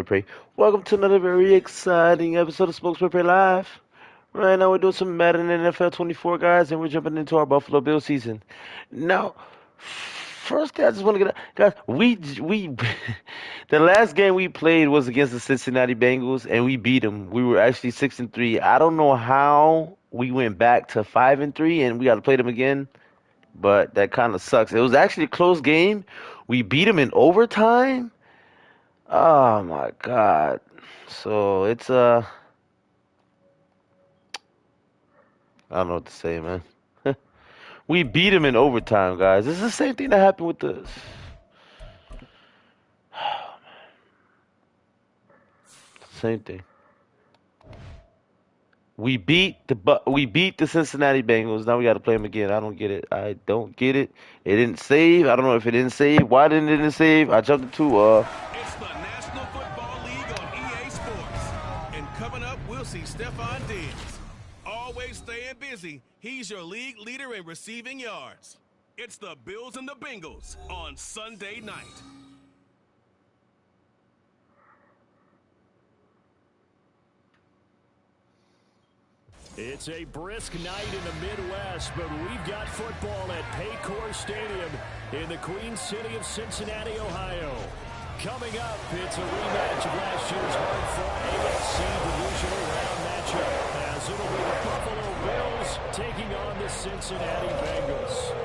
Pray. Welcome to another very exciting episode of Spokesman Pray Live. Right now we're doing some Madden NFL 24 guys, and we're jumping into our Buffalo Bills season. Now, first thing I just want to get guys, we the last game we played was against the Cincinnati Bengals, and we beat them. We were actually 6-3. I don't know how we went back to 5-3, and we got to play them again. But that kind of sucks. It was actually a close game. We beat them in overtime. Oh my God. So it's I don't know what to say, man. We beat him in overtime, guys. This is the same thing that happened with the same thing. We beat the Cincinnati Bengals. Now we got to play them again. I don't get it. I don't get it. It didn't save. I don't know if it didn't save. Why didn't it save? I jumped into It's the National Football League on EA Sports. And coming up, we'll see Stephon Diggs. Always staying busy, he's your league leader in receiving yards. It's the Bills and the Bengals on Sunday night. It's a brisk night in the Midwest, but we've got football at Paycor Stadium in the Queen City of Cincinnati, Ohio. Coming up, it's a rematch of last year's hard-fought AFC Divisional Round matchup, as it'll be the Buffalo Bills taking on the Cincinnati Bengals.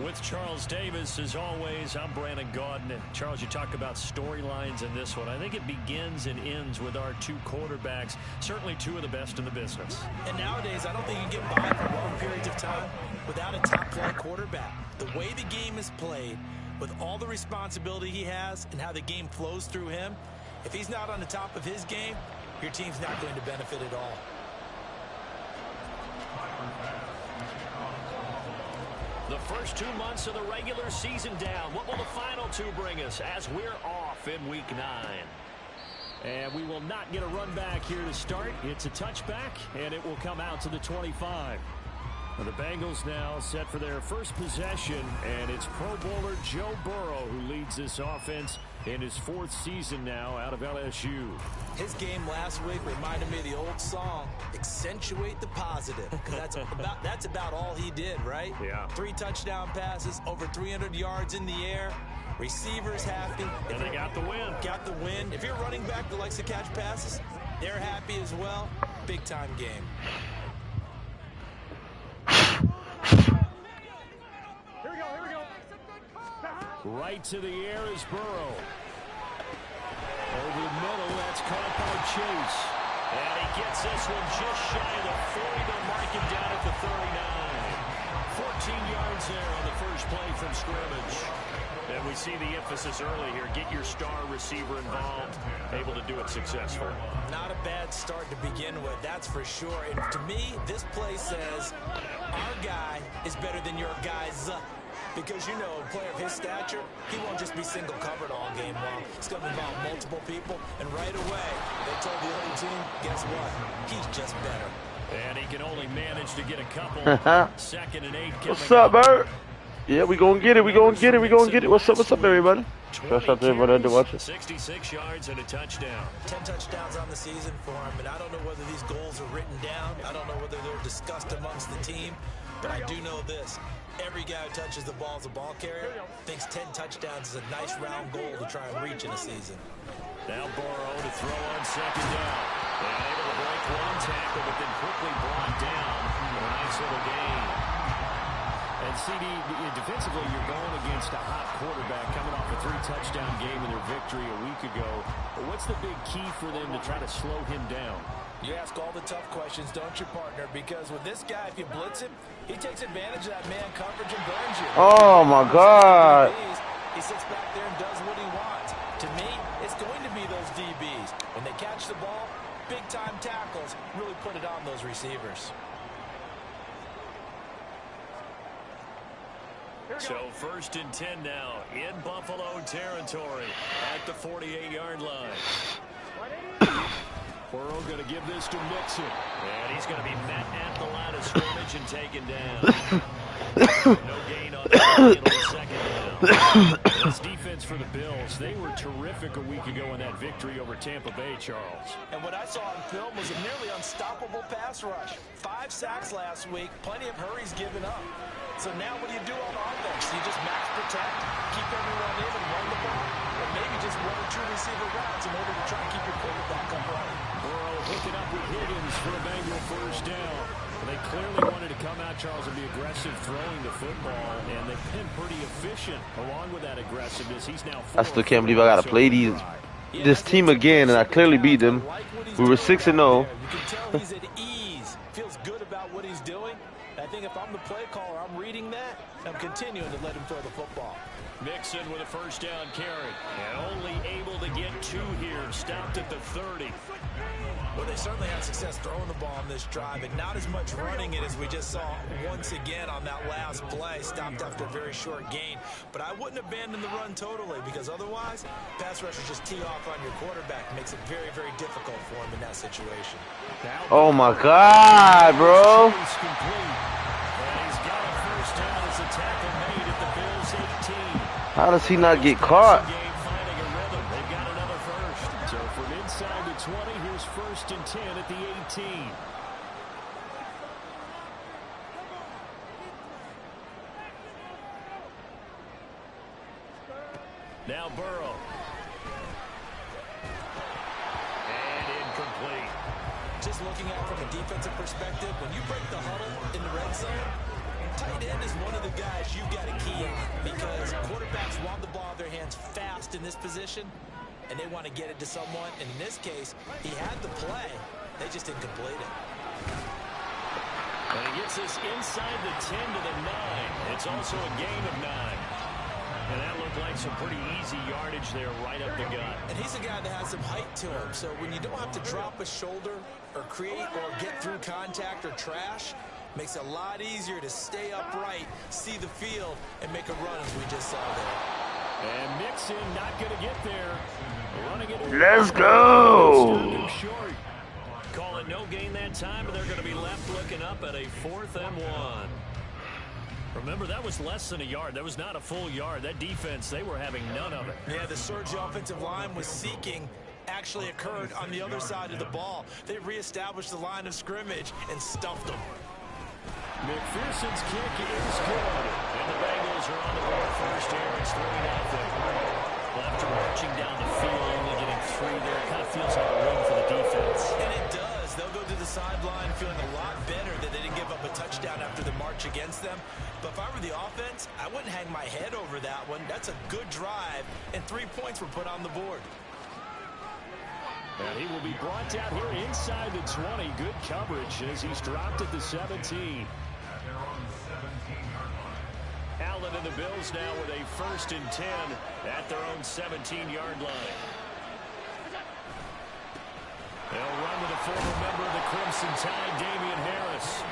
With Charles Davis, as always, I'm Brandon Gaudin. Charles, you talk about storylines in this one. I think it begins and ends with our two quarterbacks, certainly two of the best in the business. And nowadays, I don't think you can get by for long periods of time without a top-flight quarterback. The way the game is played, with all the responsibility he has and how the game flows through him, if he's not on the top of his game, your team's not going to benefit at all. The first 2 months of the regular season down. What will the final two bring us as we're off in Week 9? And we will not get a run back here to start. It's a touchback, and it will come out to the 25. The Bengals now set for their first possession, and it's Pro Bowler Joe Burrow who leads this offense in his fourth season now out of LSU. His game last week reminded me of the old song, Accentuate the Positive. That's about all he did, right? Yeah. 3 touchdown passes, over 300 yards in the air. Receivers happy. And they got the win. Got the win. If you're a running back that likes to catch passes, they're happy as well. Big-time game. Right to the air is Burrow. Over the middle, that's caught by Chase. And he gets this one just shy of the 40. They'll mark him down at the 39. 14 yards there on the first play from scrimmage. And we see the emphasis early here. Get your star receiver involved. Able to do it successfully. Not a bad start to begin with, that's for sure. And to me, this play says, our guy is better than your guy's. Because, you know, a player of his stature, he won't just be single covered all game long. It's going to involve multiple people. And right away, they told the other team, guess what? He's just better. And he can only manage to get a couple. 2nd and 8 coming What's up, Bert? Yeah, we gonna get it. We gonna get it. We gonna get it. What's up, everybody? Shout out to everybody that watching. 66 yards and a touchdown. 10 touchdowns on the season for him, and I don't know whether these goals are written down. I don't know whether they're discussed amongst the team, but I do know this. Every guy who touches the ball as a ball carrier thinks 10 touchdowns is a nice round goal to try and reach in a season. Now Burrow to throw on 2nd down. And able to break one tackle, but then quickly brought down. A nice little gain. And CD, defensively, you're going against a hot quarterback coming off a 3-touchdown game in their victory a week ago. But what's the big key for them to try to slow him down? You ask all the tough questions, don't you, partner? Because with this guy, if you blitz him, he takes advantage of that man coverage and burns you. Oh my God. He sits back there and does what he wants. To me, it's going to be those DBs. When they catch the ball, big-time tackles really put it on those receivers. So 1st and 10 now in Buffalo territory at the 48-yard line. Burrow going to give this to Mixon. And he's going to be met at the line of scrimmage and taken down. No gain on the 2nd down. This defense for the Bills. They were terrific a week ago in that victory over Tampa Bay, Charles. And what I saw on film was a nearly unstoppable pass rush. 5 sacks last week, plenty of hurries given up. So now what do you do on offense? You just max protect, keep everyone in and run the ball, or maybe just 1 or 2 receiver routes in order to try and keep your quarterback upright. Burrow hooking up with Higgins for a Bengal first down. They clearly wanted to come out, Charles, and be aggressive throwing the football, and they've been pretty efficient along with that aggressiveness. He's now I still can't believe I got to play this team again, and I clearly beat them. We were 6-0. You can tell he's at ease, feels good about what he's doing. I think if I'm the play caller, I'm reading that, I'm continuing to let him throw the football. Mixon with a first down carry, and only able to get 2 here, stopped at the 30. Well, they certainly had success throwing the ball on this drive, and not as much running it as we just saw once again on that last play, stopped after a very short gain. But I wouldn't abandon the run totally, because otherwise, pass rushers just tee off on your quarterback. It makes it very, very difficult for him in that situation. Oh my God, bro. He's got a first down as a tackle made at the Bills 18. How does he not get caught? Finding a rhythm. They've got another first. So from inside the 20, here's 1st and 10 at the 18. Now Burrow. And incomplete. Just looking at it from a defensive perspective, when you break the huddle in the red zone, tight end is one of the guys you've got to key on, because quarterbacks want the ball in their hands fast in this position, and they want to get it to someone. And in this case, he had the play. They just didn't complete it. And he gets this inside the 10 to the 9. It's also a gain of 9. And that looked like some pretty easy yardage there right up the gut. And he's a guy that has some height to him, so when you don't have to drop a shoulder or create or get through contact or trash, makes it a lot easier to stay upright, see the field, and make a run as we just saw there. And Mixon not going to get there. Running it. Let's go. Short. Call it no gain that time, and they're going to be left looking up at a 4th and 1. Remember, that was less than a yard. That was not a full yard. That defense, they were having none of it. Yeah, the surge offensive line was seeking actually occurred on the other side of the ball. They reestablished the line of scrimmage and stuffed them. McPherson's kick is good. And the Bengals are on the board first here. It's 3-0. After marching down the field, only getting 3 there, it kind of feels like a win for the defense. And it does. They'll go to the sideline feeling a lot better that they didn't give up a touchdown after the march against them. But if I were the offense, I wouldn't hang my head over that one. That's a good drive, and 3 points were put on the board. And he will be brought down here inside the 20. Good coverage as he's dropped at the 17. Allen and the Bills now with a 1st and 10 at their own 17-yard line. They'll run with a former member of the Crimson Tide, Damian Harris.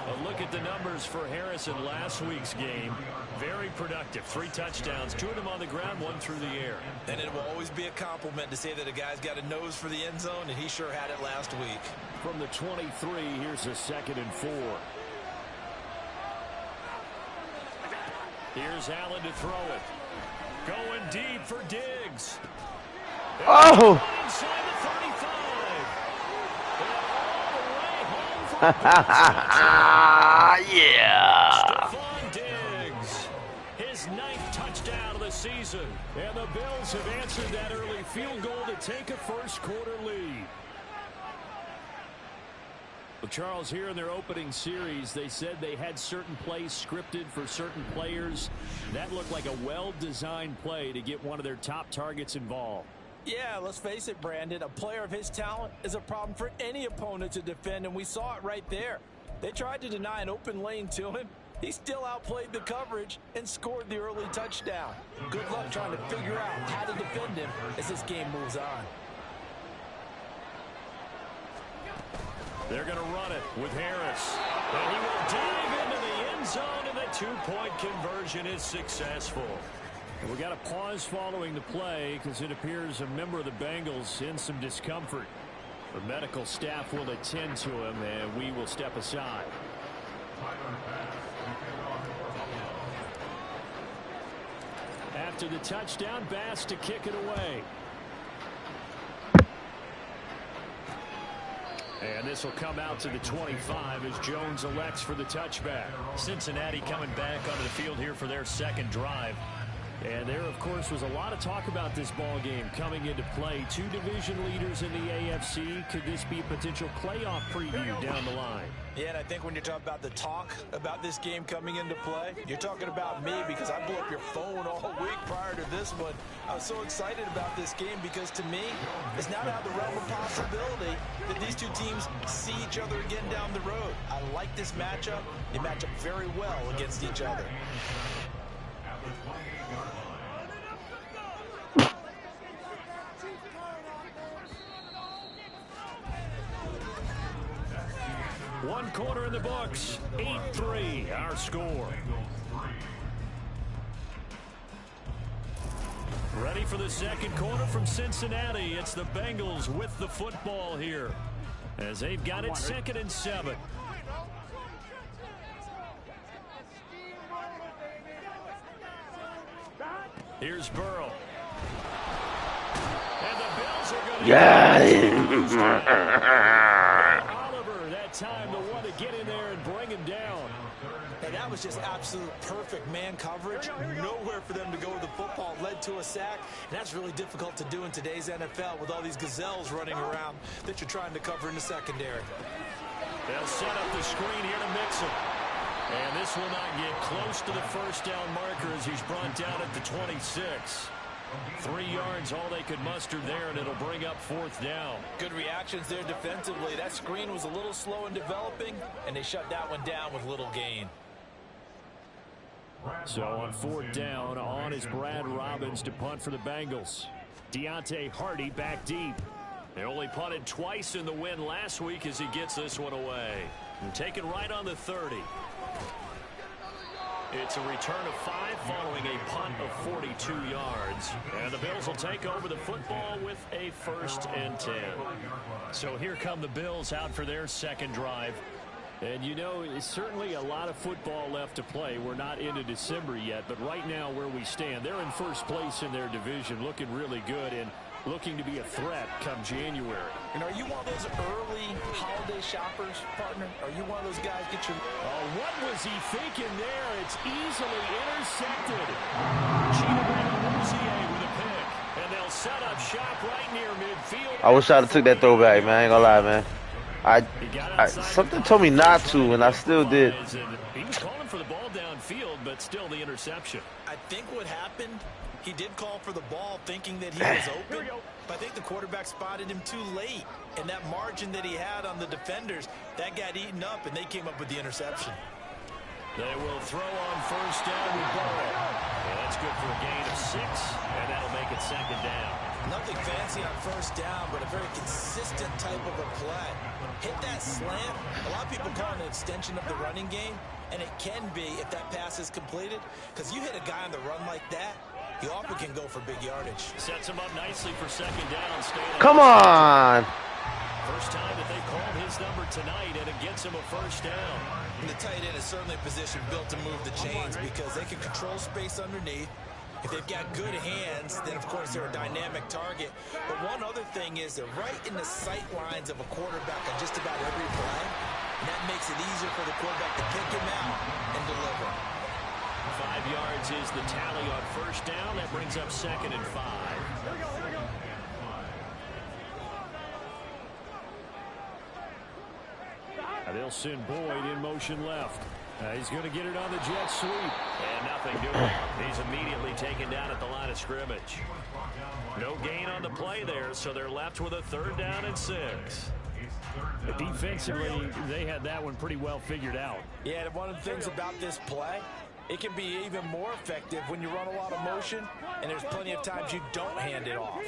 A look at the numbers for Harris in last week's game. Very productive. 3 touchdowns, 2 of them on the ground, 1 through the air. And it will always be a compliment to say that a guy's got a nose for the end zone, and he sure had it last week. From the 23, here's a 2nd and 4. Here's Allen to throw it. Going deep for Diggs. Oh! Inside the 35. Yeah. Stephon Diggs, his 9th touchdown of the season. And the Bills have answered that early field goal to take a first-quarter lead. Well, Charles, here in their opening series, they said they had certain plays scripted for certain players. That looked like a well-designed play to get one of their top targets involved. Yeah, let's face it, Brandon. A player of his talent is a problem for any opponent to defend, and we saw it right there. They tried to deny an open lane to him. He still outplayed the coverage and scored the early touchdown. Good luck trying to figure out how to defend him as this game moves on. They're going to run it with Harris. And he will dive into the end zone, and the 2-point conversion is successful. And we got a pause following the play because it appears a member of the Bengals in some discomfort. The medical staff will attend to him, and we will step aside. after the touchdown. Bass to kick it away. And this will come out to the 25 as Jones elects for the touchback. Cincinnati coming back onto the field here for their second drive. And there, of course, was a lot of talk about this ball game coming into play. Two division leaders in the AFC. Could this be a potential playoff preview down the line? Yeah, and I think when you're talking about the talk about this game coming into play, you're talking about me because I blew up your phone all week prior to this one. I was so excited about this game because to me, it's not out of the realm of possibility that these two teams see each other again down the road. I like this matchup. They match up very well against each other. One quarter in the books, 8-3, our score. Ready for the second quarter from Cincinnati. It's the Bengals with the football here as they've got it 2nd and 7. Here's Burrow. And the Bills are going to... Oliver, that time the one to get in there and bring him down. And that was just absolute perfect man coverage. Nowhere for them to go with the football. Led to a sack. And that's really difficult to do in today's NFL with all these gazelles running around that you're trying to cover in the secondary. They'll set up the screen here to mix him. And this will not get close to the first down marker as he's brought down at the 26. 3 yards, all they could muster there, and it'll bring up 4th down. Good reactions there defensively. That screen was a little slow in developing, and they shut that one down with little gain. So on 4th down, on is Brad Robbins to punt for the Bengals. Deontay Hardy back deep. They only punted twice in the win last week as he gets this one away. And taken right on the 30. It's a return of 5 following a punt of 42 yards. And the Bills will take over the football with a 1st and 10. So here come the Bills out for their second drive. And you know, it's certainly a lot of football left to play. We're not into December yet, but right now where we stand, they're in first place in their division, looking really good and looking to be a threat come January. And are you one of those early holiday shoppers, partner? Are you one of those guys get your... Oh, what was he thinking there? It's easily intercepted. Cheetah with a pick. And they'll set up shop right near midfield. I wish I'd have took that throwback, man. I ain't gonna lie, man. Something told me not to, and I still did. He was calling for the ball downfield, but still the interception. I think what happened, he did call for the ball thinking that he was open, but I think the quarterback spotted him too late. And that margin that he had on the defenders, that got eaten up, and they came up with the interception. They will throw on 1st down with Burrow. Yeah, that's good for a gain of 6, and that'll make it 2nd down. Nothing fancy on 1st down, but a very consistent type of a play. Hit that slant. A lot of people call it an extension of the running game, and it can be if that pass is completed, because you hit a guy on the run like that, he often can go for big yardage. Sets him up nicely for 2nd down. Come on. First time that they've called his number tonight, and it gets him a 1st down. And the tight end is certainly a position built to move the chains because they can control space underneath. If they've got good hands, then, of course, they're a dynamic target. But one other thing is they're right in the sight lines of a quarterback on just about every play. And that makes it easier for the quarterback to pick him out and deliver. 5 yards is the tally on 1st down. That brings up 2nd and 5. They'll send Boyd in motion left. He's going to get it on the jet sweep. And nothing doing. He's immediately taken down at the line of scrimmage. No gain on the play there, so they're left with a 3rd down and 6. Defensively, they had that one pretty well figured out. Yeah, and one of the things about this play, it can be even more effective when you run a lot of motion, and there's plenty of times you don't hand it off.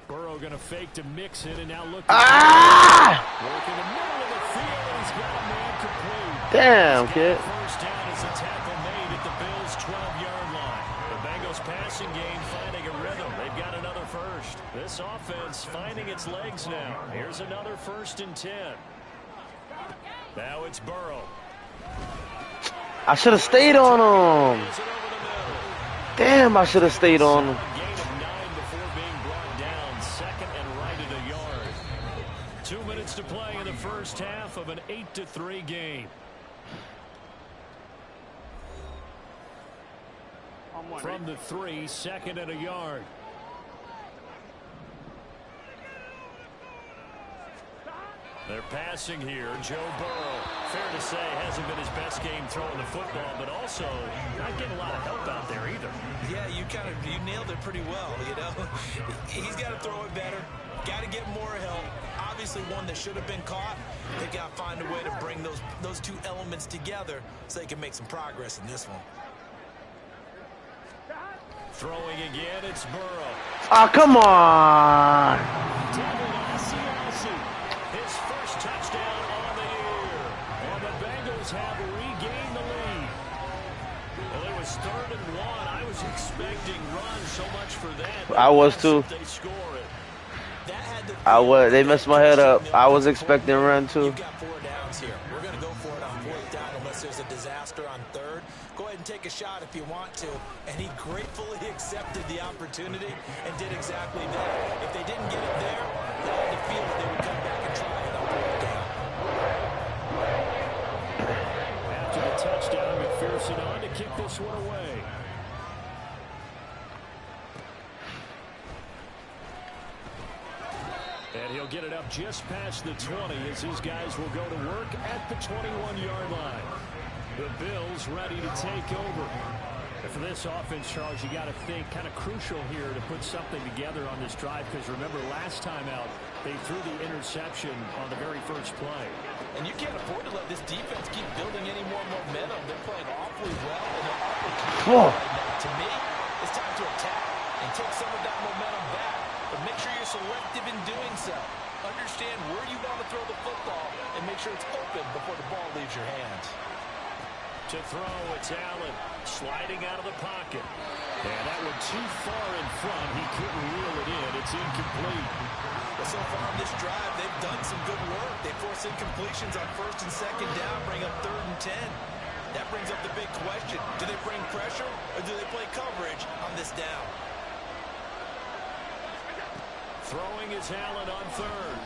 Burrow going to fake to mix it, and now look. Ah! Working the middle of the field, he's got a man complete. Damn, kid. 1st down is a tackle made at the Bills' 12-yard line. The Bengals passing game finding a rhythm. They've got another 1st. This offense finding its legs now. Here's another 1st and 10. Now it's Burrow. I should have stayed on him. Throws it over the middle. Damn, I should have stayed on him. Solid gain of 9 before being brought down. Second and right at a yard. 2 minutes to play in the first half of an 8-3 game. From the 3, second and a yard. They're passing here. Joe Burrow, fair to say, hasn't been his best game throwing the football, but also not getting a lot of help out there either. Yeah, you nailed it pretty well, you know. He's got to throw it better. Got to get more help. Obviously one that should have been caught. They got to find a way to bring those two elements together so they can make some progress in this one. Throwing again, it's Burrow. Oh, come on. His first touchdown on the year. And the Bengals have regained the lead. Well, it was 3rd and 1. I was expecting runs so much for that. I was too. They score it. They messed my head up. I was expecting a run too. You've got 4 downs here. We're going to go for it on 4th down unless there's a disaster on 3rd. Go ahead and take a shot if you want to. And he gratefully accepted the opportunity and did exactly that. If they didn't get it there, they had to feel that they would come back and try it on 4th down. After the touchdown, McPherson on to kick this one away. And he'll get it up just past the 20 as these guys will go to work at the 21-yard line. The Bills ready to take over. And for this offense, Charles, you got to think kind of crucial here to put something together on this drive, because remember last time out they threw the interception on the very first play. And you can't afford to let this defense keep building any more momentum. They're playing awfully well and they're awfully confident right now. To me, it's time to attack and take some of that momentum back. But make sure you're selective in doing so. Understand where you want to throw the football and make sure it's open before the ball leaves your hands. To throw, it's Allen sliding out of the pocket. And that one too far in front. He couldn't reel it in. It's incomplete. Well, so far on this drive, they've done some good work. They force incompletions on 1st and 2nd down, bring up 3rd and 10. That brings up the big question. Do they bring pressure or do they play coverage on this down? Throwing is Allen on 3rd.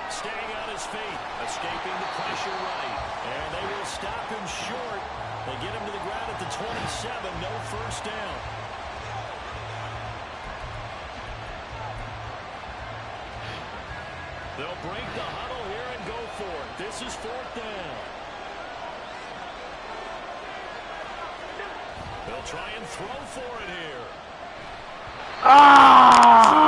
Staying on his feet, escaping the pressure right. And they will stop him short. They get him to the ground at the 27, no first down. They'll break the huddle here and go for it. This is 4th down. They'll try and throw for it here. Oh,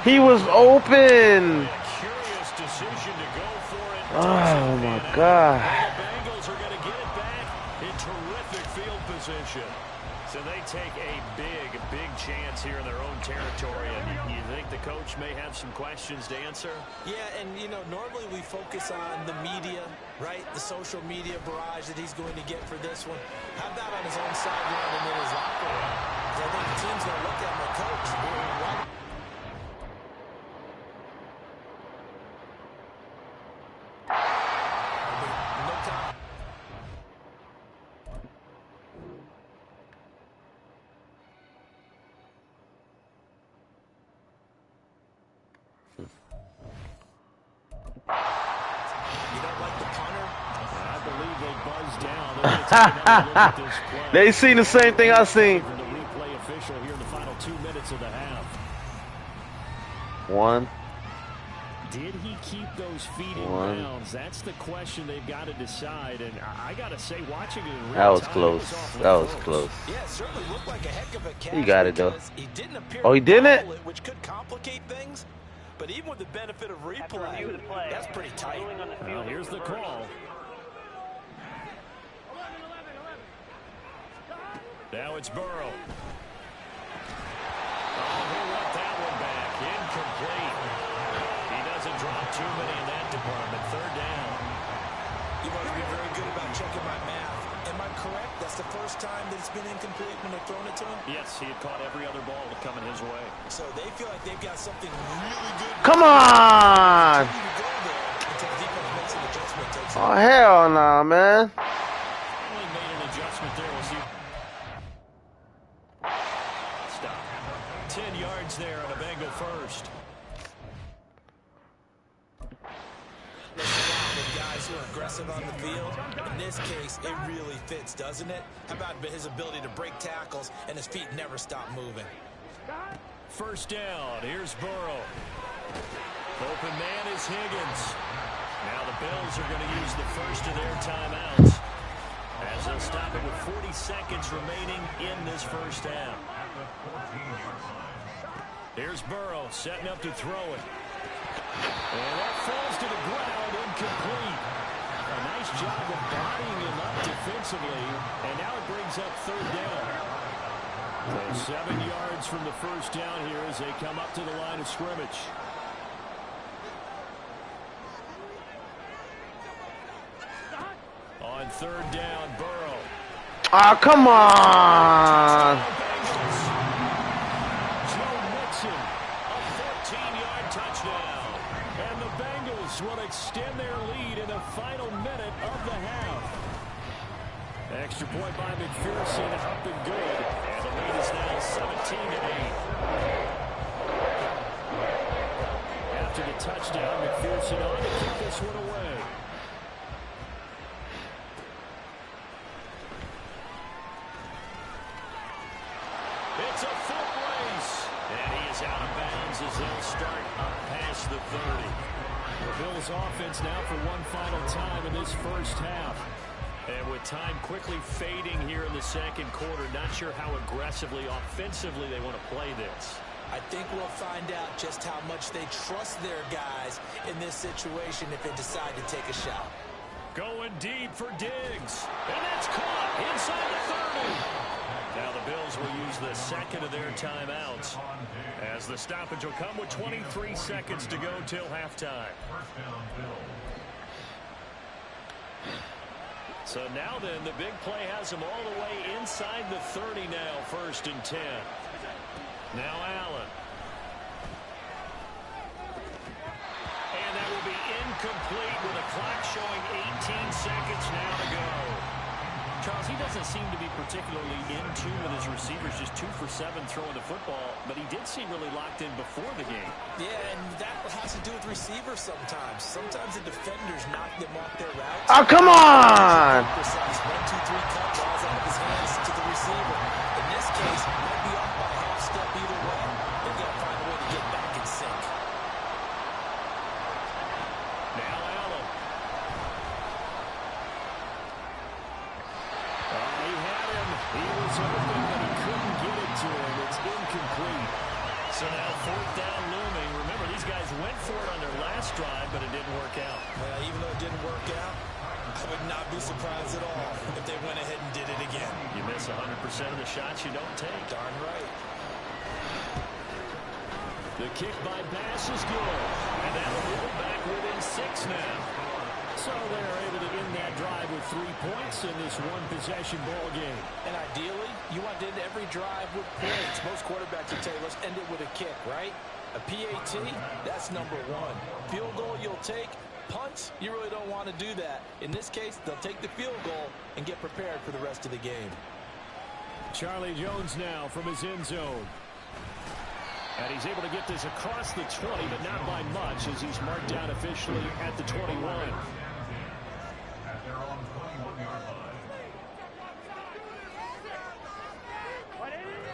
he was open. Curious decision to go for it. Oh my God. The Bengals are going to get it back in terrific field position. So they take a big chance here in their own territory. And you think the coach may have some questions to answer? Yeah, and, you know, normally we focus on the media, right? The social media barrage that he's going to get for this one. How about on his own sideline and in his locker room? I think the team's going to look at my coach. Right? No time. You don't like the punter? I believe they buzzed down. They're gonna take another look at this play. They seen the same thing I seen. From the replay official here in the final 2 minutes of the half. 1. Did he keep those feet in bounds? That's the question they've got to decide. And I got to say, watching it in real That was time, close. That was close. Yeah, it certainly looked like a heck of a catch. He got it though. He didn't appear Oh, he to didn't? bobble it, which could complicate things. But even with the benefit of replay, that's pretty tight. Well, here's the call. Now it's Burrow. Oh, he'll want that one back. Incomplete. He doesn't drop too many in that department. 3rd down. You've always been very good about checking my math. Am I correct? That's the first time that it's been incomplete when they've thrown it to him? Yes, he had caught every other ball coming his way. So they feel like they've got something really good. Come on. Continue to go there until the defense makes an adjustment. Oh, hell no, man. Only made an adjustment there with 10 yards there on a Bengal first. With guys who are aggressive on the field, in this case, it really fits, doesn't it? How about his ability to break tackles and his feet never stop moving? First down. Here's Burrow. Open man is Higgins. Now the Bills are going to use the first of their timeouts as they'll stop it with 40 seconds remaining in this first half. Here's Burrow setting up to throw it. And that falls to the ground, incomplete. A nice job of bodying him up defensively, and now it brings up third down. So 7 yards from the first down here as they come up to the line of scrimmage. On third down, Burrow. Oh, come on. Joe Mixon, a 14-yard touchdown. And the Bengals will extend their lead in the final minute of the half. Extra point by McPherson, up and good. And the lead is now 17-8. After the touchdown, McPherson on to kick this one away. It's a foot race. And he is out of bounds as they'll start up past the 30. The Bills offense now for one final time in this first half. And with time quickly fading here in the second quarter, not sure how aggressively, offensively they want to play this. I think we'll find out just how much they trust their guys in this situation if they decide to take a shot. Going deep for Diggs. And that's caught inside the 30. Now the Bills will use the second of their timeouts as the stoppage will come with 23 seconds to go till halftime. So now then, the big play has them all the way inside the 30 now, 1st and 10. Now Allen. And that will be incomplete with a clock showing 18 seconds now to go. Charles, he doesn't seem to be particularly in tune with his receivers, just 2 for 7 throwing the football, but he did seem really locked in before the game. Yeah, and that has to do with receivers sometimes. Sometimes the defenders knock them off their routes. Oh, come on! 1, 2, 3 cut balls out of his hands to the receiver. In this case, might be off by a half step either way. They've got to find a way to get back in sync. Now Allen. He had him. He was open, but he couldn't get it to him. It's incomplete. So now 4th down looming. Remember, these guys went for it on their last drive, but it didn't work out. Even though it didn't work out, I would not be surprised at all if they went ahead and did it again. You miss 100% of the shots you don't take. Darn right. The kick by Bass is good. And that'll move it back within 6 now. So they're able to end that drive with 3 points in this one-possession ball game. And ideally, you want to end every drive with points. Most quarterbacks will tell you, let's end it with a kick, right? A PAT, that's number 1. Field goal you'll take. Punts, you really don't want to do that. In this case, they'll take the field goal and get prepared for the rest of the game. Charlie Jones now from his end zone. And he's able to get this across the 20, but not by much as he's marked down officially at the 21.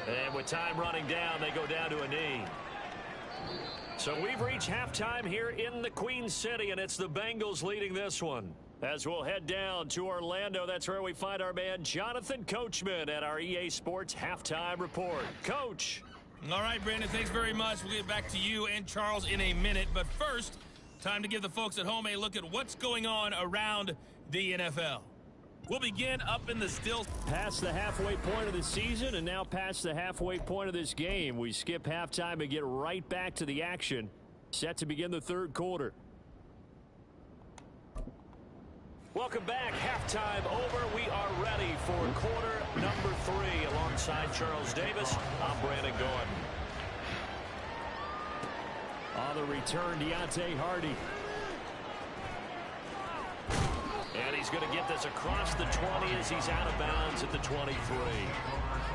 And with time running down, they go down to a knee. So we've reached halftime here in the Queen City, and it's the Bengals leading this one. As we'll head down to Orlando, that's where we find our man Jonathan Coachman at our EA Sports Halftime Report. Coach. All right, Brandon, thanks very much. We'll get back to you and Charles in a minute. But first, time to give the folks at home a look at what's going on around the NFL. We'll begin up in the still. Past the halfway point of the season and now past the halfway point of this game. We skip halftime and get right back to the action. Set to begin the third quarter. Welcome back. Halftime over. We are ready for quarter number 3. Alongside Charles Davis, I'm Brandon Gordon. On the return, Deontay Hardy. And he's going to get this across the 20 as he's out of bounds at the 23.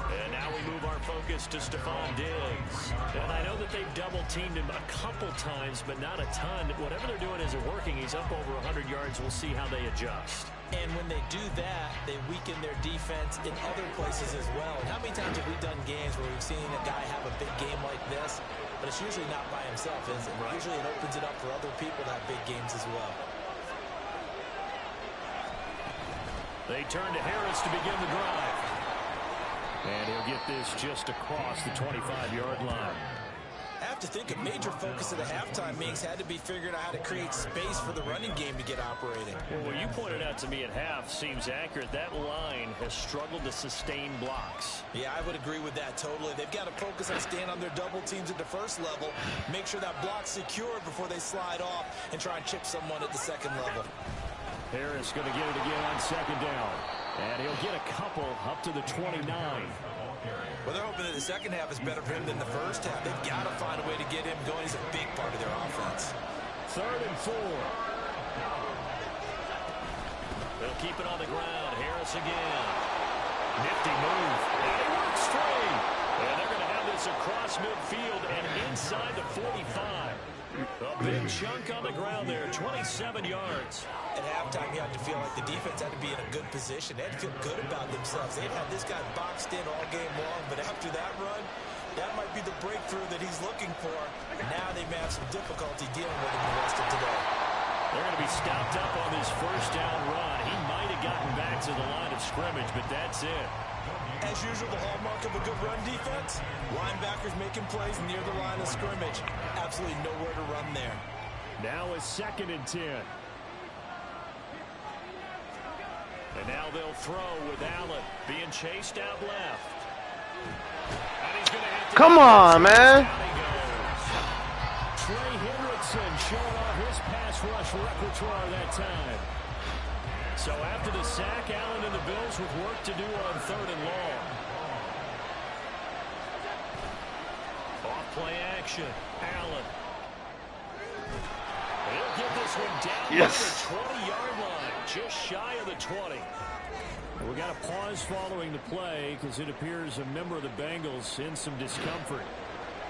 And now we move our focus to Stephon Diggs. And I know that they've double-teamed him a couple times, but not a ton. Whatever they're doing isn't working. He's up over 100 yards. We'll see how they adjust. And when they do that, they weaken their defense in other places as well. How many times have we done games where we've seen a guy have a big game like this, but it's usually not by himself, is it? Right. Usually it opens it up for other people to have big games as well. They turn to Harris to begin the drive. And he'll get this just across the 25-yard line. I have to think a major focus of the halftime meetings had to be figuring out how to create space for the running game to get operating. Well, what you pointed out to me at half seems accurate. That line has struggled to sustain blocks. Yeah, I would agree with that totally. They've got to focus on staying on their double teams at the first level, make sure that block's secured before they slide off and try and chip someone at the second level. Harris going to get it again on second down. And he'll get a couple up to the 29. Well, they're hoping that the second half is better for him than the first half. They've got to find a way to get him going. He's a big part of their offense. 3rd and 4. They'll keep it on the ground. Harris again. Nifty move. And he works free. And they're going to have this across midfield and inside the 45. A big chunk on the ground there, 27 yards. At halftime, you had to feel like the defense had to be in a good position. They had to feel good about themselves. They've had this guy boxed in all game long, but after that run, that might be the breakthrough that he's looking for. Now they may have some difficulty dealing with him the rest of today. They're going to be stopped up on this first down run. He might have gotten back to the line of scrimmage, but that's it. As usual, the hallmark of a good run defense, linebackers making plays near the line of scrimmage. Absolutely nowhere to run there. Now it's 2nd and 10. And now they'll throw with Allen being chased out left. And he's going to have to... Come on, man. Trey Hendrickson showing off his pass rush repertoire that time. So after the sack, Allen and the Bills with work to do on 3rd and long. Off play action. Allen. He'll get this one down Yes. to the 20-yard line, just shy of the 20. We got a pause following the play because it appears a member of the Bengals in some discomfort.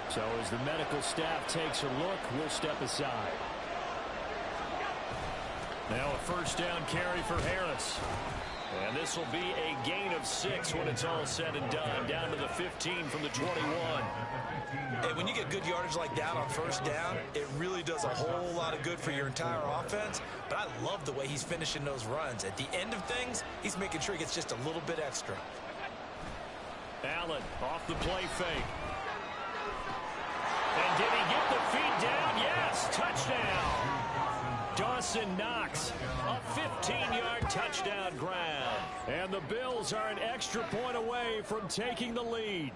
So as the medical staff takes a look, we'll step aside. Now a first down carry for Harris. And this will be a gain of 6 when it's all said and done. Down to the 15 from the 21. And when you get good yardage like that on first down, it really does a whole lot of good for your entire offense. But I love the way he's finishing those runs. At the end of things, he's making sure he gets just a little bit extra. Allen off the play fake. And did he get the feet down? Yes, touchdown. Dawson Knox, a 15-yard touchdown grab. And the Bills are an extra point away from taking the lead.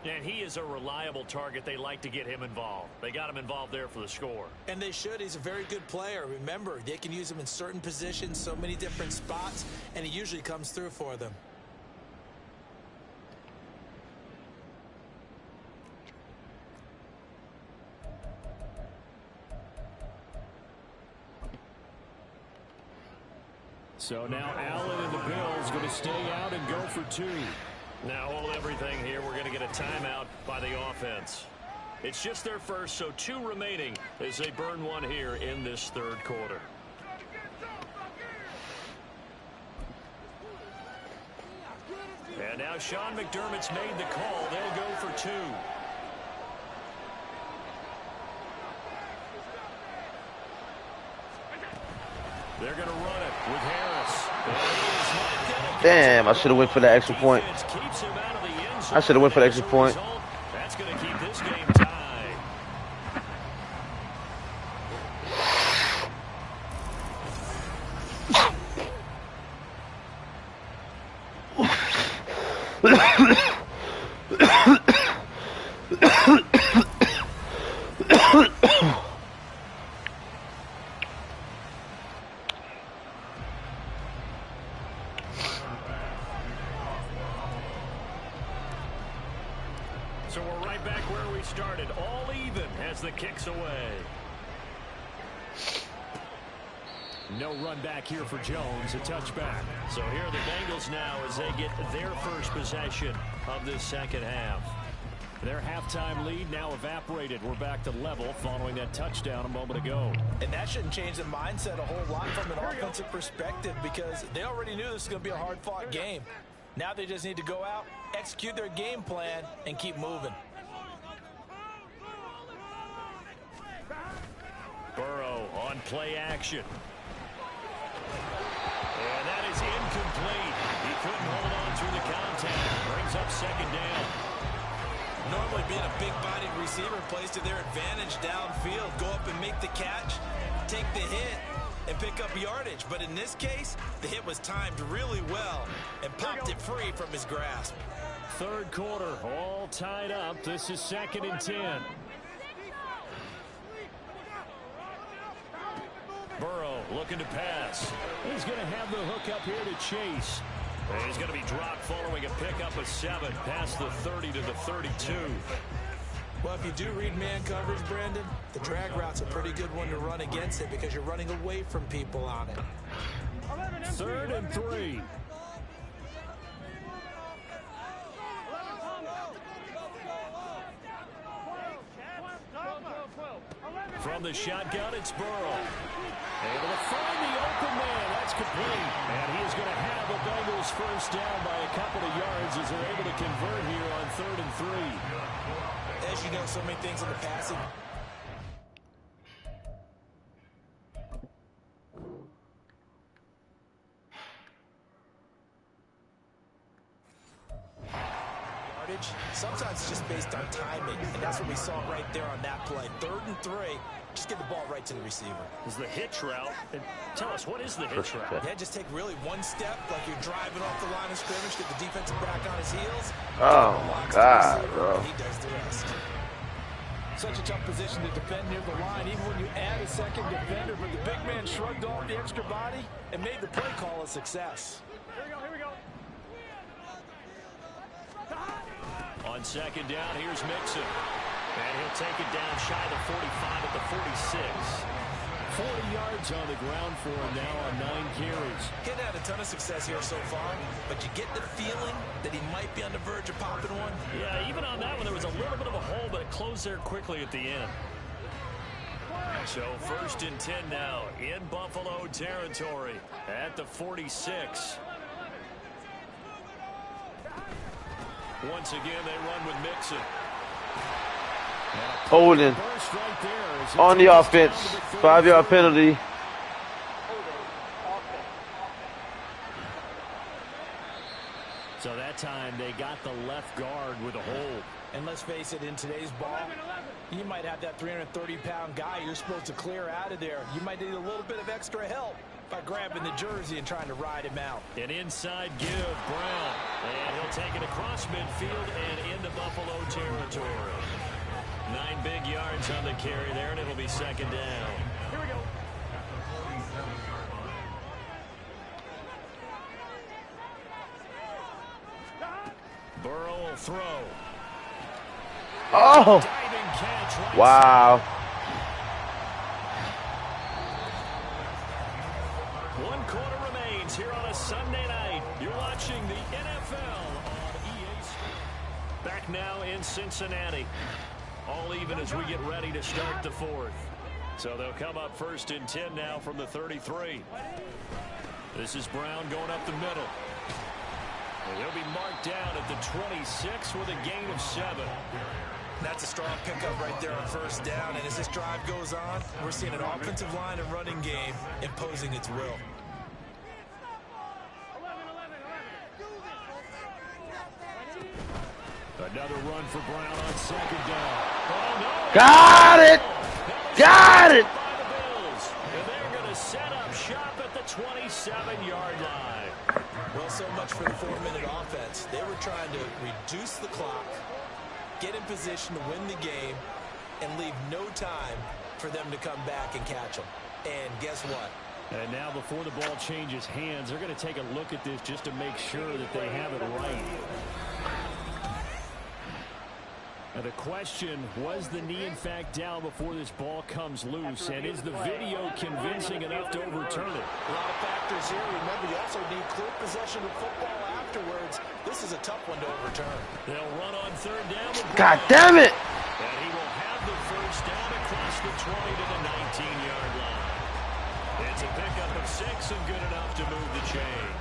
And he is a reliable target. They like to get him involved. They got him involved there for the score. And they should. He's a very good player. Remember, they can use him in certain positions, so many different spots, and he usually comes through for them. So now Allen and the Bills going to stay out and go for 2. Now hold everything here. We're going to get a timeout by the offense. It's just their first, so 2 remaining as they burn one here in this 3rd quarter. And now Sean McDermott's made the call. They'll go for 2. They're going to run it with Harris. Damn, I should have went for the extra point. I should have went for the extra point. That's going to keep this game tied. So we're right back where we started, all even as the kick's away. No run back here for Jones, a touchback. So here are the Bengals now as they get their first possession of this second half. Their halftime lead now evaporated. We're back to level following that touchdown a moment ago. And that shouldn't change the mindset a whole lot from an offensive perspective because they already knew this was going to be a hard-fought game. Now they just need to go out, execute their game plan, and keep moving. Burrow on play action. And that is incomplete. He couldn't hold on through the contact. Brings up second down. Normally being a big-bodied receiver plays to their advantage downfield. Go up and make the catch, take the hit, and pick up yardage. But in this case, the hit was timed really well and popped it free from his grasp. Third quarter, all tied up. This is 2nd and 10. Burrow looking to pass. He's going to have the hook up here to Chase. And he's going to be dropped following a pickup of 7 past the 30 to the 32. Well, if you do read man coverage, Brandon, the drag route's a pretty good one to run against it because you're running away from people on it. 3rd and 3. From the shotgun, it's Burrow. Able to find the open man. That's complete. And he is going to have the Bengals first down by a couple of yards as they're able to convert here on 3rd and 3. As you know, so many things in the passing. Sometimes it's just based on timing, and that's what we saw right there on that play. 3rd and 3, just get the ball right to the receiver. Is the hitch route. And tell us, what is the hitch route? Yeah, just take really one step, like you're driving off the line of scrimmage, get the defensive back on his heels. Oh, my God, bro. He does the rest. Such a tough position to defend near the line, even when you add a second defender, but the big man shrugged off the extra body and made the play call a success. Here we go. On 2nd down, here's Mixon. And he'll take it down shy of the 45 at the 46. 40 yards on the ground for him now on 9 carries. Getting had a ton of success here so far, but you get the feeling that he might be on the verge of popping one. Yeah, even on that one, there was a little bit of a hole, but it closed there quickly at the end. So 1st and 10 now in Buffalo territory at the 46. Once again, they run with Mixon. Holding on the offense. 5-yard penalty. So that time they got the left guard with a hold. And let's face it, in today's ball, you might have that 330-pound guy you're supposed to clear out of there. You might need a little bit of extra help by grabbing the jersey and trying to ride him out. An inside give, Brown. And he'll take it across midfield and into Buffalo territory. 9 big yards on the carry there, and it'll be 2nd down. Here we go. Burrow will throw. Oh! Diving catch right Wow. side. 1 quarter remains here on a Sunday night. You're watching the NFL on EA Sports. Back now in Cincinnati. All even as we get ready to start the 4th. So they'll come up 1st and 10 now from the 33. This is Brown going up the middle. And he'll be marked down at the 26 with a gain of 7. That's a strong pickup right there on 1st down. And as this drive goes on, we're seeing an offensive line and running game imposing its will. Another run for Brown on 2nd down. Oh, no. Got it! Got it! By the Bills. And they're going to set up shop at the 27-yard line. Well, so much for the 4-minute offense. They were trying to reduce the clock, get in position to win the game, and leave no time for them to come back and catch them. And guess what? And now before the ball changes hands, they're going to take a look at this just to make sure that they have it right. Now the question, was the knee in fact down before this ball comes loose? And is the video convincing enough to overturn it? A lot of factors here. Remember, you also need clear possession of football afterwards. This is a tough one to overturn. They'll run on third down. God damn it! And he will have the first down across the 20 to the 19-yard line. It's a pickup of 6 and good enough to move the chains.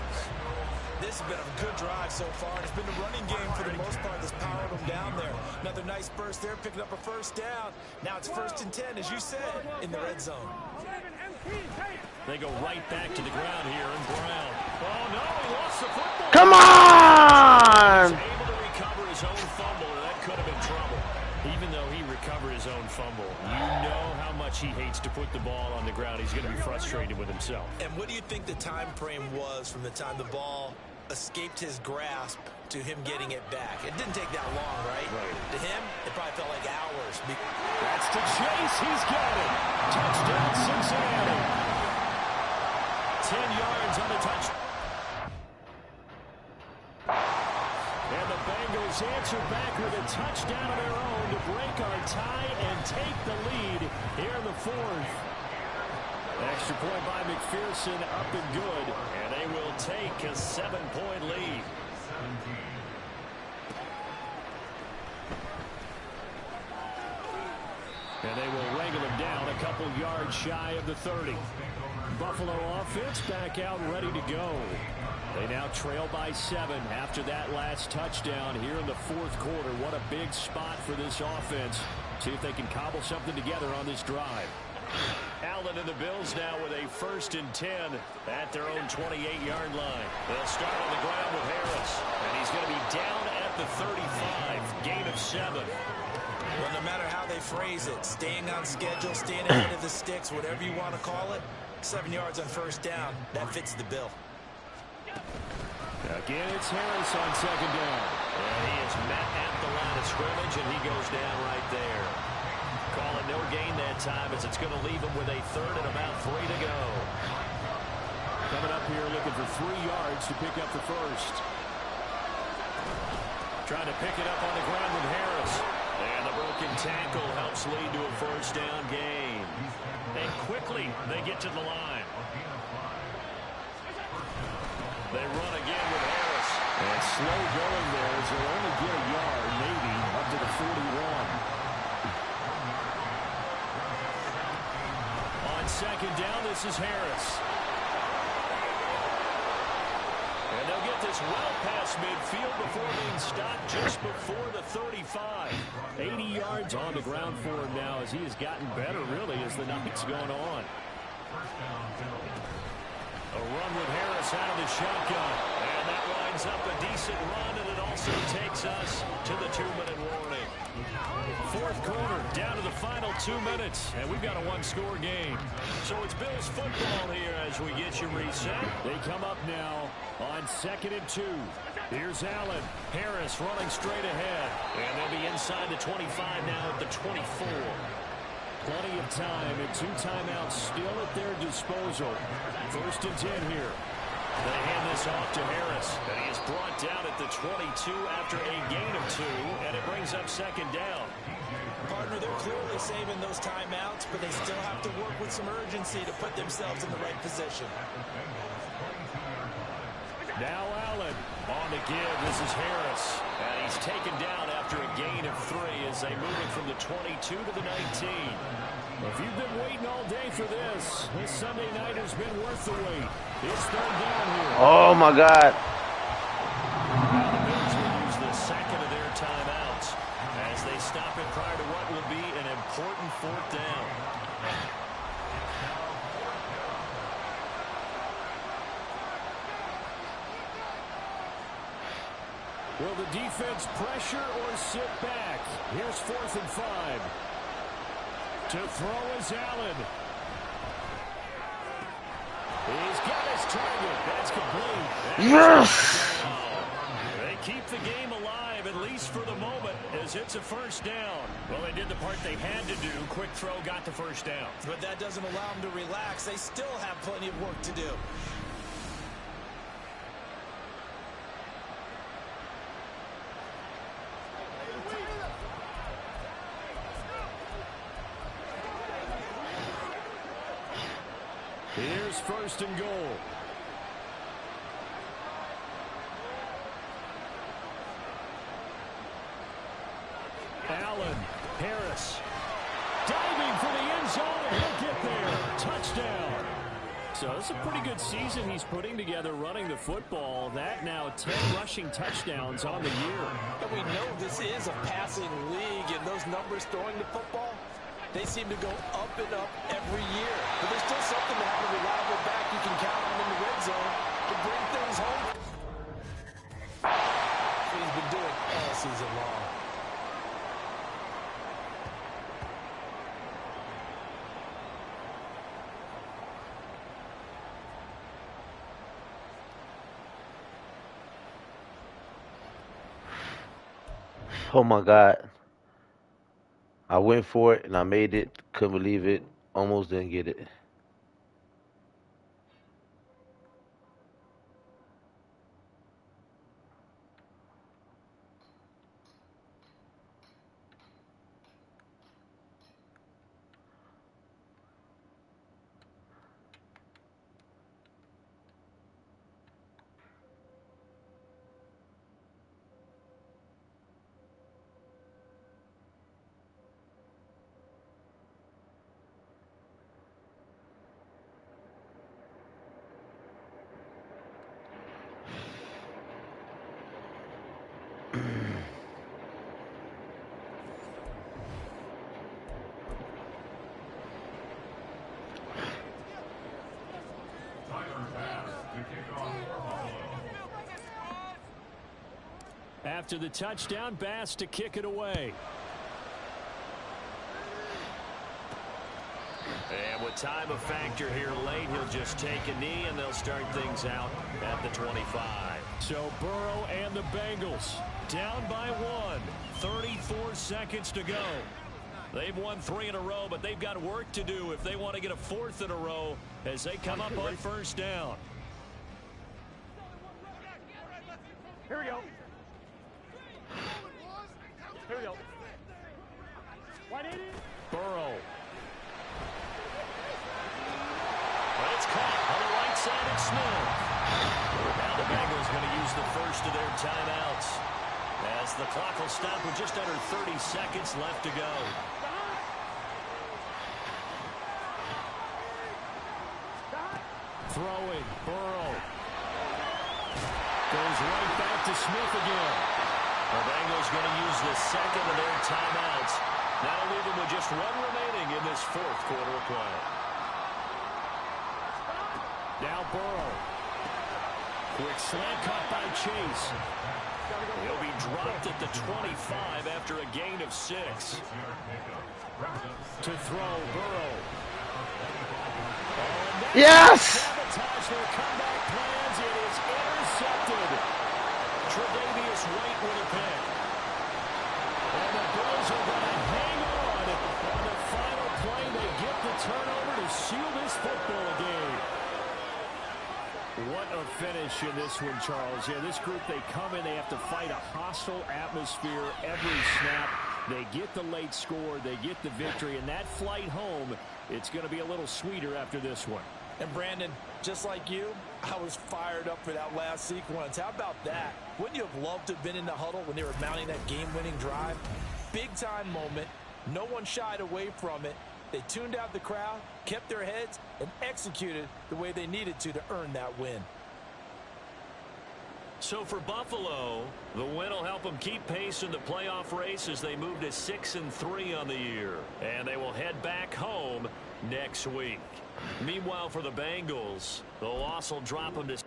This has been a good drive so far. It's been a running game for the most part that's powered them down there. Another nice burst there, picking up a first down. Now it's 1st and 10, as you said, in the red zone. They go right back to the ground here, and Brown. Oh, no, he lost the football. Come on! He was able to recover his own fumble, and that could have been trouble. Even though he recovered his own fumble, you know how much he hates to put the ball on the ground. He's going to be frustrated with himself. And what do you think the time frame was from the time the ball escaped his grasp to him getting it back? It didn't take that long, right? To him, it probably felt like hours. That's to Chase. He's got it. Touchdown, Cincinnati. 10 yards on the touch. And the Bengals answer back with a touchdown of their own to break our tie and take the lead here in the 4th. Extra point by McPherson, up and good, and they will take a 7-point lead. And they will wrangle him down a couple yards shy of the 30. Buffalo offense back out ready to go. They now trail by 7 after that last touchdown here in the 4th quarter. What a big spot for this offense. See if they can cobble something together on this drive. Allen and the Bills now with a 1st and 10 at their own 28-yard line. They'll start on the ground with Harris, and he's going to be down at the 35. Gain of 7. Well, no matter how they phrase it, staying on schedule, staying ahead of the sticks, whatever you want to call it, 7 yards on 1st down, that fits the bill. Again, it's Harris on 2nd down. And he is met at the line of scrimmage, and he goes down right there. Call it no gain that time, as it's going to leave him with a 3rd and about 3 to go. Coming up here looking for 3 yards to pick up the 1st. Trying to pick it up on the ground with Harris. And the broken tackle helps lead to a 1st down gain. And quickly they get to the line. They run again with Harris. And slow going there as they'll only get a yard, maybe, up to the 41. On 2nd down, this is Harris. And they'll get this well past midfield before being stopped just before the 35. 80 yards on the ground for him now as he has gotten better, really, as the night's gone on. A run with Harris out of the shotgun. And that lines up a decent run, and it also takes us to the 2-minute warning. 4th quarter, down to the final 2 minutes, and we've got a 1-score game. So it's Bills football here as we get you reset. They come up now on 2nd and 2. Here's Allen. Harris running straight ahead. And they'll be inside the 25 now at the 24. Plenty of time and 2 timeouts still at their disposal. 1st and 10 here. They hand this off to Harris, and he is brought down at the 22 after a gain of 2, and it brings up 2nd down. Partner, they're clearly saving those timeouts, but they still have to work with some urgency to put themselves in the right position. Now Allen on the give. This is Harris, and he's taken down after a gain of 3 as they move it from the 22 to the 19. If you've been waiting all day for this Sunday night has been worth the wait. It's 3rd down here. Oh my God. Now the Bills will use the 2nd of their timeouts as they stop it prior to what will be an important 4th down. Will the defense pressure or sit back? Here's 4th and 5. To throw is Allen. He's got his target. That's complete. Yes! They keep the game alive, at least for the moment, as it's a 1st down. Well, they did the part they had to do. Quick throw got the 1st down. But that doesn't allow them to relax. They still have plenty of work to do. Here's first and goal. Allen, Harris, diving for the end zone, and he'll get there. Touchdown. So it's a pretty good season he's putting together running the football. That now 10 rushing touchdowns on the year. And we know this is a passing league, and those numbers throwing the football, they seem to go up and up every year. But there's still something to have a reliable back you can count on in the red zone to bring things home. That's what he's been doing all season long. Oh my God. I went for it and I made it. Couldn't believe it. Almost didn't get it. After the touchdown, Bass to kick it away. And with time a factor here late, he'll just take a knee and they'll start things out at the 25. So Burrow and the Bengals down by 1. 34 seconds to go. They've won 3 in a row, but they've got work to do if they want to get a 4th in a row as they come up on first down. Here we go. Here we go. Burrow. But it's caught on the right side of Smith. Now the Bengals going to use the first of their timeouts as the clock will stop with just under 30 seconds left to go. Throwing, Burrow. Goes right back to Smith again. The Bengals going to use the second of their timeouts. That'll leave them with just 1 remaining in this 4th quarter of play. Now Burrow. Quick slant caught by Chase. He'll be dropped at the 25 after a gain of 6. To throw, Burrow. Yes! Sabotage their comeback plans. It is intercepted. Tre'Davious White with a pick. And the Bills are going to hang on. On the final play, they get the turnover to seal this football game. What a finish in this one, Charles. Yeah, this group, they come in, they have to fight a hostile atmosphere every snap. They get the late score, they get the victory, and that flight home, it's going to be a little sweeter after this one. And Brandon, just like you, I was fired up for that last sequence. How about that? Wouldn't you have loved to have been in the huddle when they were mounting that game-winning drive? Big-time moment. No one shied away from it. They tuned out the crowd, kept their heads, and executed the way they needed to earn that win. So for Buffalo, the win will help them keep pace in the playoff race as they move to 6-3 on the year. And they will head back home next week. Meanwhile, for the Bengals, the loss will drop them to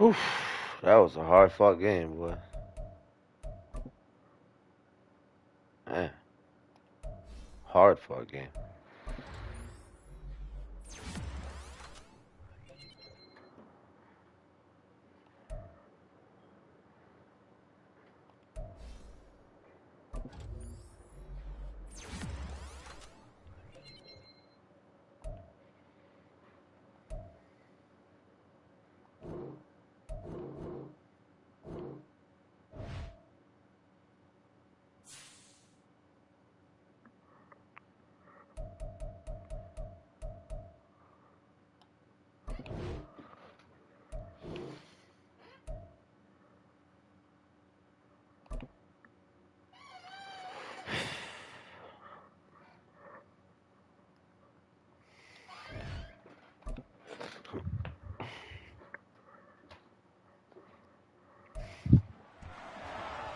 Oof, that was a hard fought game, boy. Man, hard fought game.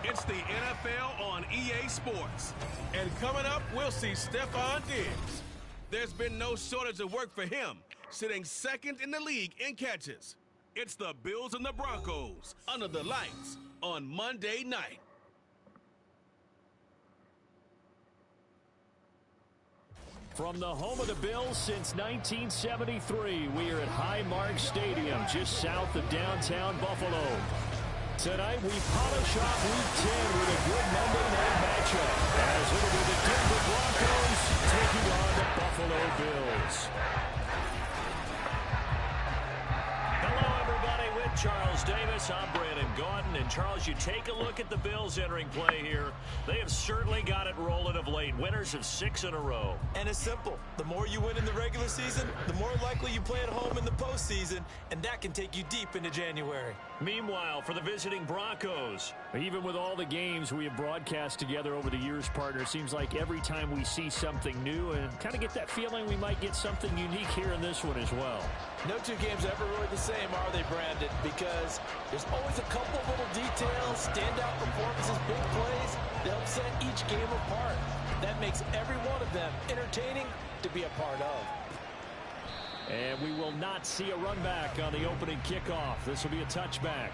It's the NFL on EA Sports. And coming up, we'll see Stephon Diggs. There's been no shortage of work for him, sitting second in the league in catches. It's the Bills and the Broncos under the lights on Monday night. From the home of the Bills since 1973, we are at Highmark Stadium, just south of downtown Buffalo. Tonight, we polish off Week 10 with a good Monday night matchup, as it'll be the Denver Broncos taking on the Buffalo Bills. Hello, everybody, with Charles Davis. I'm Brandon Gaudin. And, Charles, you take a look at the Bills entering play here. They have certainly got it rolling of late. Winners of 6 in a row. And it's simple. The more you win in the regular season, the more likely you play at home in the postseason, and that can take you deep into January. Meanwhile, for the visiting Broncos, even with all the games we have broadcast together over the years, partner, it seems like every time we see something new and kind of get that feeling we might get something unique here in this one as well. No two games are ever really the same, are they, Brandon? Because there's always a couple little details, standout performances, big plays that help set each game apart. That makes every one of them entertaining to be a part of. And we will not see a run back on the opening kickoff. This will be a touchback.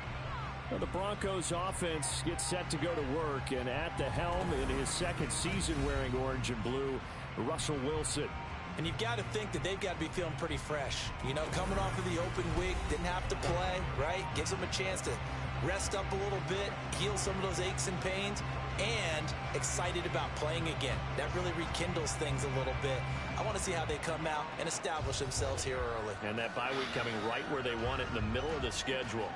Well, the Broncos offense gets set to go to work, and at the helm in his second season wearing orange and blue, Russell Wilson. And you've got to think that they've got to be feeling pretty fresh. You know, coming off of the open week, didn't have to play, right? Gives them a chance to rest up a little bit, heal some of those aches and pains, and excited about playing again. That really rekindles things a little bit. I want to see how they come out and establish themselves here early. And that bye week coming right where they want it, in the middle of the schedule.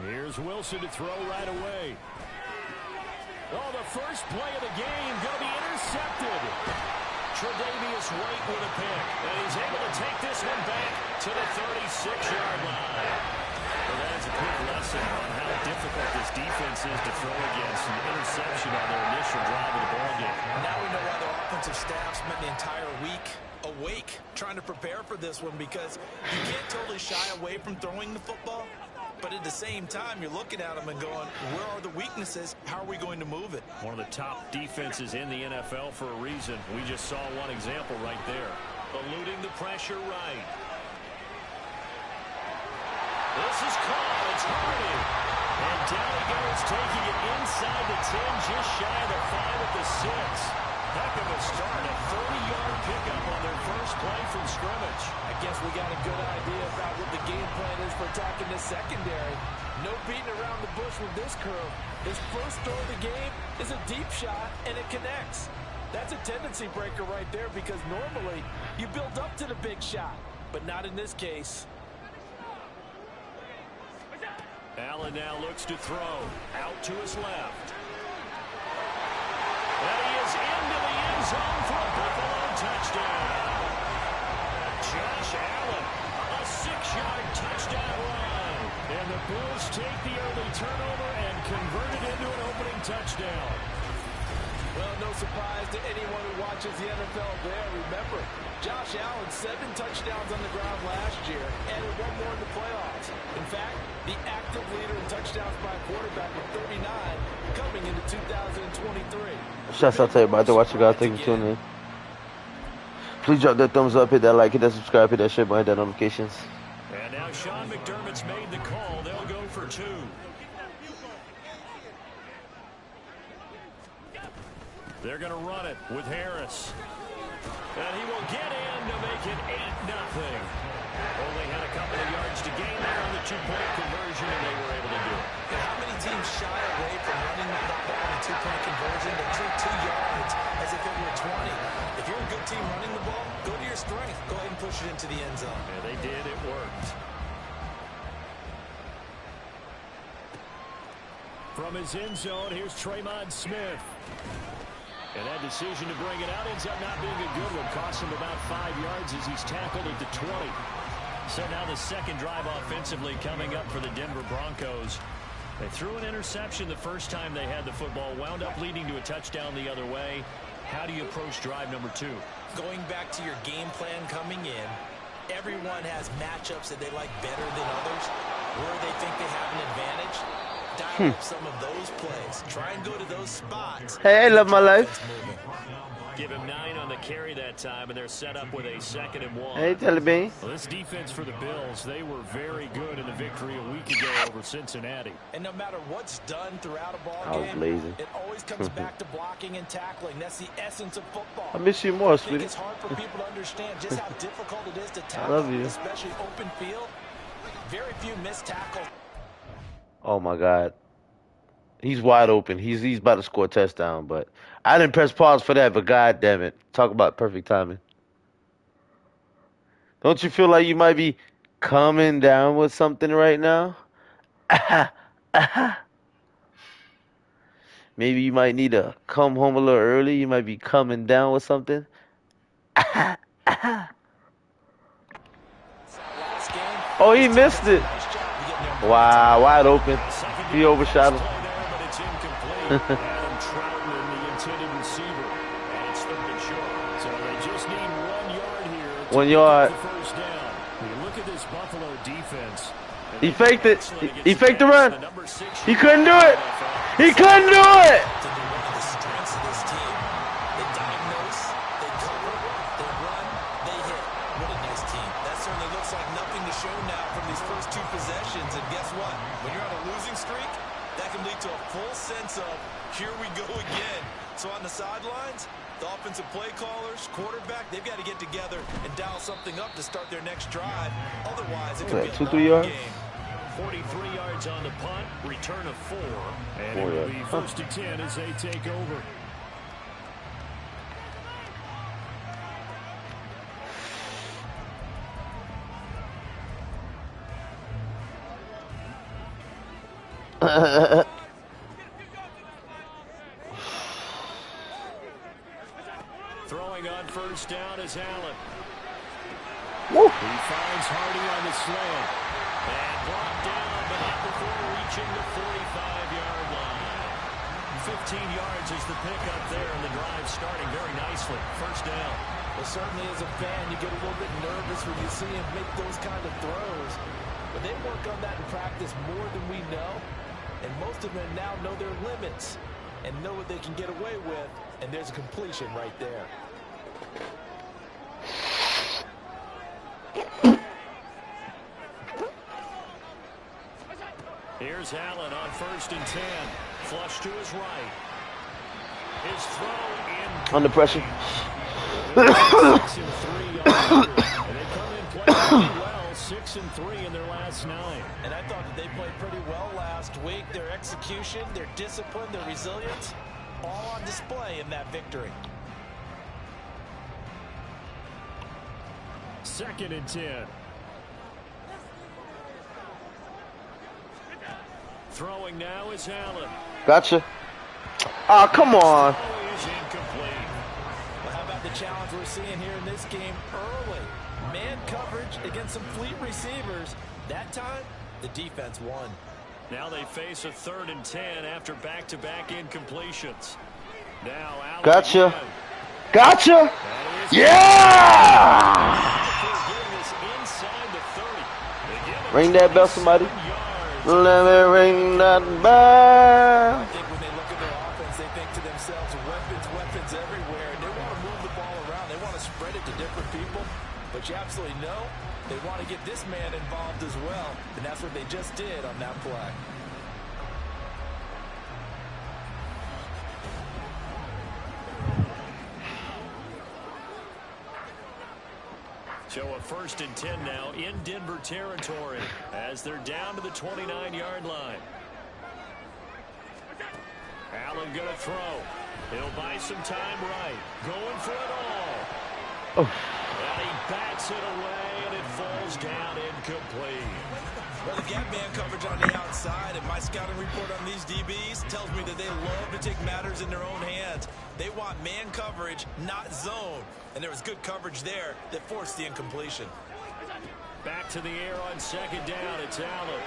Here's Wilson to throw right away. Oh, the first play of the game going to be intercepted. Tre'Davious White with a pick, and he's able to take this one back to the 36-yard line. Well, that is a quick lesson on how difficult this defense is to throw against an interception on their initial drive of the ballgame. Now we know why their offensive staff spent the entire week awake trying to prepare for this one, because you can't totally shy away from throwing the football. But at the same time, you're looking at them and going, where are the weaknesses? How are we going to move it? One of the top defenses in the NFL for a reason. We just saw one example right there. Eluding the pressure right. This is caught. It's Hardy. And down he goes, taking it inside the 10, just shy of the 5 at the 6. Heck of a start. A 30-yard pickup on their first play from scrimmage. I guess we got a good idea about what the game plan is for attacking this secondary. No beating around the bush with this crew. His first throw of the game is a deep shot, and it connects. That's a tendency breaker right there, because normally you build up to the big shot, but not in this case. Allen now looks to throw. Out to his left. And he is into the end zone for a Buffalo touchdown. Josh Allen, a 6-yard touchdown run. And the Bills take the early turnover and convert it into an opening touchdown. Well, no surprise to anyone who watches the NFL there. Remember, Josh Allen, 7 touchdowns on the ground last year, added 1 more in the playoffs. In fact, the active leader in touchdowns by a quarterback with 39 coming into 2023. Shouts out to everybody watching, guys. Thank you for tuning in. Please drop that thumbs up, hit that like, hit that subscribe, hit that share button, hit that notifications. And now Sean McDermott's made the call. They'll go for 2. They're going to run it with Harris. And he will get in to make it 8-0. Only had a couple of yards to gain there on the 2-point conversion, and they were able to do it. And how many teams shy away from running the ball on a 2-point conversion? They treat 2 yards as if it were 20. If you're a good team running the ball, go to your strength. Go ahead and push it into the end zone. Yeah, they did. It worked. From his end zone, here's Tremont Smith. And that decision to bring it out ends up not being a good one. Cost him about 5 yards as he's tackled at the 20. So now the second drive offensively coming up for the Denver Broncos. They threw an interception the first time they had the football, wound up leading to a touchdown the other way. How do you approach drive number 2? Going back to your game plan coming in, everyone has matchups that they like better than others, where they think they have an advantage. Dial up some of those plays. Try and go to those spots. Hey, I love my life. Give him 9 on the carry that time, and they're set up with a 2nd and 1. Hey, Telly Bean. Well, this defense for the Bills, they were very good in the victory a week ago over Cincinnati. And no matter what's done throughout a ball I was game, lazy. it always comes back to blocking and tackling. That's the essence of football. I miss you more, I think sweetie. it's hard for people to understand just how difficult it is to I tackle, love you. especially open field. Very few missed tackles. Oh my God. He's wide open. He's about to score a touchdown, but I didn't press pause for that, but God damn it. Talk about perfect timing. Don't you feel like you might be coming down with something right now? Maybe you might need to come home a little early. You might be coming down with something. Oh, he missed it. Wow, wide open. He overshot him. Adam Troutman, the intended receiver, and it's 3rd and short. So they just need 1 yard here. 1 yard. The first down. You look at this Buffalo defense. He faked it. He faked the run. He couldn't do it. He couldn't do it. To be one of the strengths of this team. They diagnose, they cover, they run, they hit. What a nice team. That certainly looks like nothing to show now from these first 2 possessions. And guess what? When you're on a losing streak, that can lead to a full sense of, here we go again. So on the sidelines, the offensive play callers, quarterback, they've got to get together and dial something up to start their next drive. Otherwise, it could be a 2-3 yards. game. 43 yards on the punt, return of 4. And it 4 will yards. be 1st and 10 as they take over. Throwing on 1st down is Allen. Woo. He finds Hardy on the slant. And brought down, but not before reaching the 45-yard line. 15 yards is the pickup there, and the drive starting very nicely. 1st down. Well, certainly as a fan, you get a little bit nervous when you see him make those kind of throws. But they work on that in practice more than we know. And most of them now know their limits and know what they can get away with. And there's a completion right there. Here's Allen on 1st and 10. Flush to his right. His throw in. Under pressure. 6 and 3 on the year. And they come in playing pretty well. 6 and 3 in their last 9. And I thought that they played pretty well last week. Their execution, their discipline, their resilience, all on display in that victory. 2nd and 10. Throwing now is Allen. Gotcha. Ah, come on. Throw is incomplete. Well, how about the challenge we're seeing here in this game early? Man coverage against some fleet receivers. That time, the defense won. Now they face a 3rd and 10 after back-to-back incompletions. Now Allen Gotcha. again. Gotcha. That is Yeah. getting this inside the 30. They give him Ring that bell, somebody. 27 yards. Let me ring that bell. I think when they look at their offense, they think to themselves weapons everywhere, and they want to move the ball around. They want to spread it to different people, but you absolutely know they want to get this man involved as well, and that's what they just did on that play. So a 1st and 10 now in Denver territory as they're down to the 29-yard line. Allen going to throw. He'll buy some time right. Going for it all. Oh. And he bats it away, and it falls down incomplete. Well, the gap man coverage on the outside, and my scouting report on these DBs tells me that they love to take matters in their own hands. They want man coverage, not zone. And there was good coverage there that forced the incompletion. Back to the air on 2nd down. It's Allen.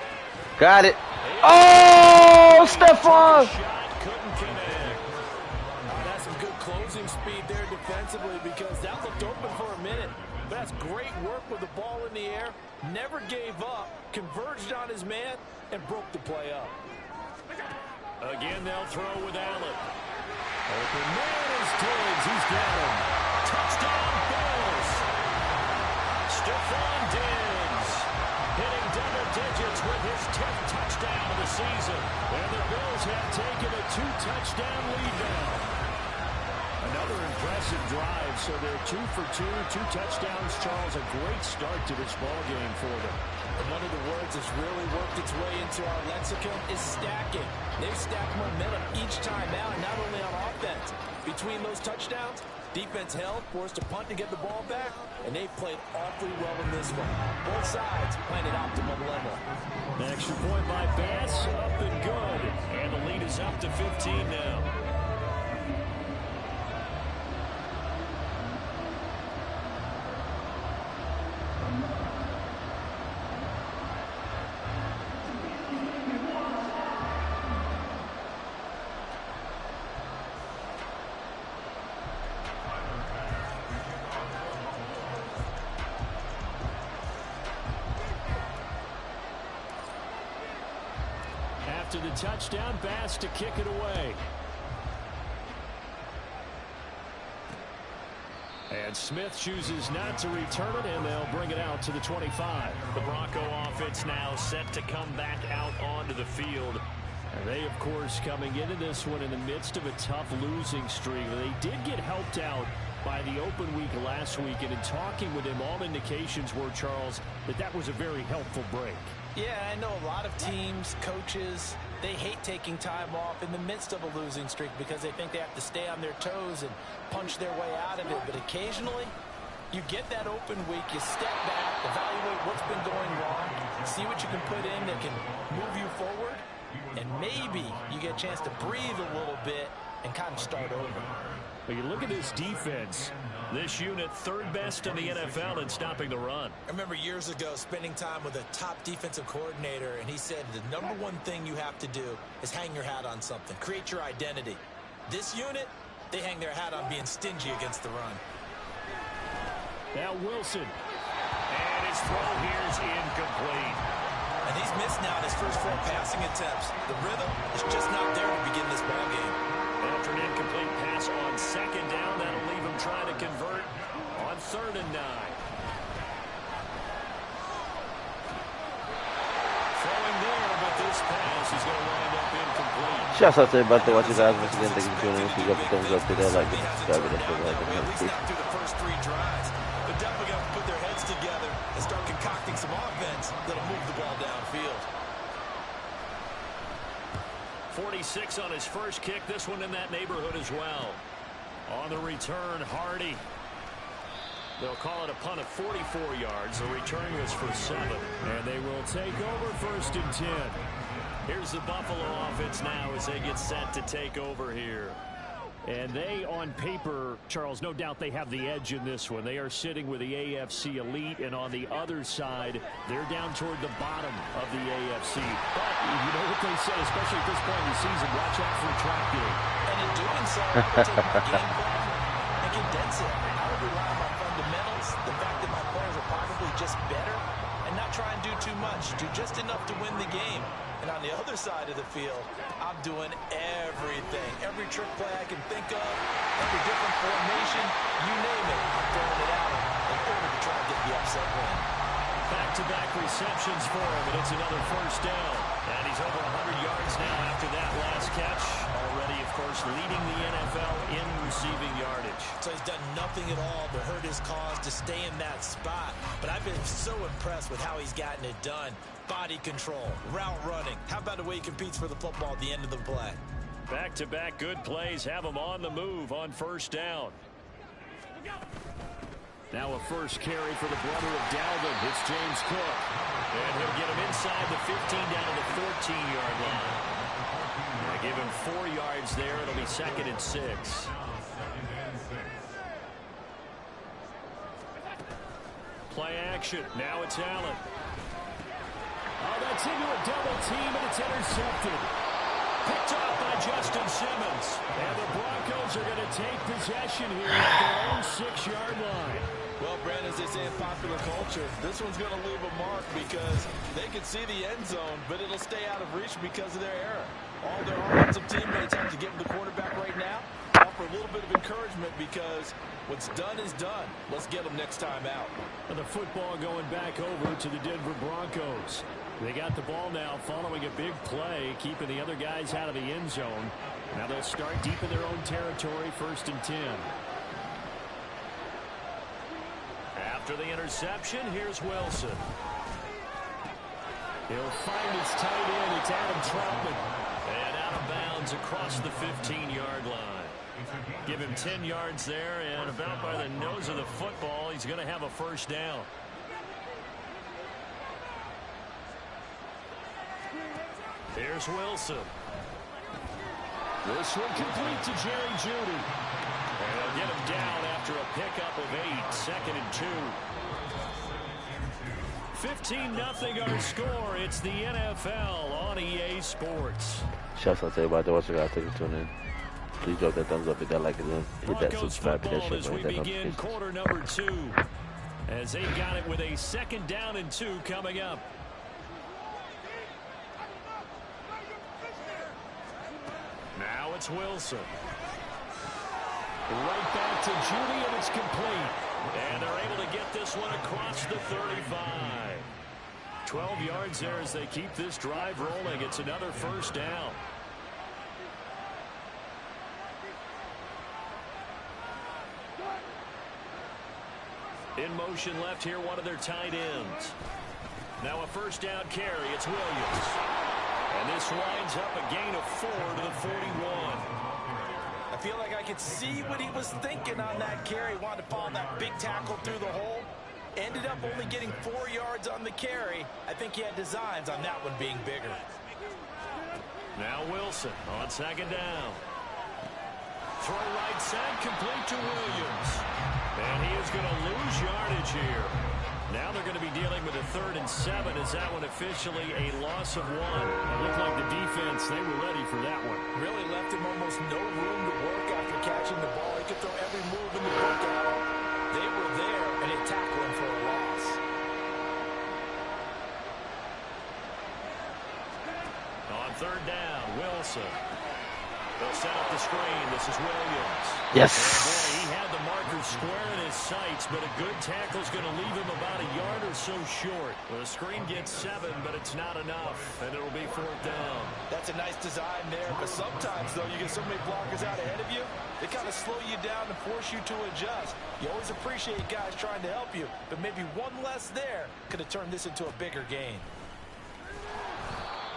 Got it. Oh, Stephon! Shot couldn't connect. That's some good closing speed there defensively, because that looked open for a minute. But that's great work with the ball in the air. Never gave up, converged on his man, and broke the play up. Again, they'll throw with Allen. Open man is Diggs. He's got him. Touchdown, Bills. Stephon Diggs hitting double digits with his 10th touchdown of the season. And the Bills have taken a 2-touchdown lead now. Another impressive drive, so they're 2 for 2, 2 touchdowns. Charles, a great start to this ball game for them. And one of the words that's really worked its way into our lexicon is stacking. They've stacked momentum each time out, and not only on offense. Between those touchdowns, defense held, forced a punt to get the ball back, and they played awfully well in this one. Both sides playing at optimum level. The extra point by Bass, up and good. And the lead is up to 15 now. After the touchdown, Bass to kick it away. And Smith chooses not to return it, and they'll bring it out to the 25. The Bronco offense now set to come back out onto the field. And they, of course, coming into this one in the midst of a tough losing streak. They did get helped out by the open week last week, and in talking with him, all indications were, Charles, that was a very helpful break. Yeah, I know a lot of teams, coaches, they hate taking time off in the midst of a losing streak because they think they have to stay on their toes and punch their way out of it. But occasionally, you get that open week, you step back, evaluate what's been going wrong, see what you can put in that can move you forward, and maybe you get a chance to breathe a little bit and kind of start over. But you look at this defense. This unit, 3rd best in the NFL in stopping the run. I remember years ago spending time with a top defensive coordinator, and he said the number one thing you have to do is hang your hat on something. Create your identity. This unit, they hang their hat on being stingy against the run. Now Wilson. And his throw here is incomplete. And he's missed now his first 4 passing attempts. The rhythm is just not there to begin this ball game. After an incomplete pass on 2nd down, that'll leave him trying to convert on 3rd and 9. Throwing there, but this pass is going to wind up incomplete. Shouts out to everybody that watches guys. Once again, thank you for tuning in. If you got the thumbs up to that, like, subscribe, and share, like, and At least not through the first 3 drives. They're definitely going to put their heads together and start concocting some offense that'll move the ball downfield. 46 on his first kick. This one in that neighborhood as well. On the return, Hardy. They'll call it a punt of 44 yards. The return was for 7. And they will take over 1st and 10. Here's the Buffalo offense now as they get set to take over here. And they, on paper, Charles, no doubt they have the edge in this one. They are sitting with the AFC elite, and on the other side, they're down toward the bottom of the AFC. But you know what they say, especially at this point in the season, watch out for a trap game. And in doing so, I would take my game plan and condense it. I would rely on my fundamentals, the fact that my players are probably just better, and not try and do too much. Do just enough to win the game. And on the other side of the field, I'm doing everything. Every trick play I can think of, every different formation, you name it, I'm throwing it out in order to try and get the upset win. Back-to-back receptions for him, and it's another first down. And he's over 100 yards now after that last catch. Already, of course, leading the NFL in receiving yardage. So he's done nothing at all to hurt his cause, to stay in that spot. But I've been so impressed with how he's gotten it done. Body control, route running. How about the way he competes for the football at the end of the play? Back-to-back good plays have him on the move on first down. Now a first carry for the brother of Dalvin. It's James Cook. And he'll get him inside the 15 down to the 14-yard line. They give him 4 yards there. It'll be 2nd and 6. Play action. Now it's Allen. Oh, that's into a double team, and it's intercepted. Picked off by Justin Simmons. And the Broncos are going to take possession here at their own 6-yard line. Well, Brandon, as they say in popular culture, this one's going to leave a mark because they can see the end zone, but it'll stay out of reach because of their error. All their offensive teammates have to give them the quarterback right now. Offer a little bit of encouragement because what's done is done. Let's get them next time out. And the football going back over to the Denver Broncos. They got the ball now following a big play, keeping the other guys out of the end zone. Now they'll start deep in their own territory, 1st and 10. After the interception, here's Wilson. He'll find his tight end. It's Adam Troutman. And out of bounds across the 15-yard line. Give him 10 yards there, and about by the nose of the football, he's going to have a first down. Here's Wilson. This one complete to Jerry Jeudy. And they'll get him down after a pickup of 8, 2nd and 2. 15-0 our score. It's the NFL on EA Sports. Shouts out to everybody watching. Thank you for tuning in. Please drop that thumbs up, hit that like, and hit that Broncos subscribe, hit that football shit, as we hit that begin notifications. quarter number 2. As they got it with a 2nd down and 2 coming up. Now it's Wilson. Right back to Jeudy, and it's complete. And they're able to get this one across the 35. 12 yards there as they keep this drive rolling. It's another first down. In motion left here, one of their tight ends. Now a first down carry. It's Williams. And this winds up a gain of 4 to the 41. I feel like I could see what he was thinking on that carry. Wanted to follow that big tackle through the hole. Ended up only getting 4 yards on the carry. I think he had designs on that one being bigger. Now Wilson on 2nd down. Throw right side, complete to Williams. And he is going to lose yardage here. Now they're going to be dealing with a 3rd and 7. Is that one officially a loss of 1? It looked like the defense, they were ready for that one. Really left him almost no room to work after catching the ball. He could throw every move in the book at him. They were there, and they tackled him for a loss. On 3rd down, Wilson. They'll set up the screen. This is Williams. Yes. And boy, he had the marker square in his sights, but a good tackle is going to leave him about a yard or so short. Well, the screen gets 7, but it's not enough, and it'll be 4th down. That's a nice design there, but sometimes, though, you get so many blockers out ahead of you, they kind of slow you down and force you to adjust. You always appreciate guys trying to help you, but maybe one less there could have turned this into a bigger gain.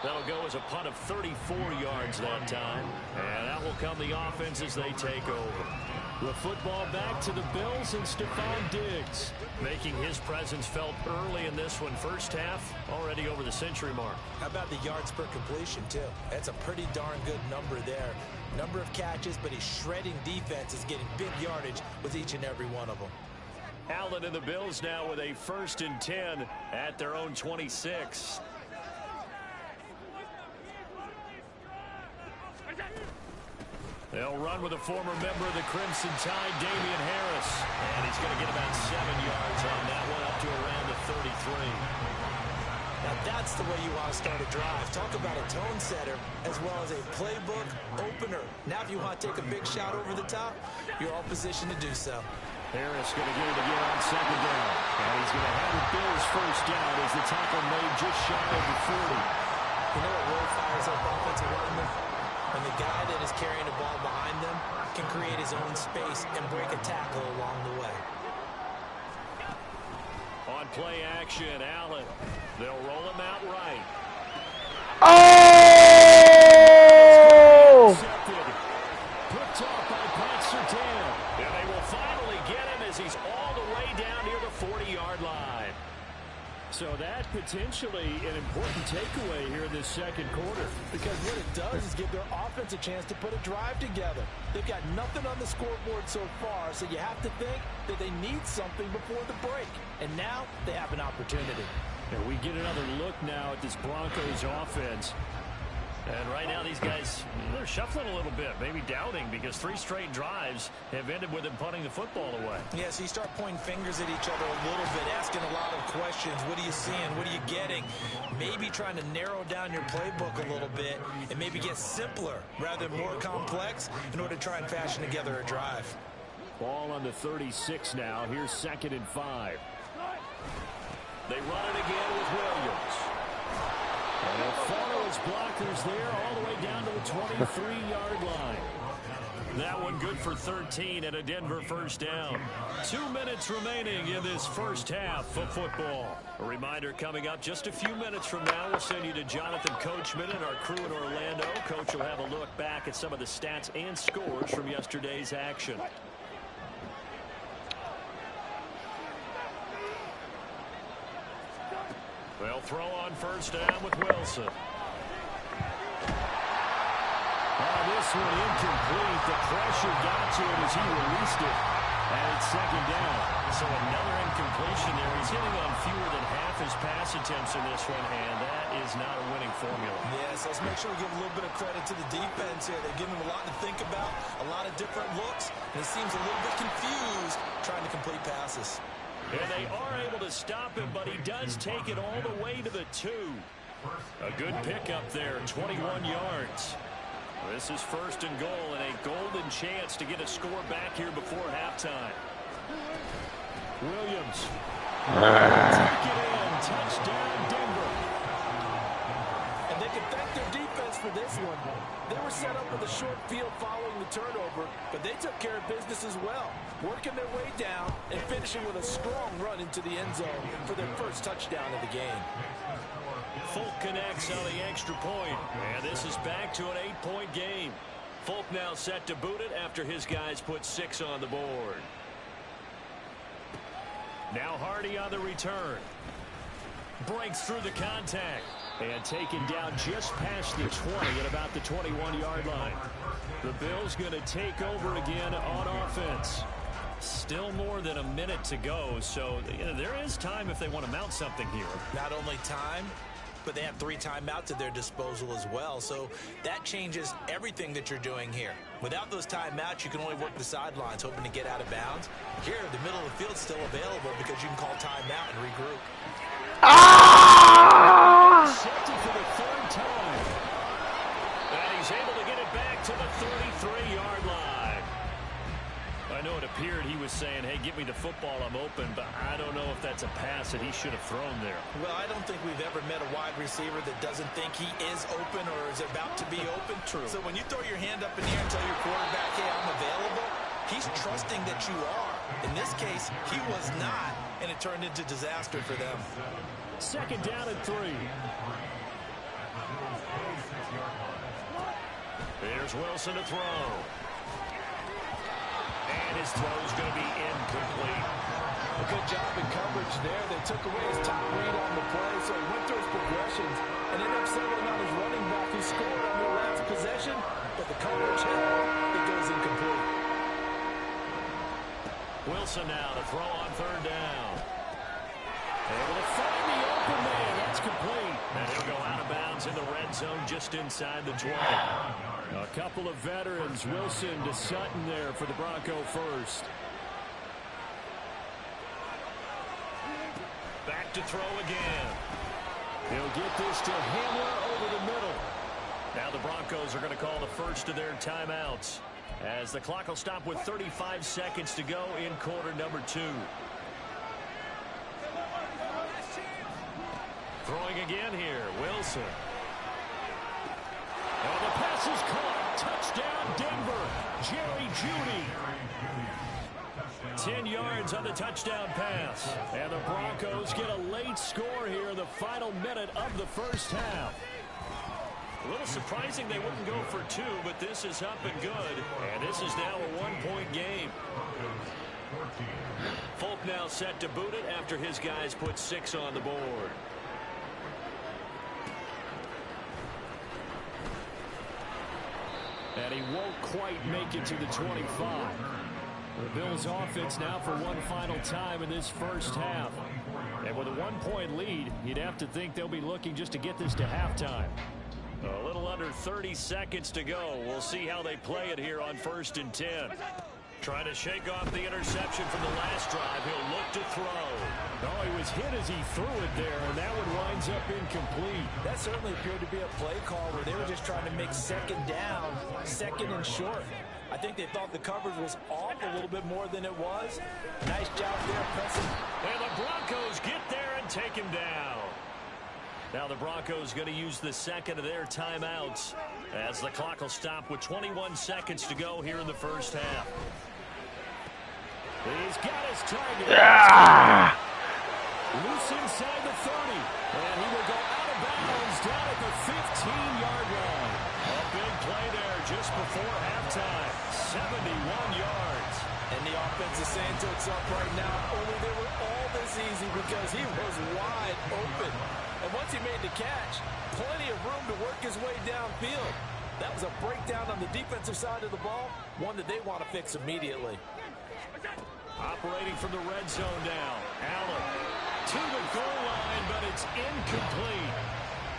That'll go as a punt of 34 yards that time. And out will come the offense as they take over. The football back to the Bills and Stephon Diggs, making his presence felt early in this one. First half, already over the century mark. How about the yards per completion, too? That's a pretty darn good number there. Number of catches, but he's shredding defenses, getting big yardage with each and every one of them. Allen and the Bills now with a 1st and 10 at their own 26. They'll run with a former member of the Crimson Tide, Damian Harris. And he's going to get about 7 yards on that one, up to around the 33. Now that's the way you want to start a drive. Talk about a tone setter as well as a playbook opener. Now if you want to take a big shot over the top, you're all positioned to do so. Harris going to get it again on second down. And he's going to have the Bills first down as the tackle made just shy of the 40. You know what really fires up offensive linemen? When the guy that is carrying the ball behind them can create his own space and break a tackle along the way. On play action, Allen. They'll roll him out right. Oh! Picked off by Pat Surtain. And they will finally get him as he's all the way down near the 40-yard line. So that potentially an important takeaway here in this second quarter. Because what it does is give their offense a chance to put a drive together. They've got nothing on the scoreboard so far, so you have to think that they need something before the break. And now they have an opportunity. And we get another look now at this Broncos offense. And right now these guys, they're shuffling a little bit, maybe doubting, because 3 straight drives have ended with them punting the football away. Yeah, so you start pointing fingers at each other a little bit, asking a lot of questions. What are you seeing? What are you getting? Maybe trying to narrow down your playbook a little bit and maybe get simpler rather than more complex in order to try and fashion together a drive. Ball on the 36 now. Here's 2nd and 5. They run it again with Williams. And they'll follow his blockers there all the way down to the 23-yard line. That one good for 13 and a Denver first down. 2 minutes remaining in this first half of football. A reminder coming up just a few minutes from now, we'll send you to Jonathan Coachman and our crew in Orlando. Coach will have a look back at some of the stats and scores from yesterday's action. They'll throw on first down with Wilson. This one incomplete. The pressure got to it as he released it. And it's 2nd down. So another incompletion there. He's hitting on fewer than half his pass attempts in this one, and that is not a winning formula. Yes, let's make sure we give a little bit of credit to the defense here. They've given him a lot to think about, a lot of different looks, and he seems a little bit confused trying to complete passes. And they are able to stop him, but he does take it all the way to the 2. A good pickup there, 21 yards. This is 1st and goal and a golden chance to get a score back here before halftime. Williams. Take it in. Touchdown, Denver. And they can thank their defense for this one. They were set up with a short field following the turnover, but they took care of business as well, working their way down and finishing with a strong run into the end zone for their first touchdown of the game. Folk connects on the extra point, and this is back to an 8-point game. Folk now set to boot it after his guys put 6 on the board. Now Hardy on the return. Breaks through the contact. And taken down just past the 20 at about the 21-yard line. The Bills going to take over again on offense. Still more than a minute to go, so there is time if they want to mount something here. Not only time, but they have 3 timeouts at their disposal as well, so that changes everything that you're doing here. Without those timeouts, you can only work the sidelines, hoping to get out of bounds. Here, the middle of the field's still available because you can call timeout and regroup. Intercepted for the 3rd time. And he's able to get it back to the 33-yard line. I know it appeared he was saying, hey, give me the football, I'm open, but I don't know if that's a pass that he should have thrown there. Well, I don't think we've ever met a wide receiver that doesn't think he is open or is about to be open. True. So when you throw your hand up in the air and tell your quarterback, hey, I'm available, he's trusting that you are. In this case, he was not, and it turned into disaster for them. 2nd down and 3. Here's Wilson to throw. And his throw's going to be incomplete. A good job in coverage there. They took away his top read on the play, so he went through his progressions and ended up settling on his running back who scored on their last possession, but the coverage held. It goes incomplete. Wilson now to throw on 3rd down. Able to find the open man. That's complete. And he'll go out of bounds in the red zone just inside the 20. A couple of veterans. Wilson to Sutton there for the Bronco first. Back to throw again. He'll get this to Hamler over the middle. Now the Broncos are going to call the first of their timeouts, as the clock will stop with 35 seconds to go in quarter number 2. Throwing again here, Wilson. And the pass is caught. Touchdown, Denver. Jerry Jeudy. 10 yards on the touchdown pass. And the Broncos get a late score here in the final minute of the first half. A little surprising they wouldn't go for 2, but this is up and good. And this is now a 1-point game. Folk now set to boot it after his guys put 6 on the board. And he won't quite make it to the 25. The Bills offense now for one final time in this first half. And with a 1-point lead, you'd have to think they'll be looking just to get this to halftime. A little under 30 seconds to go. We'll see how they play it here on 1st and 10. Trying to shake off the interception from the last drive. He'll look to throw. Oh, he was hit as he threw it there, and that one winds up incomplete. That certainly appeared to be a play call where they were just trying to make second down, second and short. I think they thought the coverage was off a little bit more than it was. Nice job there, pressing. And the Broncos get there and take him down. Now the Broncos going to use the second of their timeouts as the clock will stop with 21 seconds to go here in the first half. He's got his target. Ah! Loose inside the 30. And he will go out of bounds down at the 15-yard line. A big play there just before halftime. 71 yards. And the offense is saying to itself right now, only they were all this easy because he was wide open. And once he made the catch, plenty of room to work his way downfield. That was a breakdown on the defensive side of the ball, one that they want to fix immediately. Operating from the red zone now. Allen to the goal line, but it's incomplete.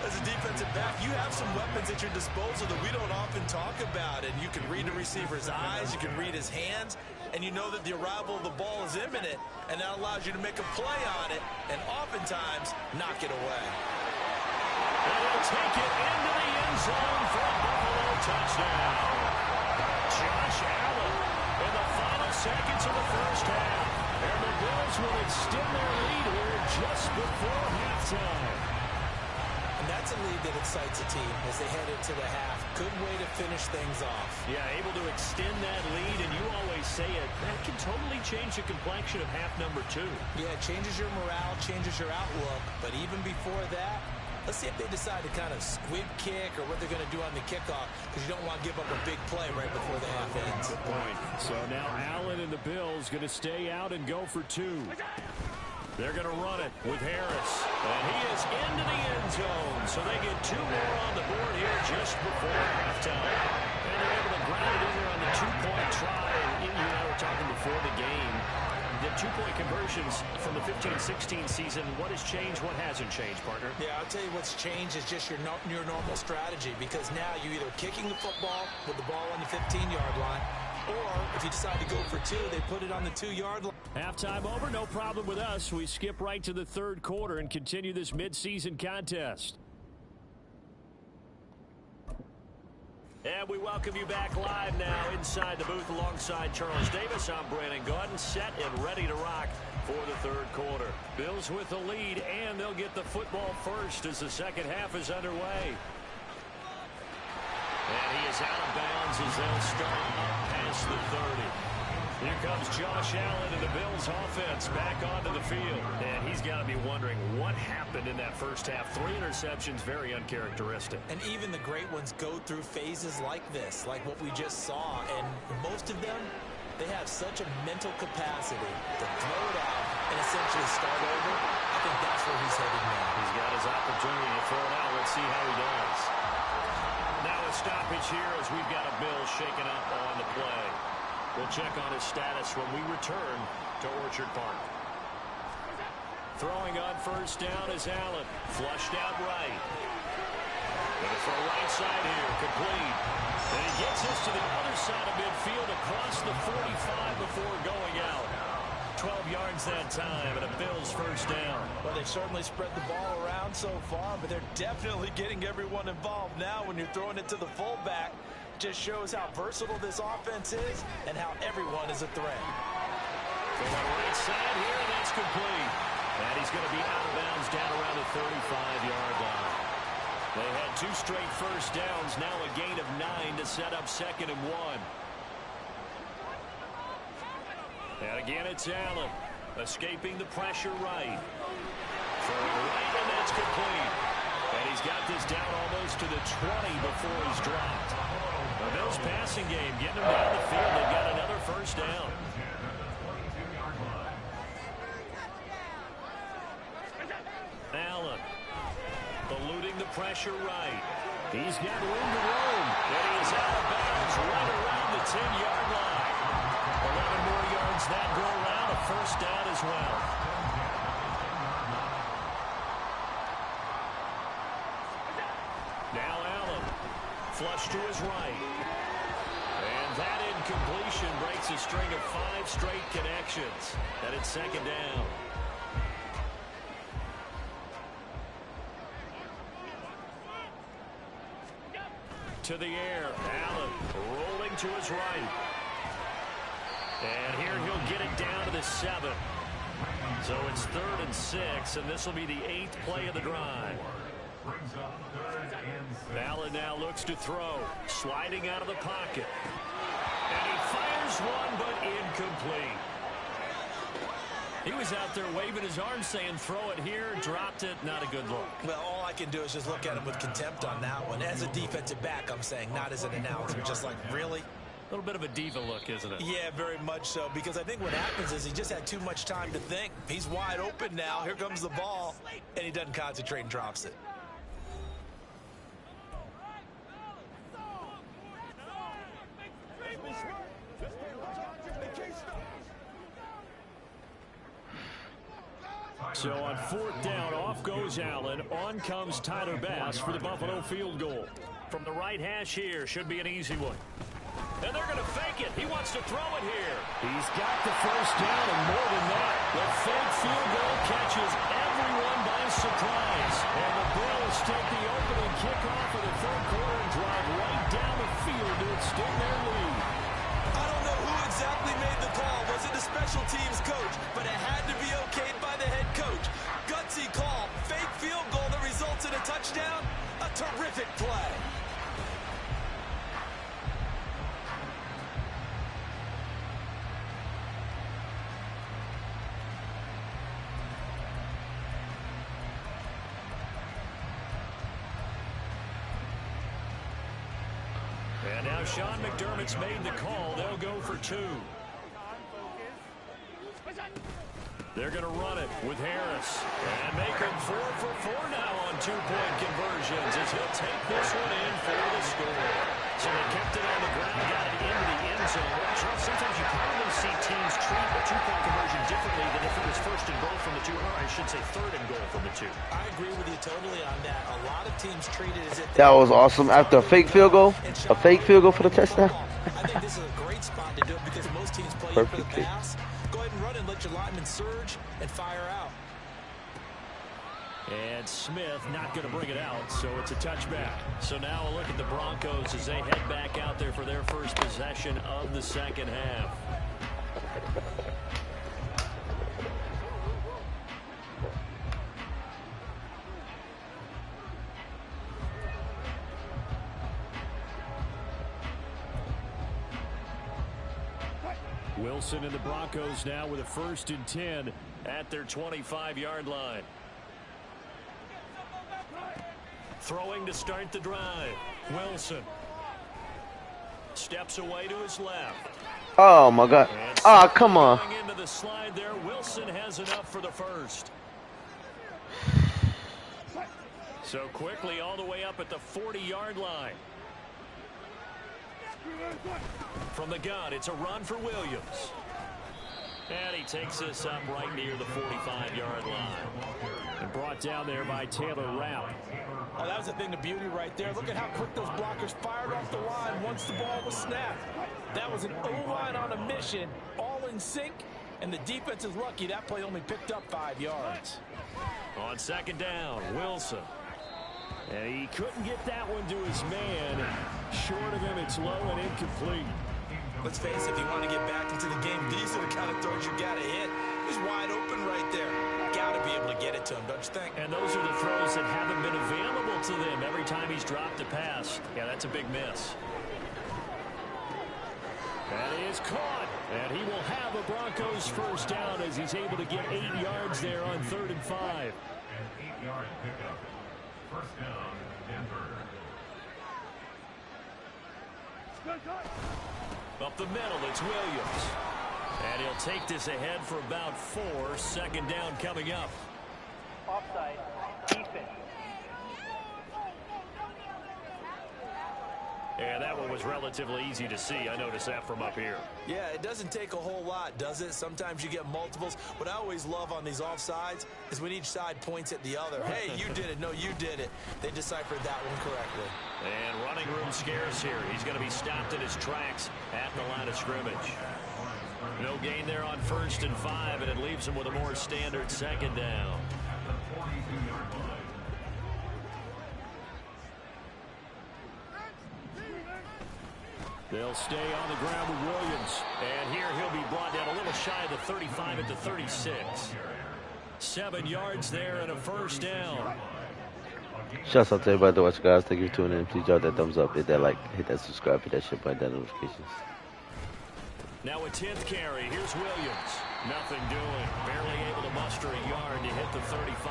As a defensive back, you have some weapons at your disposal that we don't often talk about. And you can read the receiver's eyes, you can read his hands, and you know that the arrival of the ball is imminent, and that allows you to make a play on it, and oftentimes knock it away. And he'll take it into the end zone for a Buffalo touchdown. Josh Allen in the final seconds of the first half. And the Bills will extend their lead here just before halftime. And that's a lead that excites a team as they head into the half. Good way to finish things off. Yeah, able to extend that lead, and you always say it, that can totally change the complexion of half number 2. Yeah, it changes your morale, changes your outlook. But even before that, let's see if they decide to kind of squib kick or what they're going to do on the kickoff, because you don't want to give up a big play right before the half ends. Good point. So now Allen and the Bills going to stay out and go for 2. They're going to run it with Harris. And he is into the end zone. So they get 2 more on the board here just before halftime. And they're able to ground it in there on the 2-point try. And you and I were talking before the game. The 2-point conversions from the 15-16 season, what has changed, what hasn't changed, partner? Yeah, I'll tell you what's changed is just your normal strategy, because now you're either kicking the football with the ball on the 15-yard line, or if you decide to go for 2, they put it on the 2-yard line. Halftime over, no problem with us. We skip right to the third quarter and continue this midseason contest. And we welcome you back live now inside the booth alongside Charles Davis. I'm Brandon Gaudin, set and ready to rock for the third quarter. Bills with the lead, and they'll get the football first as the second half is underway. And he is out of bounds as they'll start up past the 30. Here comes Josh Allen and the Bills offense back onto the field. And he's got to be wondering what happened in that first half. 3 interceptions, very uncharacteristic. And even the great ones go through phases like this, like what we just saw. And most of them, they have such a mental capacity to throw it out and essentially start over. I think that's where he's headed now. He's got his opportunity to throw it out. Let's see how he does. Now a stoppage here as we've got a Bill shaken up on the play. We'll check on his status when we return to Orchard Park. Throwing on first down is Allen. Flushed out right. Going to throw right side here. Complete. And he gets us to the other side of midfield across the 45 before going out. 12 yards that time, and a Bills first down. Well, they've certainly spread the ball around so far, but they're definitely getting everyone involved now when you're throwing it to the fullback. Just shows how versatile this offense is and how everyone is a threat. From the right side here, and that's complete. And he's going to be out of bounds down around the 35-yard line. They had 2 straight first downs, now a gain of 9 to set up 2nd and 1. And again, it's Allen, escaping the pressure right. Throwing right, and that's complete. And he's got this down almost to the 20 before he's dropped. The Bills passing game getting them down the field. They've got another first down. Allen eluding the pressure right. He's got room to roam. And he is out of bounds right around the 10-yard line. 11 more yards that go around, a first down as well. Now Allen, flush to his right. And that incompletion breaks a string of 5 straight connections. And it's 2nd down. To the air, Allen rolling to his right. And here he'll get it down to the 7. So it's 3rd and 6, and this will be the 8th play of the drive. Allen now looks to throw, sliding out of the pocket. And he fires one, but incomplete. He was out there waving his arms saying, throw it here, dropped it, not a good look. Well, all I can do is just look at him with contempt on that one. As a defensive back, I'm saying, not as an announcer. Just like, really? A little bit of a diva look, isn't it? Yeah, very much so, because I think what happens is he just had too much time to think. He's wide open now. Here comes the ball, and he doesn't concentrate and drops it. So on 4th down, off goes Allen. On comes Tyler Bass for the Buffalo field goal. From the right hash here, should be an easy one. And they're going to fake it. He wants to throw it here. He's got the first down, and more than that, the fake field goal catches everyone by surprise. And the Bills take the opening kickoff of the 3rd quarter and drive right down the field to extend their lead. I don't know who exactly made the call. Was it the special teams coach? But it had to be okayed by the head coach. Gutsy call. Fake field goal that results in a touchdown. A terrific play. And now Sean McDermott's made the call. They'll go for 2. They're going to run it with Harris. And make him 4 for 4 now on 2-point conversions as he'll take this one in for the score. So they kept it on the ground, got it into the end zone. Charles, sometimes you probably see teams treat a 2-point conversion differently than if it was 1st and goal from the 2, or I should say 3rd and goal from the 2. I agree with you totally on that. A lot of teams treat it as if That was awesome. After a fake field goal for the touchdown. I think this is a great spot to do it because most teams play you for the pass. Go ahead and run and let your linemen surge and fire out. And Smith not going to bring it out, so it's a touchback. So now a look at the Broncos as they head back out there for their first possession of the 2nd half. Wilson and the Broncos now with a 1st and 10 at their 25-yard line. Throwing to start the drive. Wilson steps away to his left. Oh my God! Oh, come on! Going into the slide there. Wilson has enough for the 1st. So quickly all the way up at the 40-yard line. From the gun, it's a run for Williams. And he takes this up right near the 45-yard line. And brought down there by Taylor Rapp. Oh, that was a thing of beauty right there. Look at how quick those blockers fired off the line once the ball was snapped. That was an O-line on a mission, all in sync, And the defense is lucky that play only picked up 5 yards. On second down, Wilson. And he couldn't get that one to his man. Short of him, it's low and incomplete. Let's face it, if you want to get back into the game, these are the kind of throws you got to hit. He's wide open right there. Got to be able to get it to him, don't you think? And those are the throws that haven't been available to them every time he's dropped a pass. Yeah, that's a big miss. That is caught. And he will have a Broncos first down as he's able to get 8 yards there on 3rd and 5. An 8-yard pickup. First down, Denver. Up the middle, it's Williams. And he'll take this ahead for about 4. Second down coming up. Offside. Defense. And that one was relatively easy to see. I noticed that from up here. Yeah, it doesn't take a whole lot, does it? Sometimes you get multiples. What I always love on these offsides is when each side points at the other. Hey, you did it. No, you did it. They deciphered that one correctly. And running room scarce here. He's going to be stopped in his tracks at the line of scrimmage. No gain there on 1st and 5, and it leaves him with a more standard second down. They'll stay on the ground with Williams. And here he'll be brought down a little shy of the 35 at the 36. 7 yards there and a first down. Shouts out to everybody that watch, guys. Thank you for tuning in. Please drop that thumbs up, hit that like, hit that subscribe, hit that shit button, that notifications. Now a 10th carry. Here's Williams. Nothing doing. Barely able to muster a yard to hit the 35.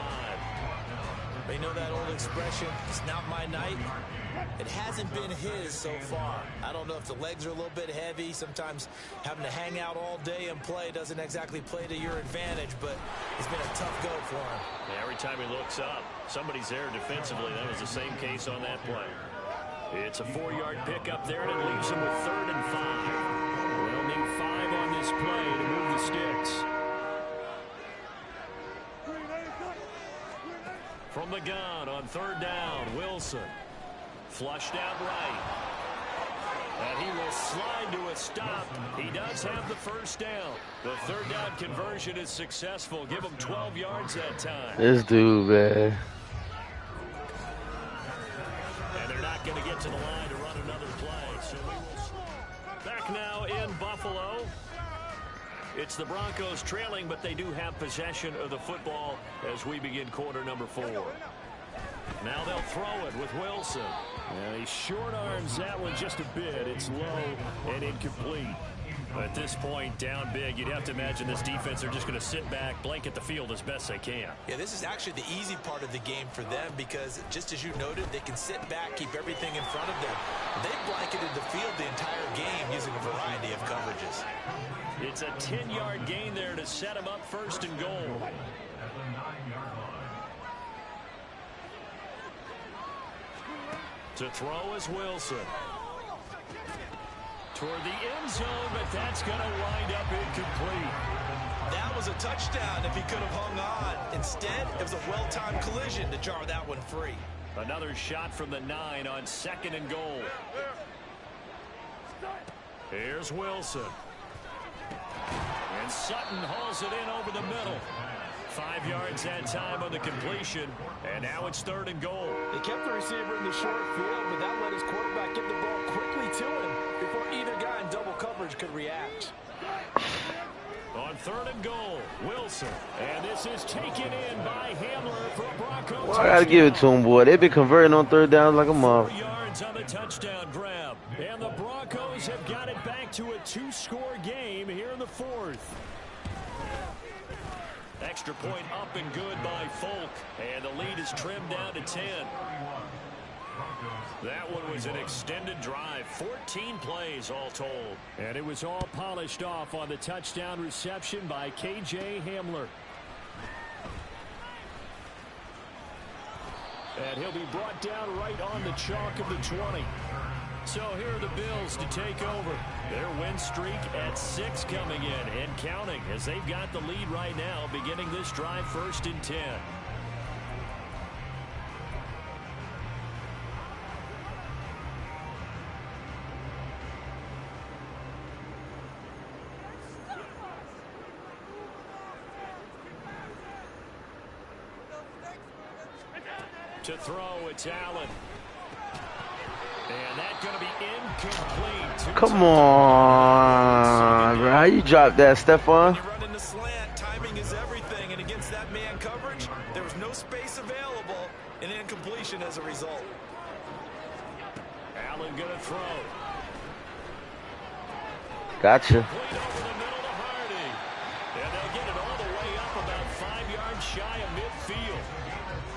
They know that old expression, it's not my night. It hasn't been his so far. I don't know if the legs are a little bit heavy. Sometimes having to hang out all day and play doesn't exactly play to your advantage, but it's been a tough go for him. Yeah, every time he looks up, somebody's there defensively. That was the same case on that play. It's a 4-yard pickup there, and it leaves him with 3rd and 5. They'll need 5 on this play to move the sticks. From the gun on 3rd down, Wilson. Flushed out right. And he will slide to a stop. He does have the first down. The 3rd down conversion is successful. Give him 12 yards that time. This dude, man. And they're not going to get to the line to run another play. So we will back now in Buffalo. It's the Broncos trailing, but they do have possession of the football as we begin quarter number 4. Now they'll throw it with Wilson. And he short arms that one just a bit. It's low and incomplete. At this point, down big, you'd have to imagine this defense are just going to sit back, blanket the field as best they can. Yeah, this is actually the easy part of the game for them because, just as you noted, they can sit back, keep everything in front of them. They've blanketed the field the entire game using a variety of coverages. It's a 10-yard gain there to set him up 1st and goal. To throw is Wilson. Toward the end zone, but that's going to wind up incomplete. That was a touchdown if he could have hung on. Instead, it was a well-timed collision to jar that one free. Another shot from the 9 on 2nd and goal. Here's Wilson. And Sutton hauls it in over the middle. 5 yards that time on the completion, and now it's 3rd and goal. They kept the receiver in the short field, but that let his quarterback get the ball quickly to him before either guy in double coverage could react. On 3rd and goal, Wilson, and this is taken in by Hamler for a Broncos. Well, I gotta give it to him, boy. They've been converting on 3rd down like a mother. 4 yards on the touchdown grab, and the Broncos have got it back to a 2-score game here in the 4th. Extra point up and good by Folk, and the lead is trimmed down to 10. That one was an extended drive, 14 plays all told. And it was all polished off on the touchdown reception by K.J. Hamler. And he'll be brought down right on the chalk of the 20. So here are the Bills to take over. Their win streak at 6 coming in and counting as they've got the lead right now, beginning this drive 1st and 10. To throw, it's Allen. And that's going to be incomplete. Come on, bro. How you drop that, Stephon? When you run in the slant, timing is everything. And against that man coverage, there was no space available. An incompletion as a result. Allen going to throw. Gotcha. Complete over the middle to Hardy. And they'll get it all the way up about 5 yards shy of midfield.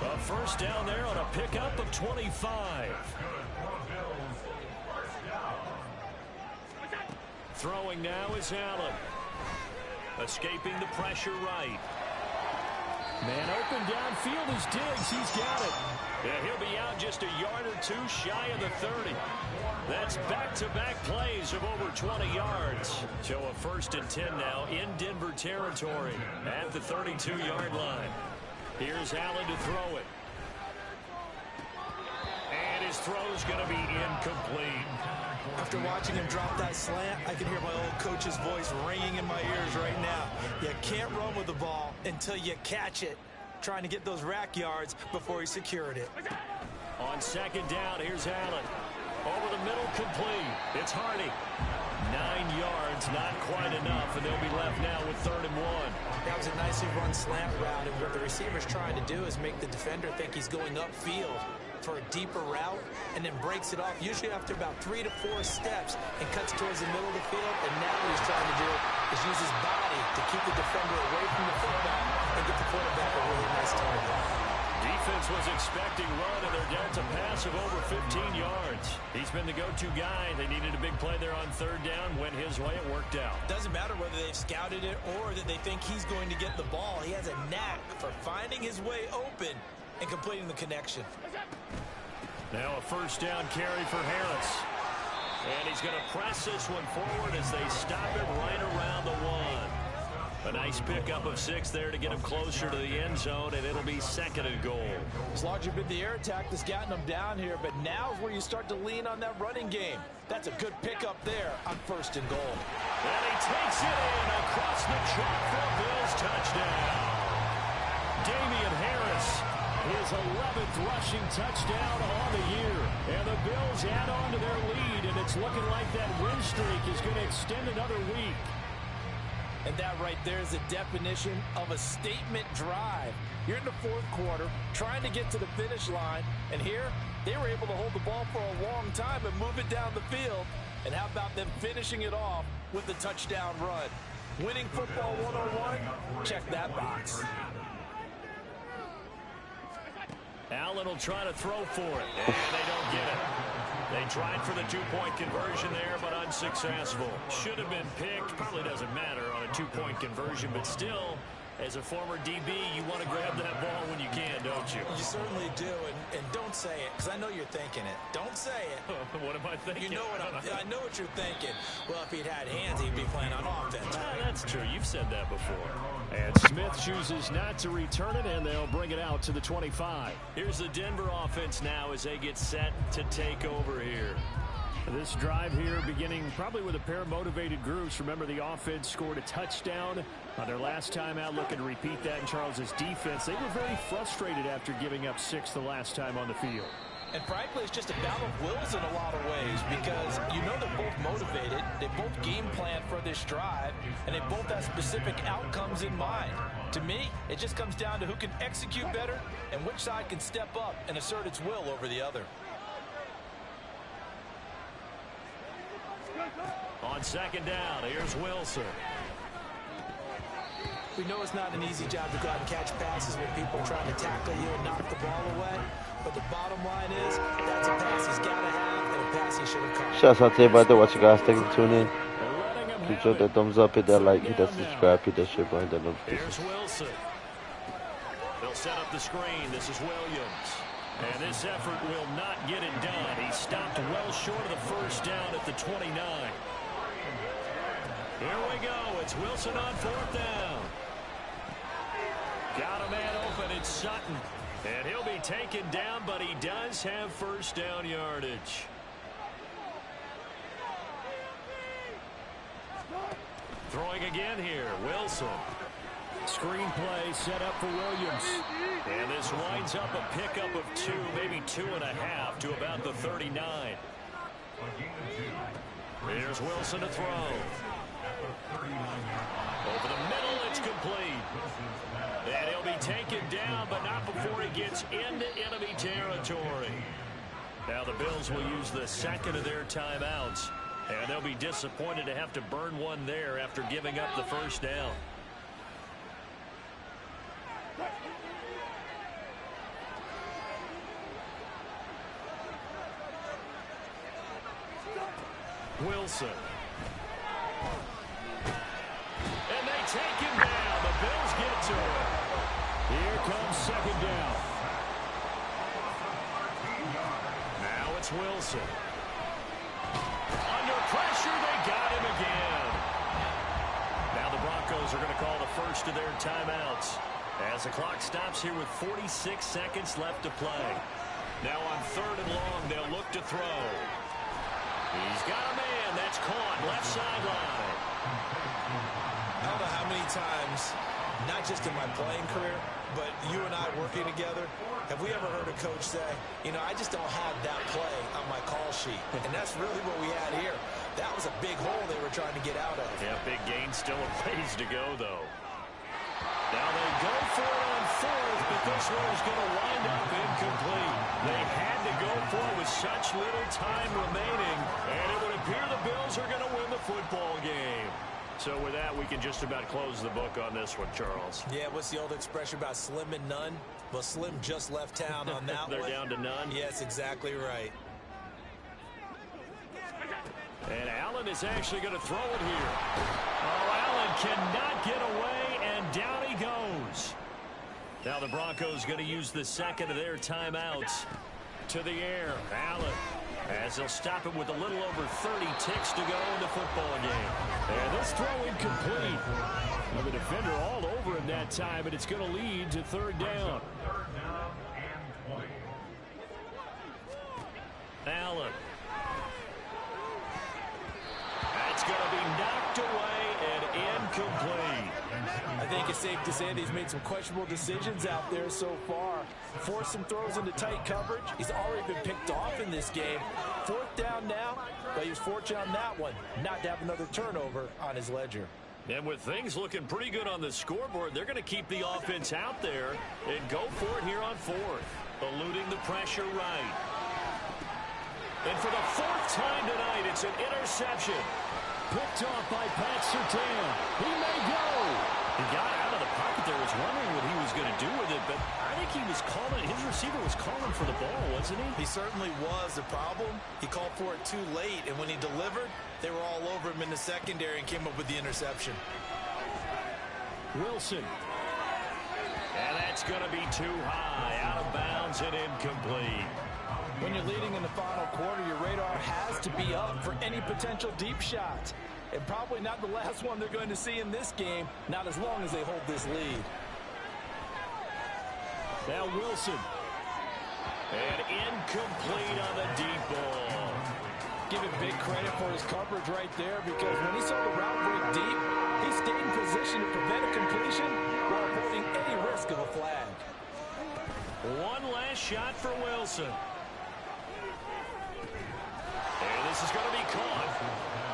A first down there on a pickup of 25. Throwing now is Allen. Escaping the pressure right. Man open downfield is Diggs. He's got it. Yeah, he'll be out just a yard or two shy of the 30. That's back-to-back plays of over 20 yards. So a 1st and 10 now in Denver territory at the 32-yard line. Here's Allen to throw it. And his throw's going to be incomplete. After watching him drop that slant, I can hear my old coach's voice ringing in my ears right now. You can't run with the ball until you catch it. Trying to get those rack yards before he secured it. On 2nd down, here's Allen. Over the middle, complete. It's Hardy. 9 yards, not quite enough, and they'll be left now with 3rd and 1. That was a nicely run slant route, and what the receiver's trying to do is make the defender think he's going upfield for a deeper route, and then breaks it off, usually after about 3 to 4 steps, and cuts towards the middle of the field. And now what he's trying to do is use his body to keep the defender away from the football and get the quarterback a really nice target. Defense was expecting run, and they're dealt a pass of over 15 yards. He's been the go-to guy. They needed a big play there on 3rd down. Went his way. It worked out. Doesn't matter whether they've scouted it or that they think he's going to get the ball. He has a knack for finding his way open and completing the connection. Now a 1st down carry for Harris. And he's going to press this one forward as they stop it right around the 1. A nice pickup of 6 there to get him closer to the end zone, and it'll be 2nd and goal. It's largely been the air attack that's gotten them down here, but now is where you start to lean on that running game. That's a good pickup there on 1st and goal. And he takes it in across the chalk for a Bills touchdown. Damian Harris, his 11th rushing touchdown on the year. And the Bills add on to their lead, and it's looking like that win streak is going to extend another week. And that right there is the definition of a statement drive. You're in the 4th quarter, trying to get to the finish line, and here they were able to hold the ball for a long time and move it down the field. And how about them finishing it off with the touchdown run? Winning football 1-on-1? Check that box. Allen will try to throw for it, and they don't get it. They tried for the 2-point conversion there, but unsuccessful. Should have been picked. Probably doesn't matter on a 2-point conversion, but still, as a former DB, you want to grab that ball when you can, don't you? You certainly do, and don't say it, because I know you're thinking it. Don't say it. What am I thinking? You know what I know what you're thinking. Well, if he'd had hands, he'd be playing on offense. That's true. You've said that before. And Smith chooses not to return it, and they'll bring it out to the 25. Here's the Denver offense now as they get set to take over here. This drive here beginning probably with a pair of motivated groups. Remember, the offense scored a touchdown on their last time out. Looking to repeat that in Charles's defense. They were very frustrated after giving up 6 the last time on the field. And frankly, it's just a battle of wills in a lot of ways, because you know they're both motivated, they both game plan for this drive, and they both have specific outcomes in mind. To me, it just comes down to who can execute better and which side can step up and assert its will over the other. On 2nd down, here's Wilson. We know it's not an easy job to go out and catch passes when people are trying to tackle you and knock the ball away. But the bottom line is, that's a pass he's got to have and a pass he should have caught. Shouts out to everybody that watch you guys. Thank you for tuning in. Please drop that thumbs up, hit that like, hit that subscribe, hit that share button, hit that notification. Here's Wilson. They'll set up the screen. This is Williams. And this effort will not get it done. He stopped well short of the 1st down at the 29. Here we go. It's Wilson on 4th down. Got a man open. It's Sutton. And he'll be taken down, but he does have 1st down yardage. Throwing again here, Wilson. Screenplay set up for Williams. And this winds up a pickup of 2, maybe 2.5 to about the 39. Here's Wilson to throw. Over the middle, it's complete. And he'll be taken down, but not before he gets into enemy territory. Now the Bills will use the second of their timeouts. And they'll be disappointed to have to burn one there after giving up the first down. Wilson. And they take him down. The Bills get to it. Here comes second down. Now it's Wilson. Under pressure, they got him again. Now the Broncos are going to call the first of their timeouts as the clock stops here with 46 seconds left to play. Now on 3rd and long, they'll look to throw. He's got a man that's caught left sideline. I don't know how many times, not just in my playing career, but you and I working together, have we ever heard a coach say, you know, I just don't have that play on my call sheet. And that's really what we had here. That was a big hole they were trying to get out of. Yeah, big gain, still a ways to go, though. Now they go for it on 4th, but this one is going to wind up incomplete. They had to go for it with such little time remaining, and it would appear the Bills are going to win the football game. So with that, we can just about close the book on this one, Charles. Yeah, what's the old expression about slim and none? Well, Slim just left town on that They're one. down to none? Yes, exactly right. And Allen is actually going to throw it here. Oh, Allen cannot get away, and down he goes. Now the Broncos going to use the second of their timeouts to the air. Allen, as they'll stop him with a little over 30 ticks to go in the football game. And this throw incomplete. Well, the defender all over him that time, and it's going to lead to 3rd down. Allen. That's going to be knocked away and incomplete. I think it's safe to say that he's made some questionable decisions out there so far. Forced some throws into tight coverage. He's already been picked off in this game. 4th down now, but he was fortunate on that one not to have another turnover on his ledger. And with things looking pretty good on the scoreboard, they're going to keep the offense out there and go for it here on 4th. Eluding the pressure right. And for the 4th time tonight, it's an interception. Picked off by Pat Surtain. He may go. He got out of the pocket there, was wondering what he was going to do with it, but I think he was calling, his receiver was calling for the ball, wasn't he? He certainly was. The problem, he called for it too late, and when he delivered, they were all over him in the secondary and came up with the interception. Wilson. And that's going to be too high, out of bounds and incomplete. When you're leading in the final quarter, your radar has to be up for any potential deep shots. And probably not the last one they're going to see in this game, not as long as they hold this lead. Now Wilson. And incomplete on the deep ball. Give him big credit for his coverage right there, because when he saw the route break deep, he stayed in position to prevent a completion while avoiding any risk of a flag. One last shot for Wilson. And this is going to be caught.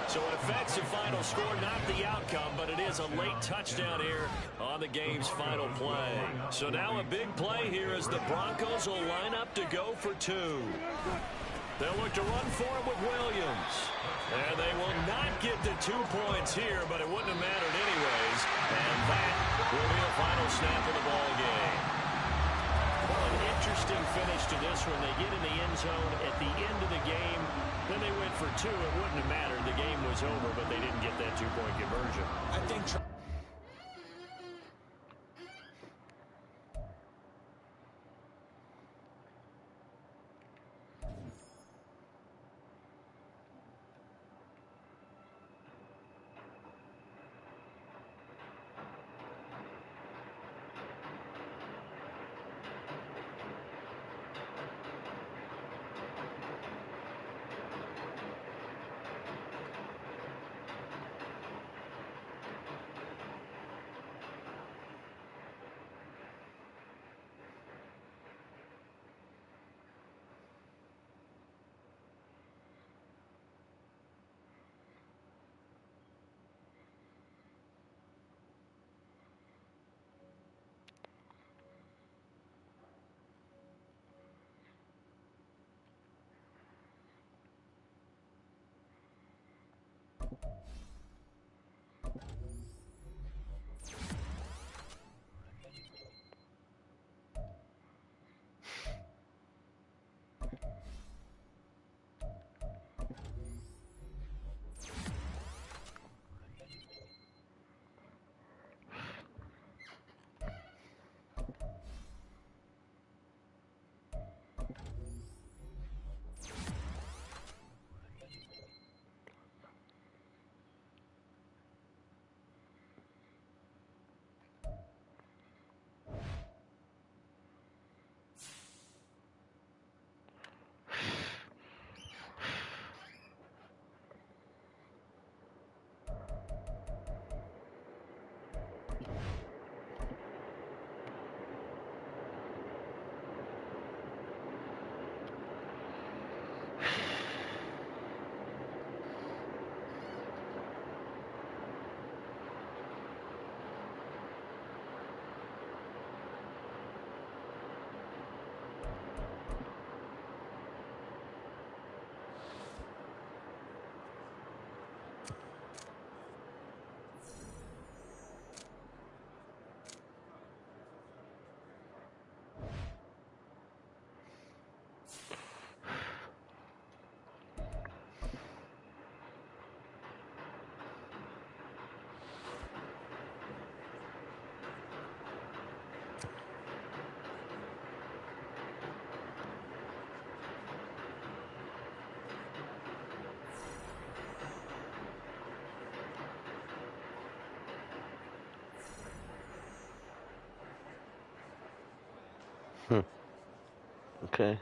So it affects the final score, not the outcome, but it is a late touchdown here on the game's final play. So now a big play here as the Broncos will line up to go for 2. They'll look to run for it with Williams. And they will not get the 2 points here, but it wouldn't have mattered anyways. And that will be the final snap of the ball game. Well, an interesting finish to this one. They get in the end zone at the end of the game. Then they went for 2. It wouldn't have mattered. The game was over, but they didn't get that 2-point conversion. I think Hmm. Okay.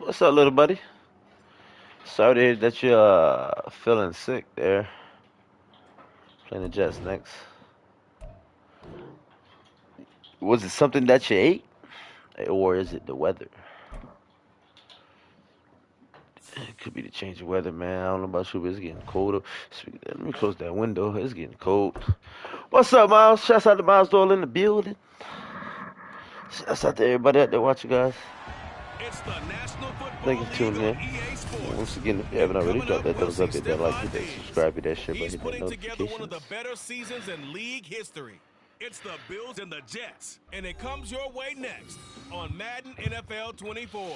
What's up, little buddy? Sorry to hear that you're feeling sick there. Playing the Jets next. Was it something that you ate? Or is it the weather? It could be the change of weather, man. I don't know about you, but it's getting colder. Let me close that window. It's getting cold. What's up, Miles? Shouts out to Miles Doyle in the building. Shouts out to everybody out there watching, guys. It's the National Thank Football you for League tuning on in. EA Once Sports. again, if you And haven't already, coming drop up, that we'll thumbs up, see hit that like, Stephon hit that Diggs. subscribe, hit that share button, He's hit that putting together one of notifications. the better seasons in league history. It's the Bills and the Jets, and it comes your way next on Madden NFL 24.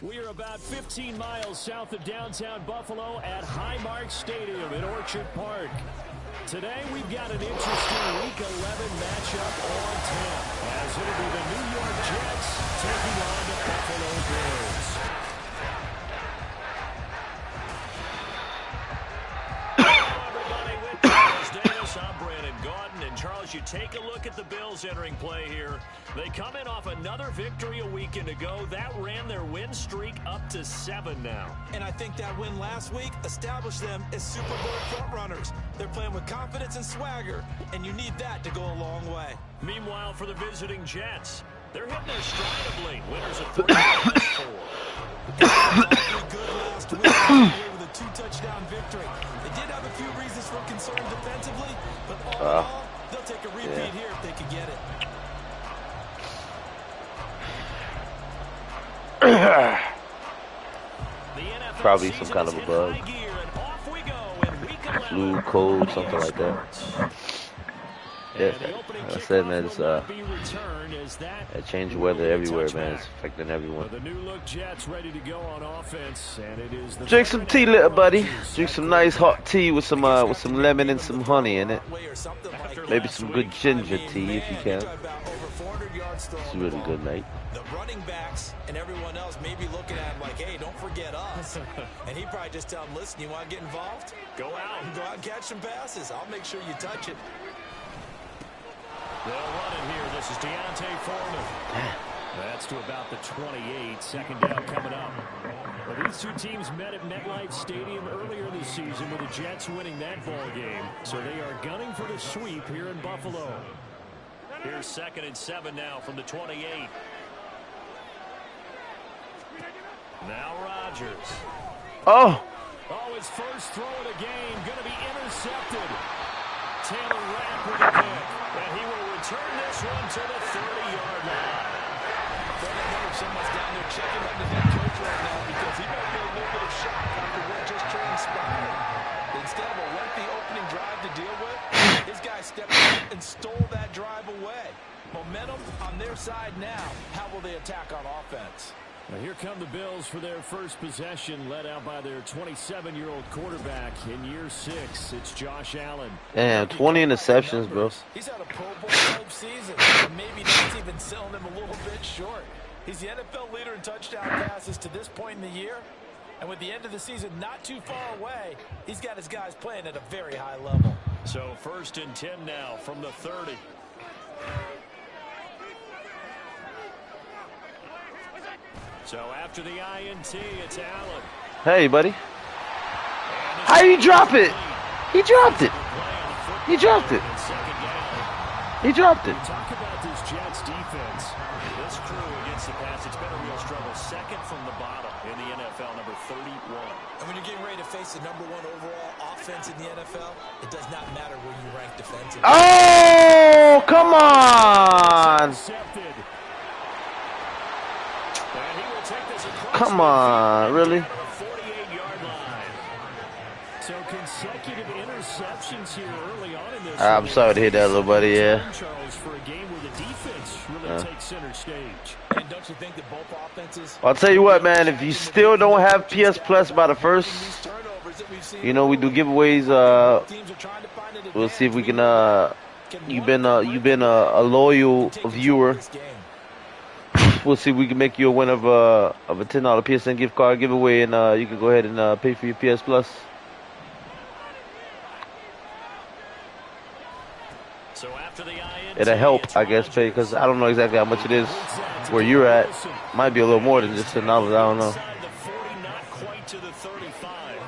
We are about 15 miles south of downtown Buffalo at Highmark Stadium in Orchard Park. Today we've got an interesting Week 11 matchup on tap, as it'll be the New York Jets taking on the Buffalo Bills. I'm Brandon Gaudin, and Charles, you take a look at the Bills entering play here. They come in off another victory a weekend ago. That ran their win streak up to 7 now. And I think that win last week established them as Super Bowl frontrunners. They're playing with confidence and swagger, and you need that to go a long way. Meanwhile, for the visiting Jets, they're hitting their stride of late. Winners of 3 last 4. Good last week with a 2-touchdown victory. They did have a few reasons for concern defensively, but all in all, they'll take a repeat here if they can get it. Probably some kind of a bug. Flu, cold, something like that. Yeah, like I said, man, it's that change of weather everywhere, man. It's affecting everyone. The new look Jets ready to go on offense, and it is the Drink some tea, little buddy. Drink some nice hot tea with some lemon and some honey in it. Maybe some good ginger tea if you can. It's really good, mate. The running backs and everyone else may be looking at him like, hey, don't forget us. And he probably just tell them, listen, you want to get involved? Go out and catch some passes. I'll make sure you touch it. They'll run it here. This is Deontay Foreman. That's to about the 28. Second down coming up. Well, these two teams met at MetLife Stadium earlier this season with the Jets winning that ball game. So they are gunning for the sweep here in Buffalo. Here's 2nd and 7 now from the 28. Now Rodgers. Oh, his first throw of the game going to be intercepted. Taylor Rapp with a pick. And he will return this one to the 30-yard line. I wonder if someone's down there checking under that coach right now because he might be a little bit of shock after what just transpired. Instead of a lengthy opening drive to deal with, his guy stepped up and stole that drive away. Momentum on their side now. How will they attack on offense? Now here come the Bills for their first possession, led out by their 27-year-old quarterback in year 6. It's Josh Allen. damn, 20 interceptions, bro. He's had a Pro Bowl type season, and maybe that's even selling him a little bit short. He's the NFL leader in touchdown passes to this point in the year, and with the end of the season not too far away, he's got his guys playing at a very high level. So 1st and 10 now from the 30. So after the INT, it's Allen. Hey, buddy. How you drop it? He dropped it. He dropped it. He dropped it. Talk about this Jets defense. This crew against the pass, it's been a real struggle. 2nd from the bottom in the NFL, number 31. And when you're getting ready to face the #1 overall offense in the NFL, it does not matter where you rank defensively. Oh, come on. Come on, really? So consecutive interceptions here early on in this. I'm sorry to hear that, little buddy. Yeah. Charles, for a game where the defense really takes center stage. And don't you think that both offenses? I'll tell you what, man. If you still don't have PS Plus by the 1st, you know we do giveaways. We'll see if we can. You've been a loyal viewer. We'll see if we can make you a winner of a $10 PSN gift card giveaway, and you can go ahead and pay for your PS Plus. So after the INT, it'll help, I guess, pay, because I don't know exactly how much it is where you're at. Might be a little more than just $10. I don't know. Not quite to the 35.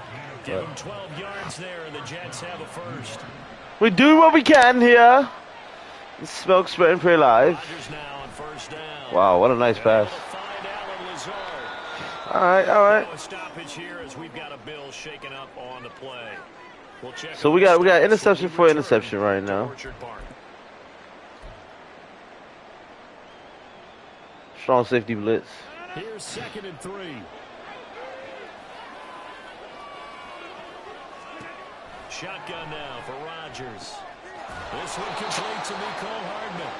Give them 12 yards there, and the Jets have a first. We do what we can here. Smoke Spread and Pray Live. Rodgers now on first down. Wow, what a nice pass. All right, all right. A stoppage here as we've got a Bill shaking up on the play. We'll check So we got interception for interception right now. Strong safety blitz. Here's 2nd and 3. Shotgun now for Rodgers. This one complete to Mecole Hardman.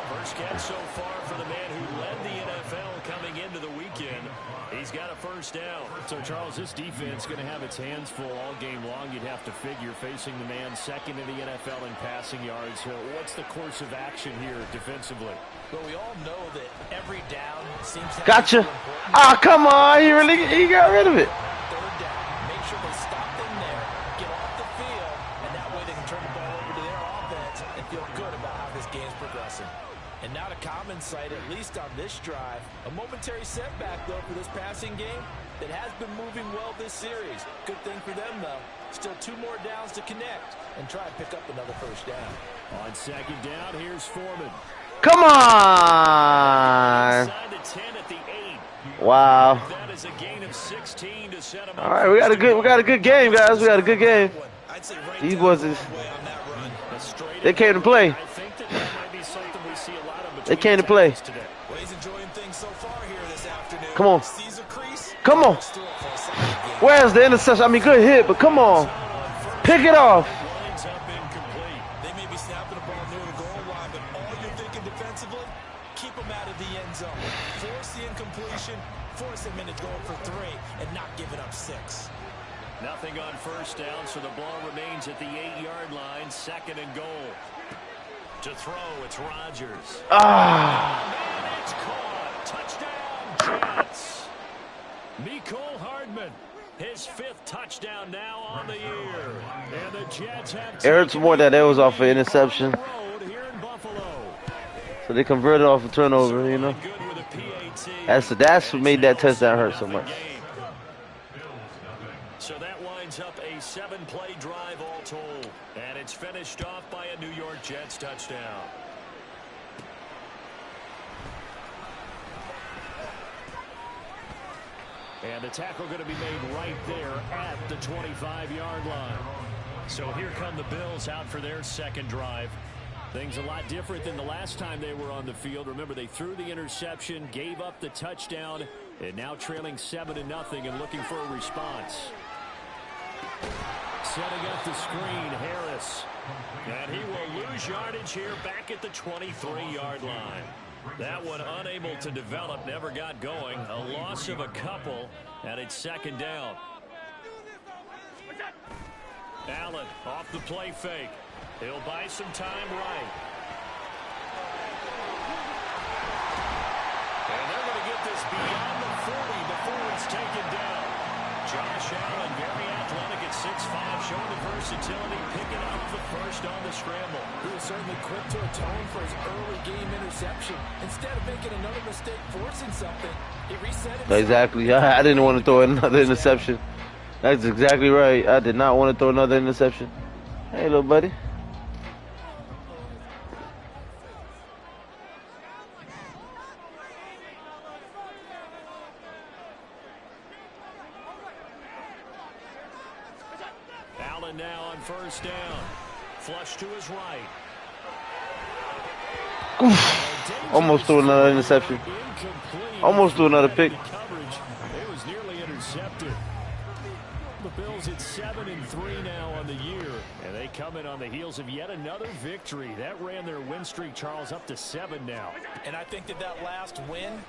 First catch so far for the man who led the NFL coming into the weekend. He's got a first down. So, Charles, this defense is going to have its hands full all game long. You'd have to figure facing the man second in the NFL in passing yards. So what's the course of action here defensively? Well, we all know that every down seems to Gotcha. Ah, come on. He got rid of it. Third down. Make sure they stop them there, get off the field, and that way they can turn the ball over to their offense and feel good about how this game's progressing. And not a common sight, at least on this drive. A momentary setback, though, for this passing game that has been moving well this series. Good thing for them, though. Still 2 more downs to connect and try and pick up another first down. On 2nd down, here's Foreman. Come on. Inside the 10 at the 8. Wow. That is a gain of 16 to set him up. All right, we got a good game, guys. We got a good game. These boys they came to play. I think that might be something we see a lot of They came to play. today. Well, he's enjoying things so far here this afternoon. Come on. Sees a crease. Come on. Where's the interception? I mean, good hit, but come on. Pick it off. Lines up incomplete. They may be snapping the ball near the goal line, but all you're thinking defensively, keep them out of the end zone. Force the incompletion, force them into going for 3, and not giving up 6. Nothing on first down, so the ball remains at the 8-yard line. 2nd and goal. To throw, it's Rodgers. Ah. And it's caught. Touchdown, Jets. Mecole Hardman, his 5th touchdown now on the year. And the Jets have It hurts more that was off an interception. road here in Buffalo. So they converted off a turnover, you know. Good with a PAT. That's what made that touchdown hurt so much. So that winds up a 7-play drive all told. And it's finished off by a New York Jets touchdown. And the tackle going to be made right there at the 25-yard line. So here come the Bills out for their 2nd drive. Things a lot different than the last time they were on the field. Remember, they threw the interception, gave up the touchdown, and now trailing 7-0 and looking for a response. Setting up the screen, Harris. And he will lose yardage here back at the 23-yard line. That one unable to develop, never got going. A loss of a couple, and it's 2nd down. Allen off the play fake. He'll buy some time right. And they're going to get this beyond the 40 before it's taken down. Josh Allen, very athletic at 6'5", showing the versatility, picking up the first on the scramble. He was certainly quick to atone for his early game interception. Instead of making another mistake forcing something, he reset it. Exactly. I didn't want to throw another interception. That's exactly right. I did not want to throw another interception. Hey, little buddy. Allen now on first down. Flush to his right. Almost threw another interception. Almost threw another pick. It was nearly intercepted. The Bills at 7-3 now on the year, and they come in on the heels of yet another victory. That ran their win streak, Charles, up to 7 now. And I think that last win,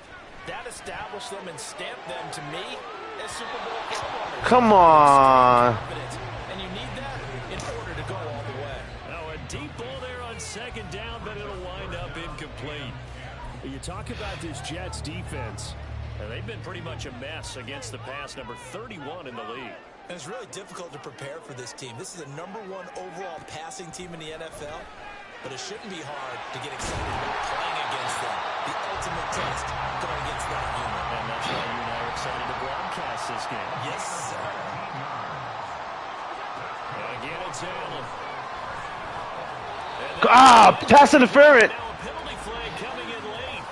that established them and stamped them, to me, as Super Bowl frontrunners. Come on. And you need that in order to go all the way. Now a deep ball there on 2nd down, but it'll wind up incomplete. You talk about this Jets defense. And they've been pretty much a mess against the pass, number 31 in the league. And it's really difficult to prepare for this team. This is a #1 overall passing team in the NFL. but it shouldn't be hard to get excited about playing against them. The ultimate test going against that unit. And that's why you and I are excited to broadcast this game. Yes, sir. And again, it's Allen. Pass interference. Now a penalty flag coming in late.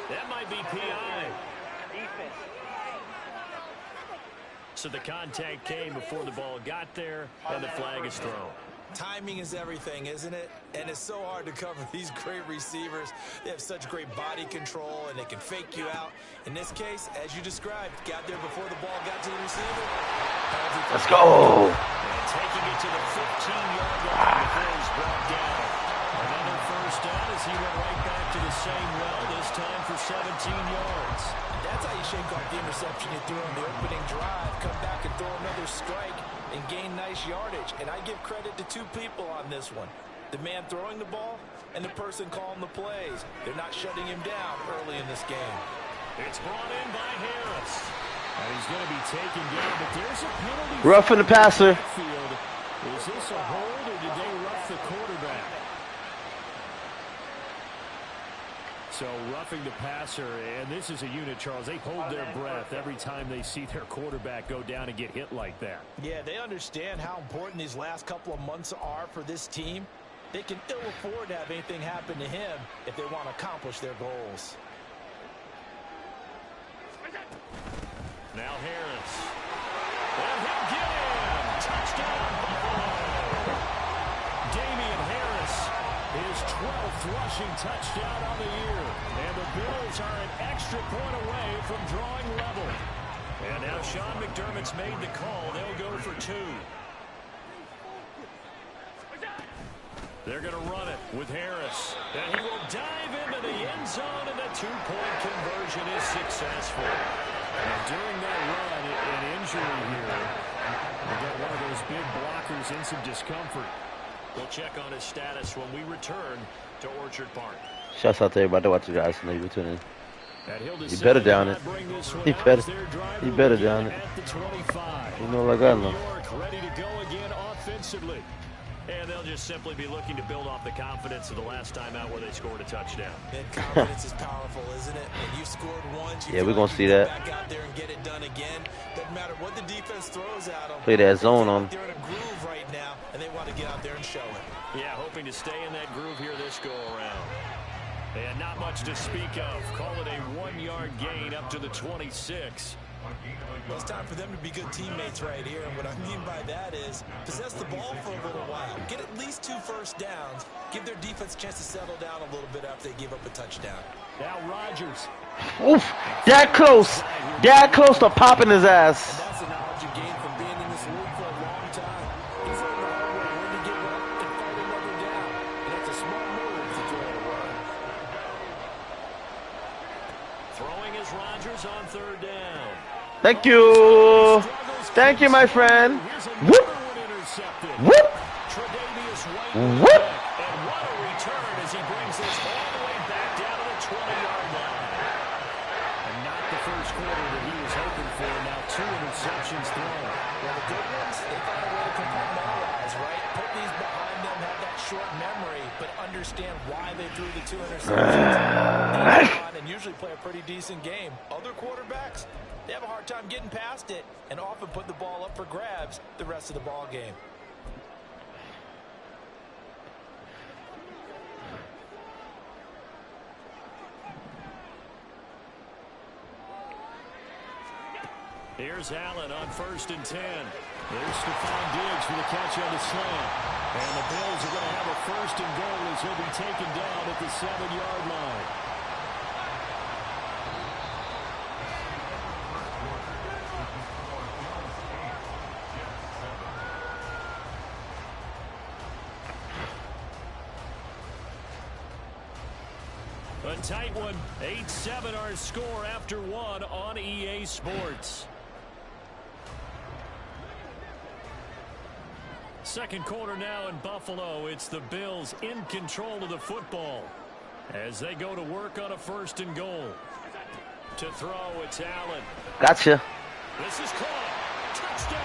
That might be PI. Defense. So the contact came before the ball got there, and the flag is thrown. Timing is everything, isn't it? And it's so hard to cover these great receivers. They have such great body control, and they can fake you out. In this case, as you described, got there before the ball got to the receiver. Let's go. And taking it to the 15-yard line before he's brought down. Another first down as he went right back to the same well, this time for 17 yards. That's how you shake off the interception you threw on the opening drive. Come back and throw another strike and gain nice yardage. And I give credit to two people on this one. The man throwing the ball and the person calling the plays. They're not shutting him down early in this game. It's brought in by Harris. And he's going to be taken down, but there's a penalty. Roughing the passer. Is this a hold, or did they rough the quarterback? So roughing the passer, and this is a unit, Charles. They hold their breath every time they see their quarterback go down and get hit like that. Yeah, they understand how important these last couple of months are for this team. They can ill afford to have anything happen to him if they want to accomplish their goals. Now Harris. And he'll get in. Touchdown, Buffalo. Damian Harris, his 12th rushing touchdown on the year. And the Bills are an extra point away from drawing level. And now Sean McDermott's made the call. They'll go for two. They're going to run it with Harris. And he will dive into the end zone, and the two-point conversion is successful. And during that run, an injury here. We got one of those big blockers in some discomfort. We'll check on his status when we return to Orchard Park. Shouts out to everybody watching, guys. I know you were tuning in. You better down it. He better down it. You know, like I know. Ready to go again offensively. And they'll just simply be looking to build off the confidence of the last time out where they scored a touchdown. And confidence is powerful, isn't it? When you scored once, you we're going to see that. Back out there and get it done again. Doesn't matter what the defense throws at them. Play that zone on. They're in a groove right now, and they want to get out there and show it. Yeah, hoping to stay in that groove here this go-around. And not much to speak of. Call it a 1-yard gain up to the 26. Well, it's time for them to be good teammates right here. And what I mean by that is possess the ball for a little while. Get at least 2 first downs. Give their defense a chance to settle down a little bit after they give up a touchdown. Now Rodgers. Oof, that close. That close to popping his ass. And that's the knowledge you gain from being in this league for a long time. He's learned the hard way when to give up and fight another down. And that's a smart move to throw it away. Throwing is Rodgers on 3rd down. Thank you. Thank you, my friend. Whoop. Whoop. Whoop. And what a return as he brings this all the way back down to the 20-yard line. And not the first quarter that he was hoping for. Now 2 interceptions thrown. Well, the good ones, they find a way to compartmentalize, right? Put these behind them, have that short memory, but understand why they threw the 2 interceptions. And usually play a pretty decent game. Other quarterbacks, they have a hard time getting past it and often put the ball up for grabs the rest of the ball game. Here's Allen on 1st and 10. There's Stephon Diggs for the catch on the slant. And the Bills are going to have a 1st and goal as he'll be taken down at the 7-yard line. A tight one, 8-7 our score after 1 on EA Sports. Second quarter now in Buffalo. It's the Bills in control of the football as they go to work on a 1st and goal. To throw, it's Allen. Gotcha. This is caught. Touchdown.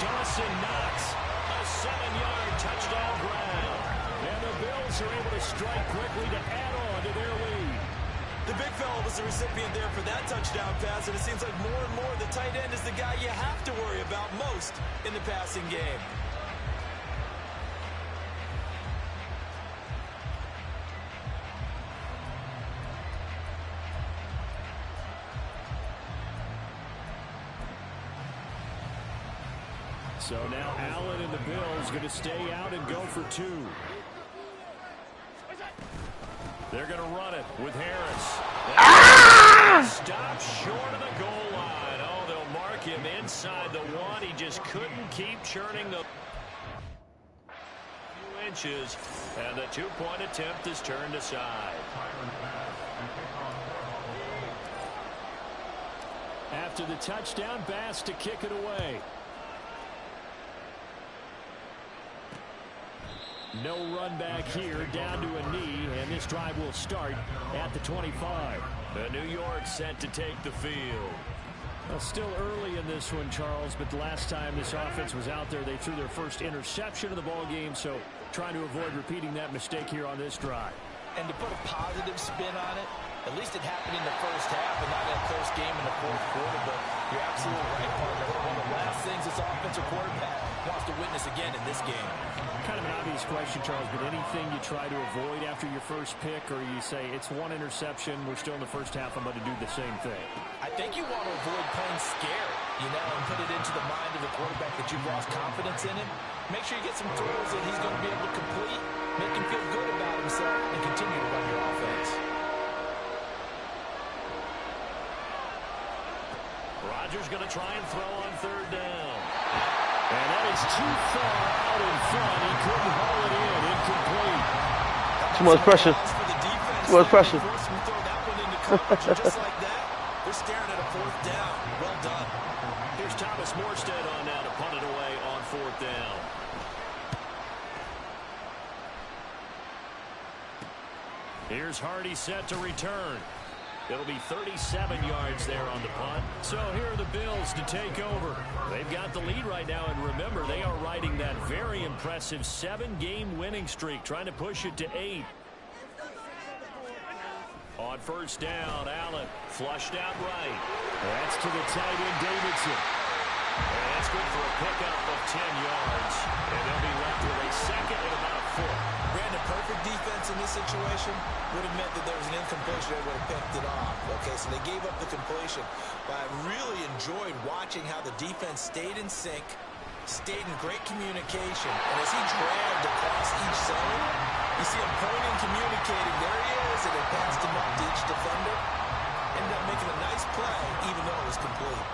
Dawson Knox, a 7-yard touchdown grab. Bills are able to strike quickly to add on to their lead. The big fella was the recipient there for that touchdown pass, and it seems like more and more the tight end is the guy you have to worry about most in the passing game. So now Allen and the Bills going to stay out and go for 2. They're going to run it with Harris. Stop short of the goal line. Oh, they'll mark him inside the 1. He just couldn't keep churning the few inches, and the 2-point attempt is turned aside. After the touchdown, Bass to kick it away. No run back here, down to a knee, and this drive will start at the 25. New York set to take the field. Well, still early in this one, Charles, but the last time this offense was out there, they threw their first interception of the ball game, so trying to avoid repeating that mistake here on this drive. And to put a positive spin on it, at least it happened in the first half and not in a close game in the fourth quarter, but you're absolutely right, partner. One of the last things this offensive quarterback wants to witness again in this game. Kind of an obvious question, Charles, but anything you try to avoid after your first pick, or you say it's 1 interception, we're still in the first half, I'm going to do the same thing? I think you want to avoid playing scared, and put it into the mind of the quarterback that you've lost confidence in him. Make sure you get some throws that he's going to be able to complete, make him feel good about himself, and continue to run your offense. Rodgers going to try and throw on 3rd down. And that is too far out in front. He couldn't haul it in. Incomplete. Too much pressure. Too much pressure. Just like that, they're staring at a 4th down. Well done. Here's Thomas Morstead on now to punt it away on 4th down. Here's Hardy set to return. It'll be 37 yards there on the punt. So here are the Bills to take over. They've got the lead right now, and remember, they are riding that very impressive 7-game winning streak, trying to push it to 8. On 1st down, Allen flushed out right. That's to the tight end, Davidson. And that's good for a pickup of 10 yards. And they'll be left with a 2nd and about 4. Brandon, perfect defense in this situation would have meant that there was an incompletion. They would have picked it off. Okay, so they gave up the completion. But I really enjoyed watching how the defense stayed in sync, stayed in great communication. And as he dragged across each zone, you see him pointing, communicating. There he is, and it passed him up to each defender. Ended up making a nice play, even though it was complete.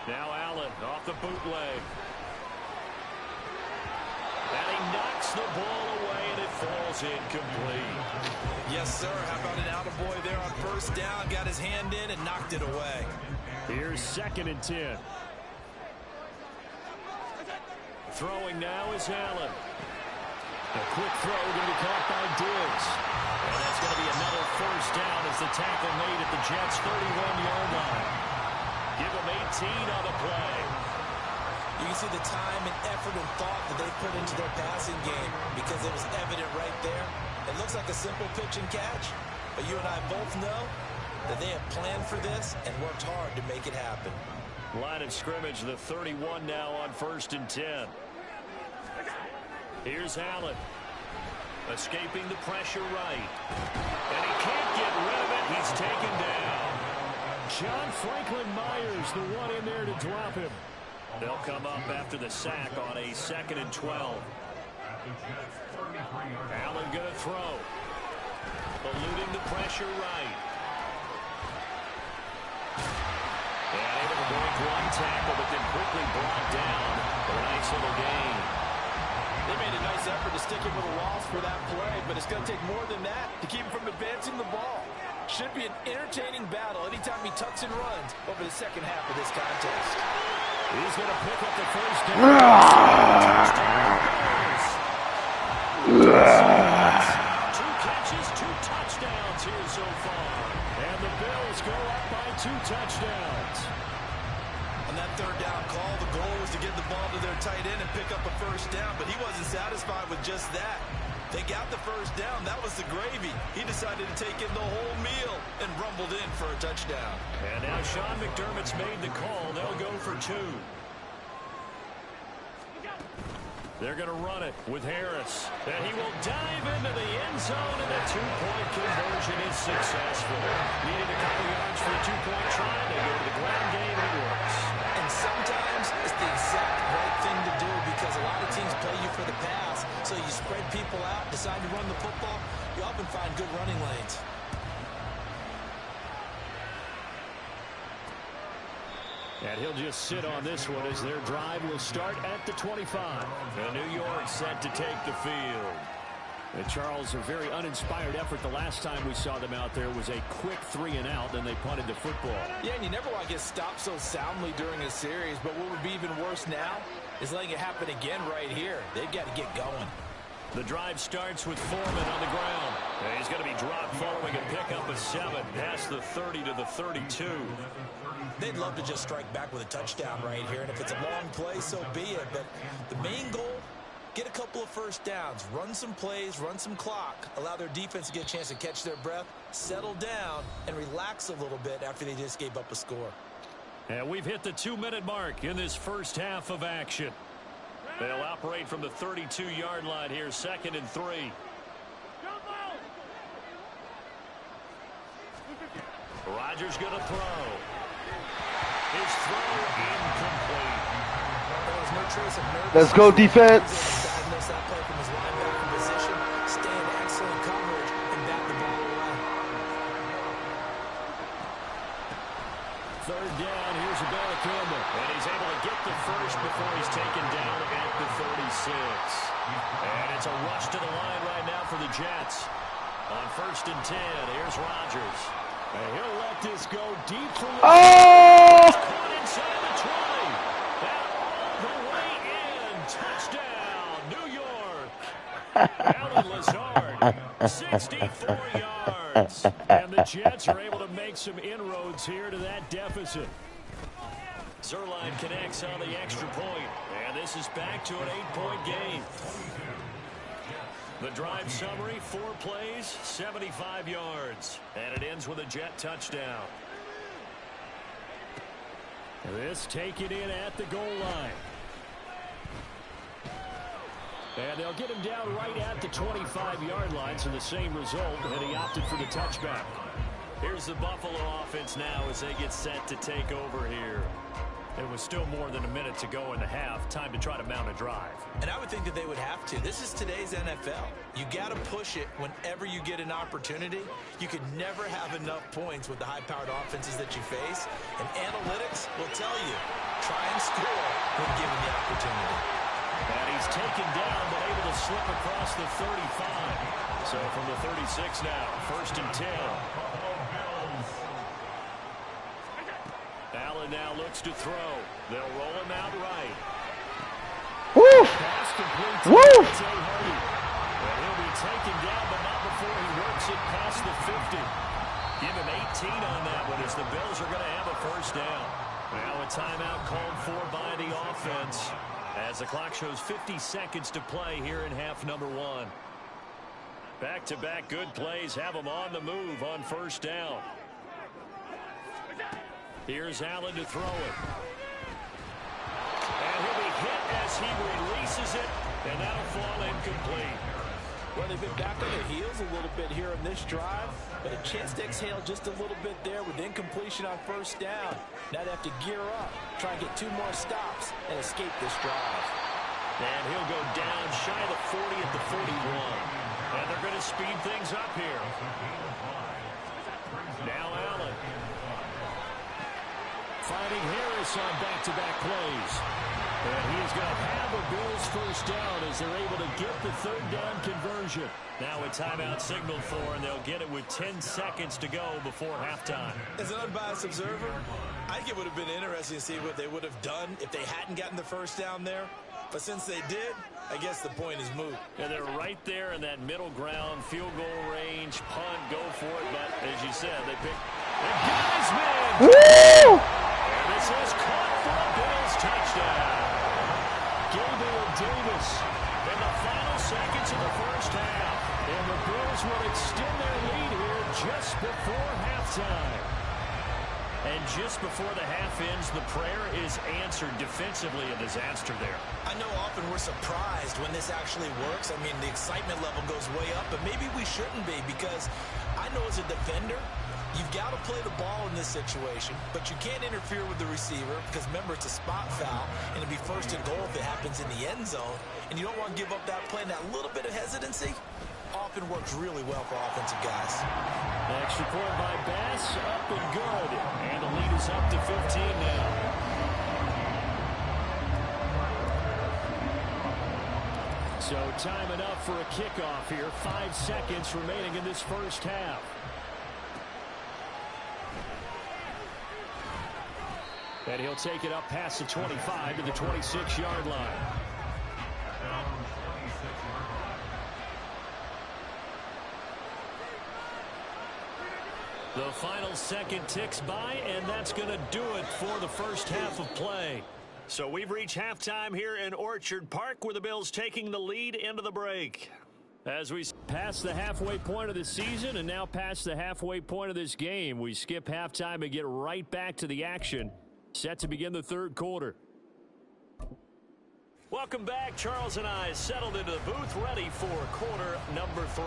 Now Allen off the bootleg. And he knocks the ball away, and it falls incomplete. Yes, sir. How about an attaboy there on 1st down? Got his hand in and knocked it away. Here's 2nd and 10. Throwing now is Allen. A quick throw going to be caught by Diggs. And that's going to be another 1st down as the tackle made at the Jets' 31-yard line. Give them 18 on the play. You can see the time and effort and thought that they put into their passing game because it was evident right there. It looks like a simple pitch and catch, but you and I both know that they have planned for this and worked hard to make it happen. Line of scrimmage, the 31 now on 1st and 10. Here's Allen. Escaping the pressure right. And he can't get rid of it. He's taken down. John Franklin Myers, the one in there to drop him. They'll come up after the sack on a 2nd and 12. Allen going to throw. Eluding the pressure right. And able to break 1 tackle, but then quickly brought down for a nice little gain. They made a nice effort to stick him with a loss for that play, but it's going to take more than that to keep him from advancing the ball. Should be an entertaining battle anytime he tucks and runs over the 2nd half of this contest. He's going to pick up the 1st down. 2 catches, 2 touchdowns here so far. And the Bills go up by 2 touchdowns. On that 3rd down call, the goal was to get first down, but he wasn't satisfied with just that. They got the first down. That was the gravy. He decided to take in the whole meal and rumbled in for a touchdown. And now Sean McDermott's made the call. They'll go for 2. They're going to run it with Harris. And he will dive into the end zone, and the 2-point conversion is successful. Needed a couple yards for a 2-point try. They go to the ground game, and it works. And sometimes it's the exact right thing to do because a lot of teams play you for the pass. So you spread people out, decide to run the football. You often find good running lanes. And he'll just sit on this one as their drive will start at the 25. And New York set to take the field. And Charles, a very uninspired effort the last time we saw them out there was a quick 3-and-out, then they punted the football. Yeah, and you never want to get stopped so soundly during a series, but what would be even worse now is letting it happen again right here. They've got to get going. The drive starts with Foreman on the ground. And he's going to be dropped following a pickup of 7 past the 30 to the 32. They'd love to just strike back with a touchdown right here, and if it's a long play, so be it. But the main goal, get a couple of first downs, run some plays, run some clock, allow their defense to get a chance to catch their breath, settle down, and relax a little bit after they just gave up a score. And we've hit the 2-minute mark in this first half of action. They'll operate from the 32-yard line here, 2nd and 3. Rodgers going to throw. His throw incomplete. There was no trace of nervous. Let's go, defense. Diagnosed that play from his linebacker position, stay in excellent coverage, and bat the ball away. 3rd down, here's a ball to Campbell. And he's able to get the first before he's taken down at the 36. And it's a rush to the line right now for the Jets. On 1st and 10, here's Rodgers. And he'll let this go deep for the caught inside the 20. That all the way in. Touchdown, New York. Alan Lazard, 64 yards. And the Jets are able to make some inroads here to that deficit. Zerline connects on the extra point. And this is back to an 8-point game. The drive summary, 4 plays, 75 yards. And it ends with a Jet touchdown. This taken in at the goal line. And they'll get him down right at the 25-yard line, so the same result, and he opted for the touchback. Here's the Buffalo offense now as they get set to take over here. There was still more than a minute to go in the half. Time to try to mount a drive. And I would think that they would have to. This is today's NFL. You got to push it whenever you get an opportunity. You could never have enough points with the high-powered offenses that you face. And analytics will tell you, try and score when given the opportunity. And he's taken down, but able to slip across the 35. So from the 36 now, 1st and 10. Allen now looks to throw. They'll roll him out right. Woo! Pass complete to Woo! Hardy. And he'll be taken down, but not before he works it past the 50. Give him 18 on that one as the Bills are going to have a first down. Now a timeout called for by the offense as the clock shows 50 seconds to play here in half number 1. Back-to-back good plays have them on the move on 1st down. Here's Allen to throw it. And he'll be hit as he releases it, and that'll fall incomplete. Well, they've been back on their heels a little bit here on this drive, but a chance to exhale just a little bit there with incompletion on 1st down. Now they have to gear up, try and get 2 more stops, and escape this drive. And he'll go down shy of the 40 at the 41. And they're going to speed things up here. Now Allen. Finding Harris on back-to-back plays. And he's going to have a Bills first down as they're able to get the 3rd down conversion. Now a timeout signaled for, and they'll get it with 10 seconds to go before halftime. As an unbiased observer, I think it would have been interesting to see what they would have done if they hadn't gotten the first down there. But since they did, I guess the point is moot. And they're right there in that middle ground, field goal range, punt, go for it. But as you said, they pick the guy's man. Woo! And this is caught for a Bills touchdown. Gabriel Davis in the final seconds of the first half. And the Bills will extend their lead here just before halftime. And just before the half ends, the prayer is answered defensively. A disaster there. I know often we're surprised when this actually works. I mean, the excitement level goes way up, but maybe we shouldn't be, because I know as a defender, you've got to play the ball in this situation, but you can't interfere with the receiver because, remember, it's a spot foul, and it'd be first and goal if it happens in the end zone, and you don't want to give up that play, and that little bit of hesitancy often works really well for offensive guys. Extra point by Bass, up and good. And the lead is up to 15 now. So time enough for a kickoff here. 5 seconds remaining in this first half. And he'll take it up past the 25 to the 26-yard line. The final second ticks by, and that's going to do it for the first half of play. So we've reached halftime here in Orchard Park, where the Bills taking the lead into the break. As we pass the halfway point of the season and now past the halfway point of this game, we skip halftime and get right back to the action. Set to begin the third quarter. Welcome back. Charles and I settled into the booth, ready for quarter number 3.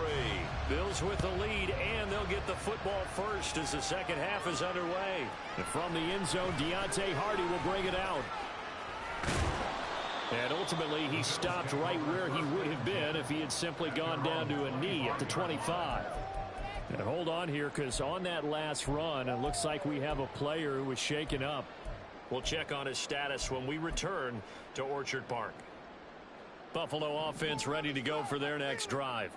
Bills with the lead, and they'll get the football first as the second half is underway. And from the end zone, Deontay Hardy will bring it out. And ultimately, he stopped right where he would have been if he had simply gone down to a knee at the 25. And hold on here, because on that last run, it looks like we have a player who was shaken up. We'll check on his status when we return to Orchard Park. Buffalo offense ready to go for their next drive.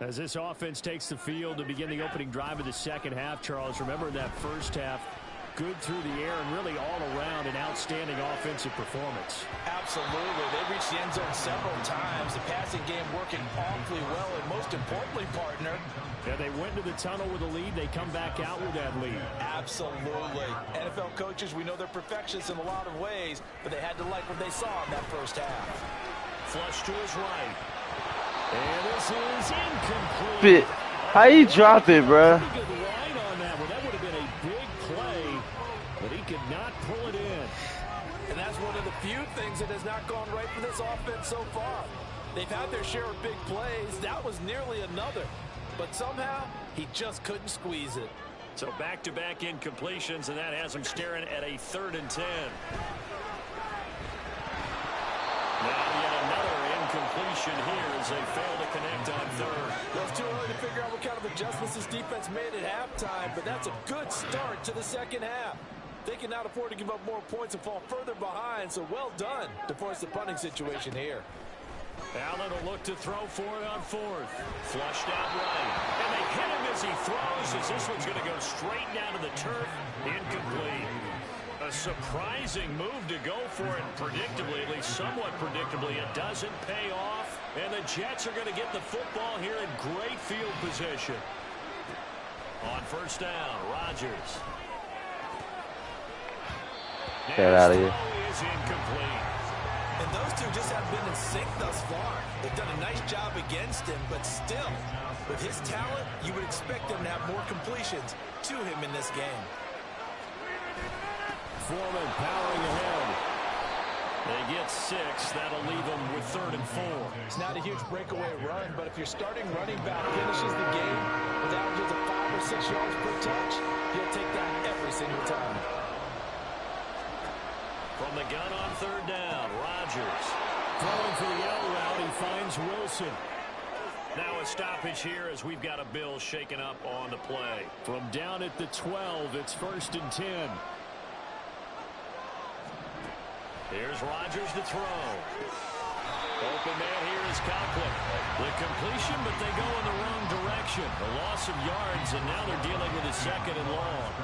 As this offense takes the field to begin the opening drive of the second half, Charles, remember that first half, good through the air and really all around an outstanding offensive performance. Absolutely. They reached the end zone several times. The passing game working awfully well, and most importantly, partner, yeah, they went into the tunnel with a lead. They come back out with that lead. absolutely. NFL coaches, we know they're perfectionists in a lot of ways, but they had to like what they saw in that first half. Flush to his right. And this is incomplete. Fit. How you drop it, bruh? Pretty good line on that one. That would have been a big play, but he could not pull it in. And that's one of the few things that has not gone right for this offense so far. They've had their share of big plays. That was nearly another. But somehow, he just couldn't squeeze it. So back-to-back incompletions, and that has him staring at a 3rd and 10. Now yet another incompletion here as they fail to connect on 3rd. Well, it's too early to figure out what kind of adjustments this defense made at halftime, but that's a good start to the second half. They cannot afford to give up more points and fall further behind, so well done to force the punting situation here. Allen will look to throw for it on 4th. Flushed out right. And they hit him as he throws, as this one's going to go straight down to the turf. Incomplete. A surprising move to go for it, predictably, at least somewhat predictably. It doesn't pay off. And the Jets are going to get the football here in great field position. On first down, Rodgers. Get out of here. Is incomplete. And those two just haven't been in sync thus far. They've done a nice job against him, but still, with his talent, you would expect them to have more completions to him in this game. Foreman powering ahead. They get 6. That'll leave them with 3rd and 4. It's not a huge breakaway run, but if your starting running back finishes the game with averages of 5 or 6 yards per touch, he'll take that every single time. From the gun on 3rd down, Rodgers. Throwing for the L route, he finds Wilson. Now a stoppage here as we've got a Bill shaken up on the play. From down at the 12, it's 1st and 10. Here's Rodgers to throw. Open man here is Conklin. The completion, but they go in the wrong direction. A loss of yards, and now they're dealing with a 2nd and long.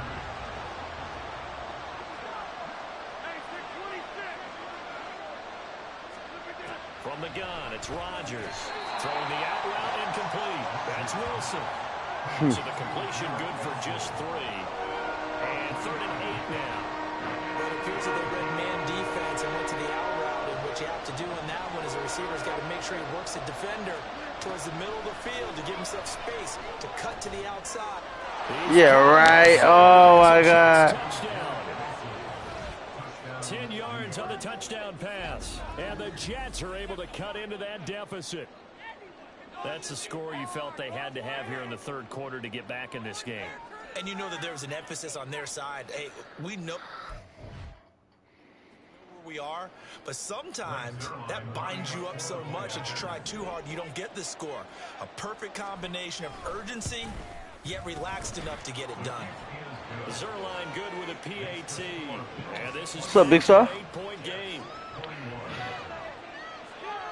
From the gun, it's Rodgers. Throwing the out route, incomplete. That's Wilson. So the completion good for just 3. And 3rd and 8 now. But it appears that they read man defense and went to the out route, and with what you have to do in that one is the receiver's got to make sure he works the defender towards the middle of the field to give himself space to cut to the outside. Yeah, right. Oh, my God. 10 yards on the touchdown pass. And the Jets are able to cut into that deficit. That's the score you felt they had to have here in the third quarter to get back in this game. And you know that there's an emphasis on their side. Hey, we know where we are, but sometimes that binds you up so much that you try too hard, you don't get the score. A perfect combination of urgency, yet relaxed enough to get it done. Zerline good with a PAT. And this is What's up, Big Star? 8-point game.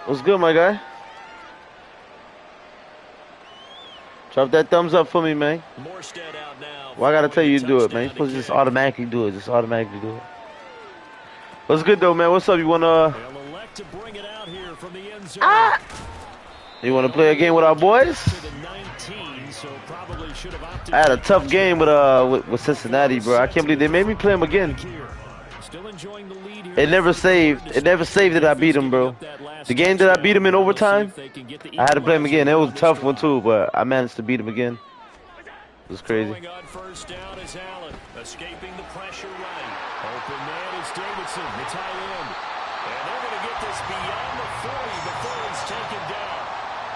What's good, my guy? Drop that thumbs up for me, man. Morstead out now. Well, I gotta tell you to do it, man. You're supposed to just automatically do it. Just automatically do it. What's good, though, man? What's up? You wanna? They'll elect to bring it out here from the end zone. You wanna play a game with our boys? I had a tough game with Cincinnati, bro. I can't believe they made me play them again. It never saved. It never saved that I beat them, bro. The game that I beat them in overtime, I had to play them again. It was a tough one too, but I managed to beat them again. It was crazy. On first down is Allen, escaping the pressure right. Open man is Davidson, the tight end. And they're going to get this beyond the 40 before he's taken down.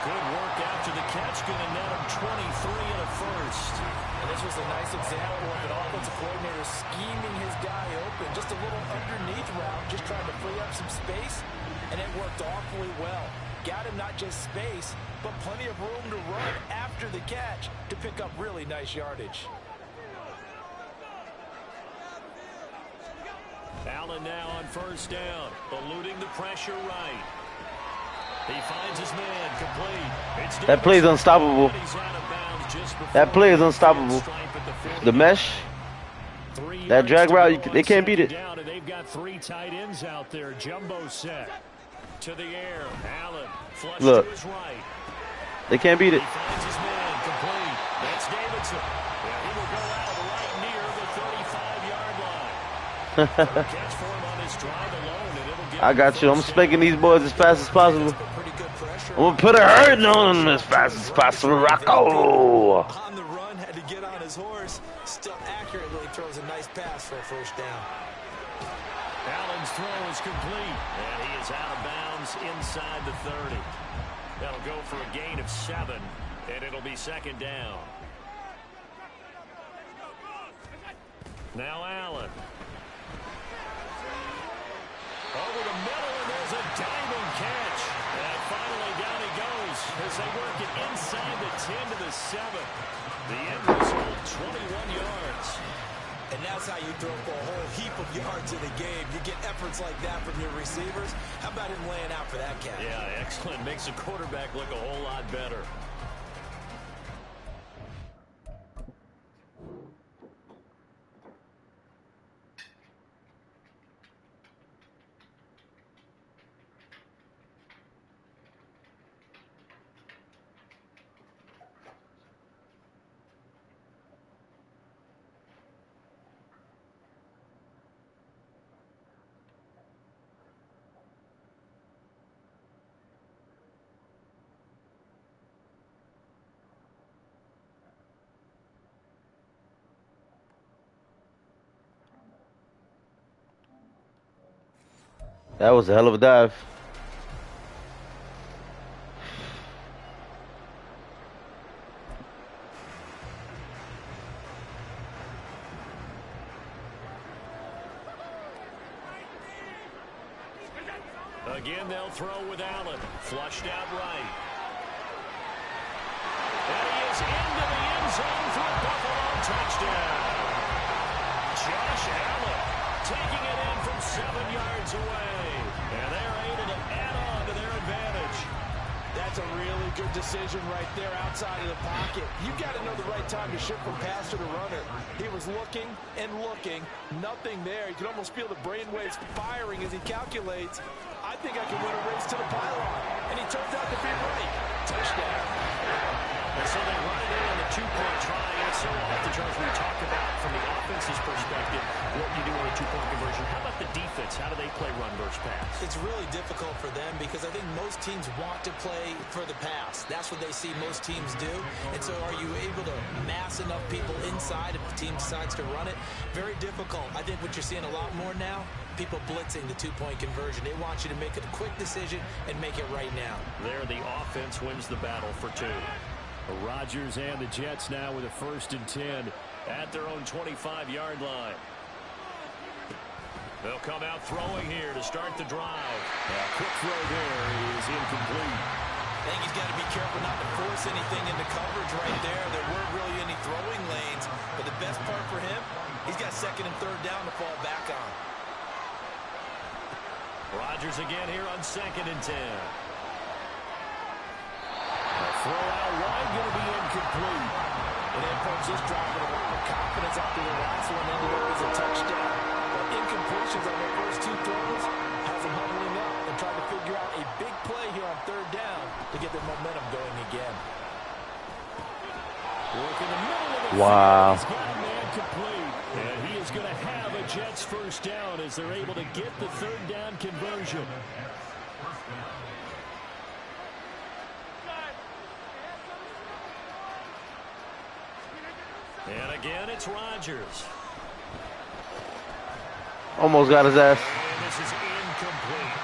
Good work after the catch, going to net him 23 and a first. And this was a nice example of an offensive coordinator scheming his guy open. Just a little underneath route, just trying to free up some space, and it worked awfully well. Got him not just space, but plenty of room to run after the catch to pick up really nice yardage. Allen now on first down, eluding the pressure right. He finds his man complete. That play is unstoppable. That play is unstoppable. The mesh, that drag route, they can't beat it. They've got three tight ends out there. Jumbo set to the air. Allen flush to his right. They can't beat it. He finds his man complete. That's Davidson. Yeah, he will go out right near the 35-yard line. Catch for him on his drive alone, and it'll get I got you. I'm spanking these boys as fast as possible. I'm gonna put a hurting on them as fast as possible. Rocco. On the run, had to get on his horse. Still accurately throws a nice pass for a first down. Allen's throw is complete, and he is out of bounds inside the 30. That'll go for a gain of 7, and it'll be second down. Now Allen. Over the middle, and there's a diving catch. And finally down he goes as they work it inside the 10 to the 7. The end result, 21 yards. And that's how you throw for a whole heap of yards in a game. You get efforts like that from your receivers. How about him laying out for that catch? Yeah, excellent. Makes the quarterback look a whole lot better. That was a hell of a dive. Again, they'll throw with Allen. Flushed out right. And he is into the end zone for a Buffalo touchdown. Josh Allen taking it in from 7 yards away. And they're able to add on to their advantage. That's a really good decision right there outside of the pocket. You've got to know the right time to shift from passer to runner. He was looking and looking. Nothing there. You can almost feel the brainwaves firing as he calculates. I think I can win a race to the pylon. And he turns out to be right. Touchdown. And so they run it in on the 2-point try. And so off the charge we talk about from the offense. offense's perspective, what you do on a two-point conversion. How about the defense? How do they play run versus pass? It's really difficult for them because I think most teams want to play for the pass. That's what they see most teams do. And so are you able to mass enough people inside if the team decides to run it? Very difficult. I think what you're seeing a lot more now, people blitzing the two-point conversion. They want you to make a quick decision and make it right now. There, the offense wins the battle for two. Rodgers and the Jets now with a 1st and 10 at their own 25-yard line. They'll come out throwing here to start the drive. A quick throw there is incomplete. I think he's got to be careful not to force anything into coverage right there. There weren't really any throwing lanes, but the best part for him, he's got 2nd and 3rd down to fall back on. Rodgers again here on 2nd and 10. Throw out wide, going to be incomplete. And then folks just driving a lot of confidence after the last one ended up as a touchdown. But incompletions on their first 2 throws has them huddling up and trying to figure out a big play here on 3rd down to get their momentum going again. Work in the middle of the Wow. field. He's got a man complete. And he is going to have a Jets 1st down as they're able to get the 3rd down conversion. And again, it's Rodgers. Almost got his ass. And this is incomplete.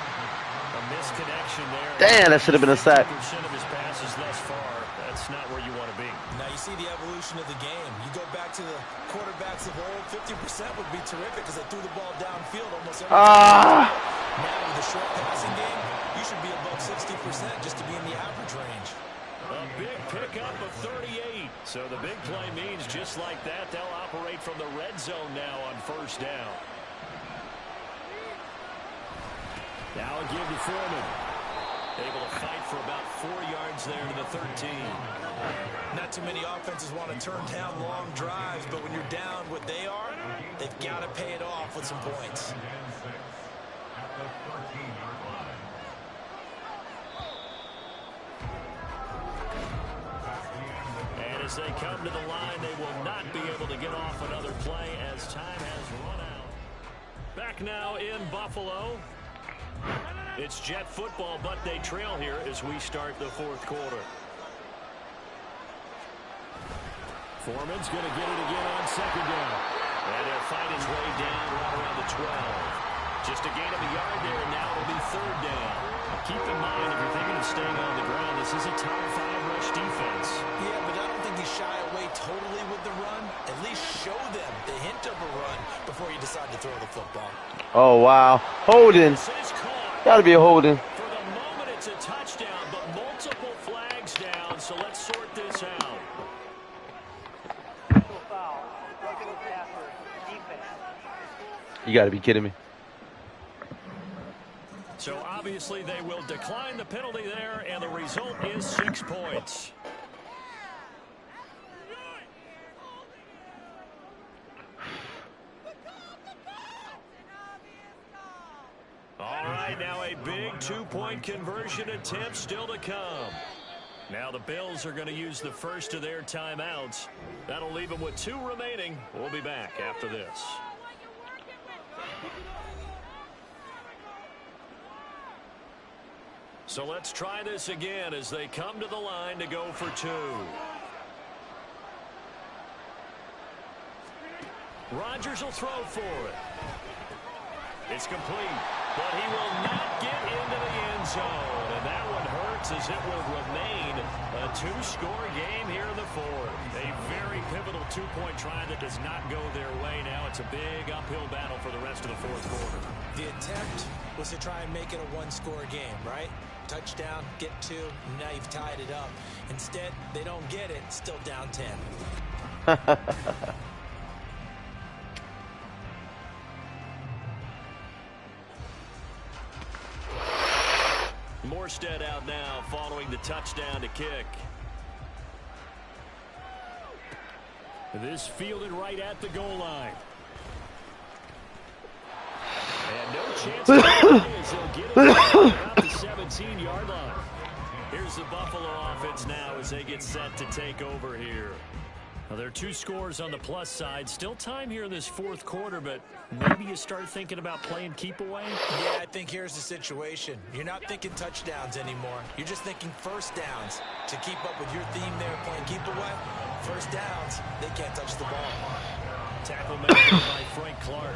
A misconnection there. Damn, that should have been a sack. 50% of his passes thus far. That's not where you want to be. Now you see the evolution of the game. You go back to the quarterbacks of old, 50% would be terrific because they threw the ball downfield almost every time. Now with the short passing game, you should be above 60% just to be in the average range. A big pickup of 38. So the big play means just like that, they'll operate from the red zone now on 1st down. Now a give to Foreman. Able to fight for about 4 yards there to the 13. Not too many offenses want to turn down long drives, but when you're down what they are, they've got to pay it off with some points. At the 13-yard line. And as they come to the line, they will not be able to get off another play as time has run out. Back now in Buffalo. It's Jet football, but they trail here as we start the 4th quarter. Foreman's going to get it again on 2nd down. And he'll find his way down right around the 12. Just a gain of a yard there, and now it'll be 3rd down. Keep in mind, if you're thinking of staying on the ground, this is a top 5 rush defense. Yeah, but I don't think you shy away totally with the run. At least show them the hint of a run before you decide to throw the football. Oh, wow. Holding. This is caught. Gotta be a holding. For the moment, it's a touchdown, but multiple flags down, so let's sort this out. Foul. Second and passer. Defense. You gotta be kidding me. So obviously they will decline the penalty there, and the result is 6 points. All right, now a big 2-point conversion attempt still to come. Now the Bills are going to use the first of their timeouts. That'll leave them with 2 remaining. We'll be back after this. So let's try this again as they come to the line to go for 2. Rodgers will throw for it. It's complete, but he will not get into the end zone. And that one hurts as it will remain a 2-score game here in the 4th. A very pivotal 2-point try that does not go their way. Now it's a big uphill battle for the rest of the 4th quarter. The attempt was to try and make it a 1-score game, right? Touchdown, get 2, now you've tied it up. Instead, they don't get it, still down 10. Morstead out now following the touchdown to kick. This fielded right at the goal line. And no chance to as they'll get it about the 17-yard line. Here's the Buffalo offense now as they get set to take over here. Well, there are 2 scores on the plus side. Still time here in this fourth quarter, but maybe you start thinking about playing keep away? Yeah, I think here's the situation. You're not thinking touchdowns anymore. You're just thinking first downs. To keep up with your theme there, playing keep away, first downs, they can't touch the ball. Tackle made by Frank Clark.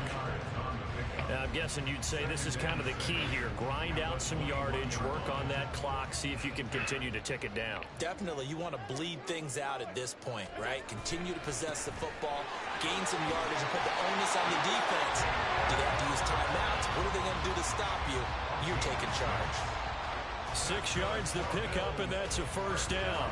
Now, I'm guessing you'd say this is kind of the key here. Grind out some yardage, work on that clock, see if you can continue to tick it down. Definitely, you want to bleed things out at this point, right? Continue to possess the football, gain some yardage, and put the onus on the defense. Do they have to use timeouts? What are they going to do to stop you? You're taking charge. 6 yards the pickup, and that's a first down.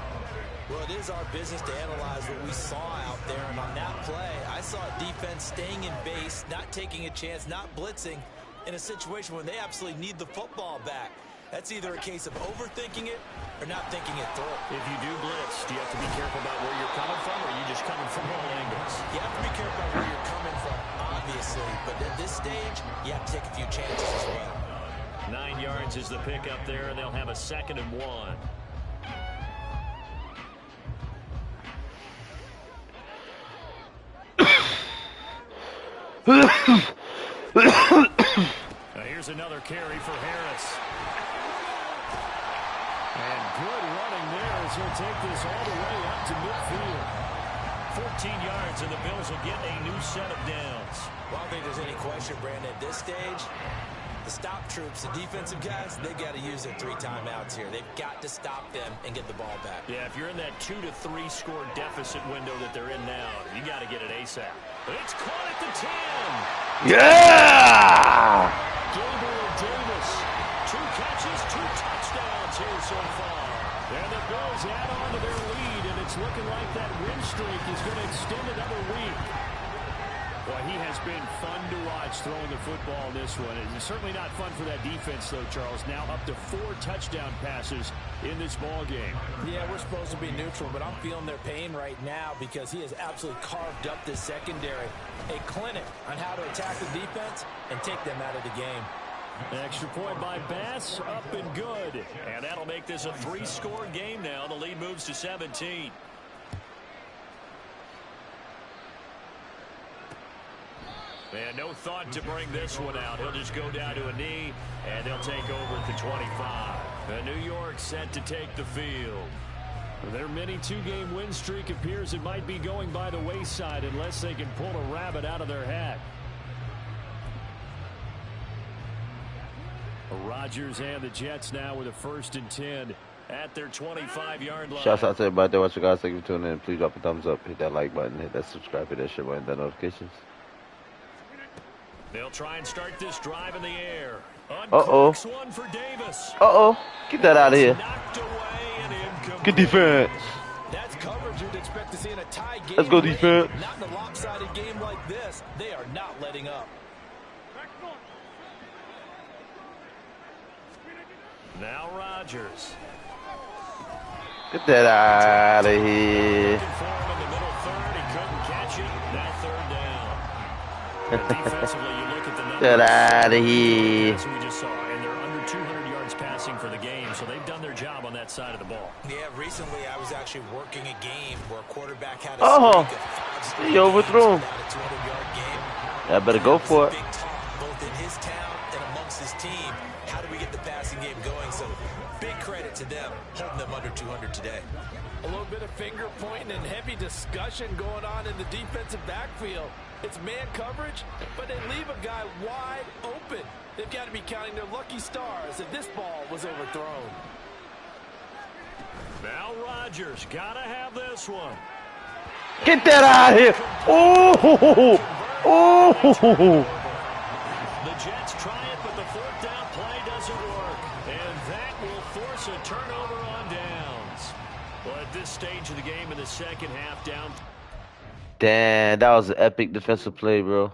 Well, it is our business to analyze what we saw out there, and on that play, I saw a defense staying in base, not taking a chance, not blitzing, in a situation where they absolutely need the football back. That's either a case of overthinking it or not thinking it through. If you do blitz, do you have to be careful about where you're coming from, or are you just coming from all angles? You have to be careful about where you're coming from, obviously, but at this stage, you have to take a few chances as well. 9 yards is the pickup there, and they'll have a 2nd and 1. Now here's another carry for Harris. And good running there as he'll take this all the way up to midfield. 14 yards, and the Bills will get a new set of downs. Well, I don't think there's any question, Brandon, at this stage, the stop troops, the defensive guys, they got to use their 3 timeouts here. They've got to stop them and get the ball back. Yeah, if you're in that 2 to 3 score deficit window that they're in now, you got to get it ASAP. It's caught at the 10. Yeah! Gabriel Davis, 2 catches, 2 touchdowns here so far. And the Bills add on to their lead, and it's looking like that win streak is going to extend another week. Boy, he has been fun to watch throwing the football in this one. It's certainly not fun for that defense, though, Charles. Now up to 4 touchdown passes in this ball game. Yeah, we're supposed to be neutral, but I'm feeling their pain right now because he has absolutely carved up this secondary. A clinic on how to attack the defense and take them out of the game. Extra point by Bass, up and good. And that'll make this a 3-score game now. The lead moves to 17. And no thought to bring this one out. He'll just go down to a knee, and they'll take over at the 25. And New York set to take the field. Their mini 2-game win streak appears it might be going by the wayside unless they can pull a rabbit out of their hat. Rodgers and the Jets now with a 1st and 10 at their 25-yard line. Shouts out to everybody that watch you guys. Thank you for tuning in. Please drop a thumbs up, hit that like button, hit that subscribe, hit that share button, hit that notifications. They'll try and start this drive in the air. Uh-oh. One for Davis. Uh-oh. Get that out of here. Knocked away and incomplete. Good defense. That's coverage you'd expect to see in a tie game. Let's go defense. Not in a lopsided game like this. They are not letting up. Now Rodgers. Get that out of here. Looking for him in the middle third. He couldn't catch it. Now 3rd down. And defensively, you look at the numbers. Get out of here. As we just saw, and they're under 200 yards passing for the game, so they've done their job on that side of the ball. Yeah, recently I was actually working a game where a quarterback had a streak of 5 straight he overthrew him. games without a 200-yard game. I better go for it. Big talk, both in his town and amongst his team. How do we get the passing game going? So big credit to them, holding them under 200 today. A little bit of finger pointing and heavy discussion going on in the defensive backfield. It's man coverage, but they leave a guy wide open. They've got to be counting their lucky stars that this ball was overthrown. Now Rodgers, gotta have this one. Get that out of here. Oh. Oh. The Jets try it, but the 4th down play doesn't work. And that will force a turnover on downs. Well, at this stage of the game in the second half, down. Damn, that was an epic defensive play, bro.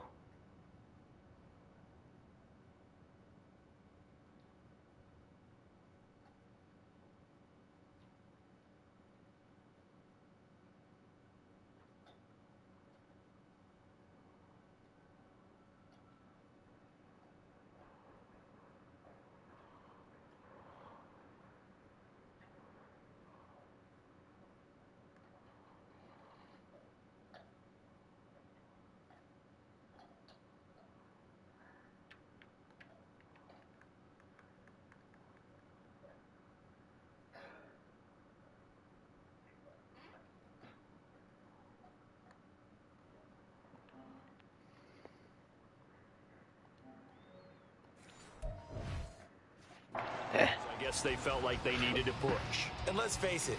guess they felt like they needed to push. And let's face it,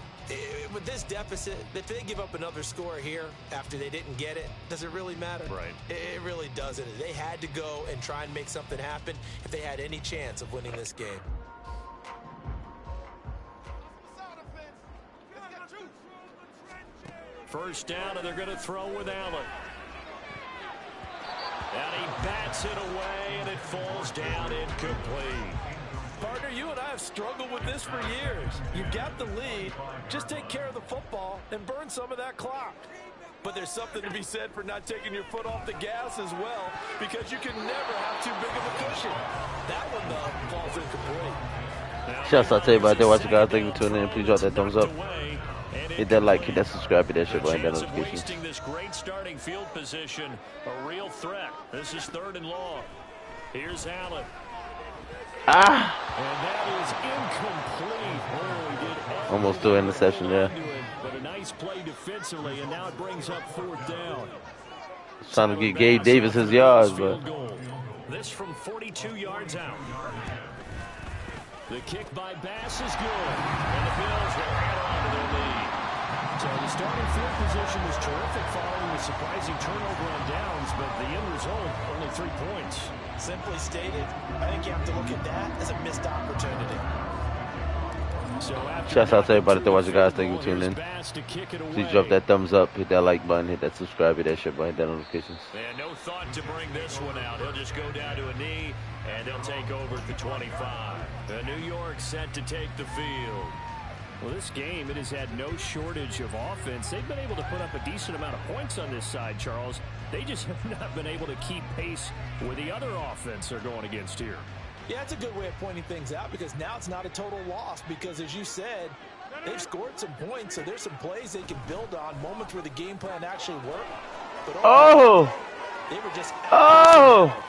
with this deficit, if they give up another score here after they didn't get it, does it really matter? Right. It really doesn't. They had to go and try and make something happen if they had any chance of winning this game. First down, and they're going to throw with Allen. And he bats it away, and it falls down incomplete. Partner, you and I have struggled with this for years. You've got the lead. Just take care of the football and burn some of that clock. But there's something to be said for not taking your foot off the gas as well, because you can never have too big of a cushion. That one, though, falls incomplete. Shouts out to everybody there watching, guys. Thank you for tuning in. Please drop that thumbs up. Hit that like, hit that subscribe, hit that shit, hit that notifications. This great starting field position, a real threat. This is 3rd and long. Here's Allen. Ah! And that is incomplete. Oh, he did almost threw an interception there. But a nice play defensively, and now it brings up 4th down. Trying to get Gabe Davis his yards, but this from 42 yards out. The kick by Bass is good, and the Bills will add on to their lead. So the starting field position was terrific following the surprising turnover on downs, but the end result, only 3 points. Simply stated, I think you have to look at that as a missed opportunity. So shouts out to everybody that watching, guys. Thank you for tuning in. Please drop that thumbs up, hit that like button, hit that subscribe, hit that shit button, hit that notifications. And no thought to bring this one out. He'll just go down to a knee, and they'll take over at the 25. New York set to take the field. Well, this game, it has had no shortage of offense. They've been able to put up a decent amount of points on this side, Charles. They just have not been able to keep pace with the other offense they're going against here. Yeah, that's a good way of pointing things out, because now it's not a total loss, because as you said, they've scored some points, so there's some plays they can build on, moments where the game plan actually worked. But they were just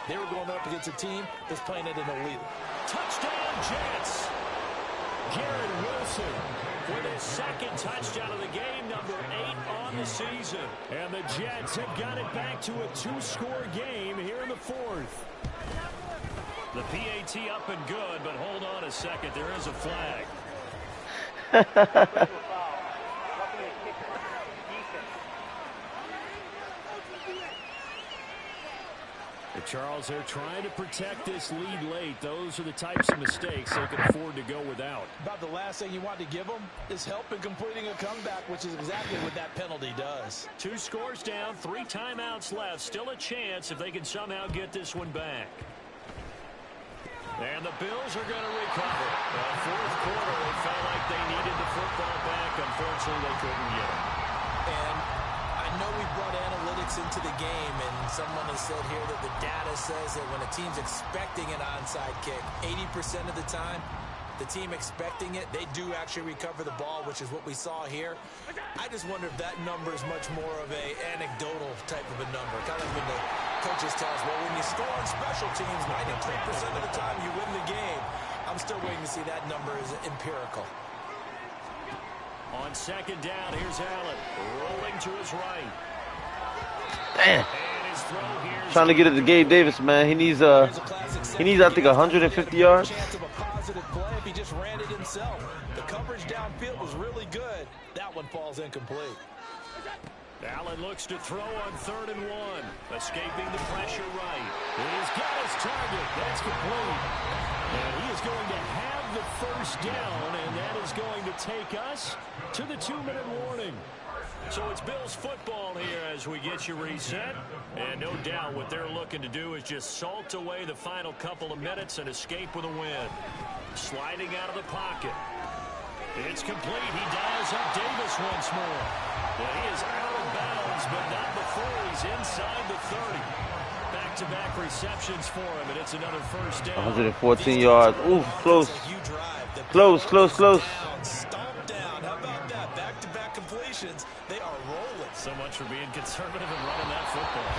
they were going up against a team that's playing it in a lead. Touchdown, Jets. Garrett Wilson with his 2nd touchdown of the game, number 8 on the season. And the Jets have got it back to a 2-score game here in the 4th. The PAT up and good, but hold on a second. There is a flag. Charles, they're trying to protect this lead late. Those are the types of mistakes they can afford to go without. About the last thing you want to give them is help in completing a comeback, which is exactly what that penalty does. 2 scores down, 3 timeouts left. Still a chance if they can somehow get this one back. And the Bills are going to recover. The 4th quarter, they felt like they needed the football back. Unfortunately, they couldn't get it. And I know we brought analytics into the game, and someone has said here that the data says that when a team's expecting an onside kick, 80% of the time, the team expecting it, they do actually recover the ball, which is what we saw here. I just wonder if that number is much more of a anecdotal type of a number. Kind of when the coaches tell us, well, when you score on special teams, 93% of the time you win the game. I'm still waiting to see that number is empirical. On 2nd down, here's Allen rolling to his right. Damn. Trying to get it to Gabe Davis, man. He needs I think 150 yards. Chance of a positive play if he just ran it himself. The coverage downfield was really good. That one falls incomplete. Allen looks to throw on 3rd and 1. Escaping the pressure right. He's got his target. That's complete. And he is going to have the 1st down, and that is going to take us to the 2-minute warning. So it's Bills football here as we get you reset. And no doubt what they're looking to do is just salt away the final couple of minutes and escape with a win. Sliding out of the pocket. It's complete. He dials up Davis once more. Well, he is out of bounds, but not before he's inside the 30. Back-to-back receptions for him, and it's another 1st down. 114 yards. Ooh, close. Close. Stomp down. How about that? Back-to-back completions. They are rolling. So much for being conservative and running that football.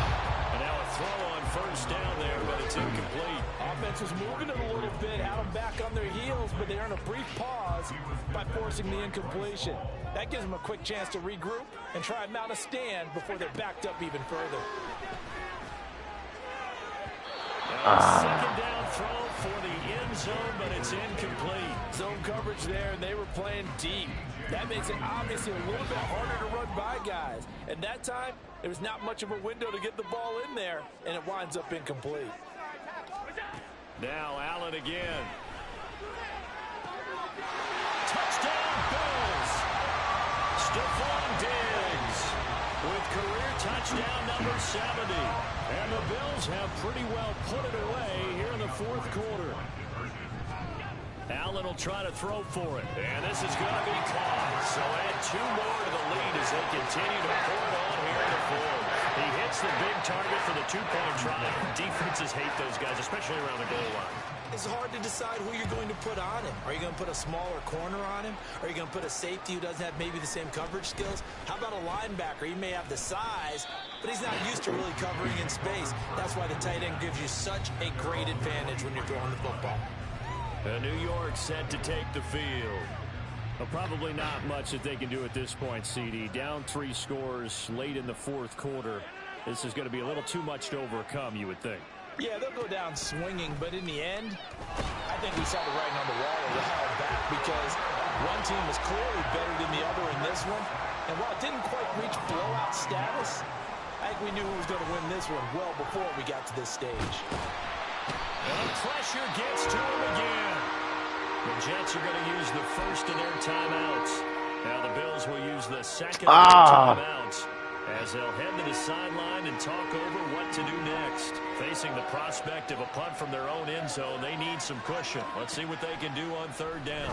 And now a throw on 1st down there, but it's incomplete. Offense was moving it a little bit, had them back on their heels, but they earn a brief pause by forcing the incompletion. That gives them a quick chance to regroup and try and mount a stand before they're backed up even further. Second down throw for the end zone, but it's incomplete. Zone coverage there, and they were playing deep. That makes it obviously a little bit harder to run by guys. At that time, there was not much of a window to get the ball in there, and it winds up incomplete. Now Allen again. Touchdown Bills. Stephon Diggs with career touchdown number 70. And the Bills have pretty well put it away here in the fourth quarter. Allen will try to throw for it. And this is going to be caught. So add 2 more to the lead as they continue to pour it on here in the fourth. He hits the big target for the 2-point try. Defenses hate those guys, especially around the goal line. It's hard to decide who you're going to put on him. Are you going to put a smaller corner on him? Are you going to put a safety who doesn't have maybe the same coverage skills? How about a linebacker? He may have the size, but he's not used to really covering in space. That's why the tight end gives you such a great advantage when you're throwing the football. New York set to take the field. Well, probably not much that they can do at this point, CD. Down 3 scores late in the fourth quarter. This is going to be a little too much to overcome, you would think. Yeah, they'll go down swinging, but in the end, I think we saw the writing on the wall a while back because one team was clearly better than the other in this one. And while it didn't quite reach blowout status, I think we knew who was going to win this one well before we got to this stage. And pressure gets to him again. The Jets are going to use the first of their timeouts. Now the Bills will use the second of their timeouts as they'll head to the sideline and talk over what to do next. Facing the prospect of a punt from their own end zone, they need some cushion. Let's see what they can do on third down.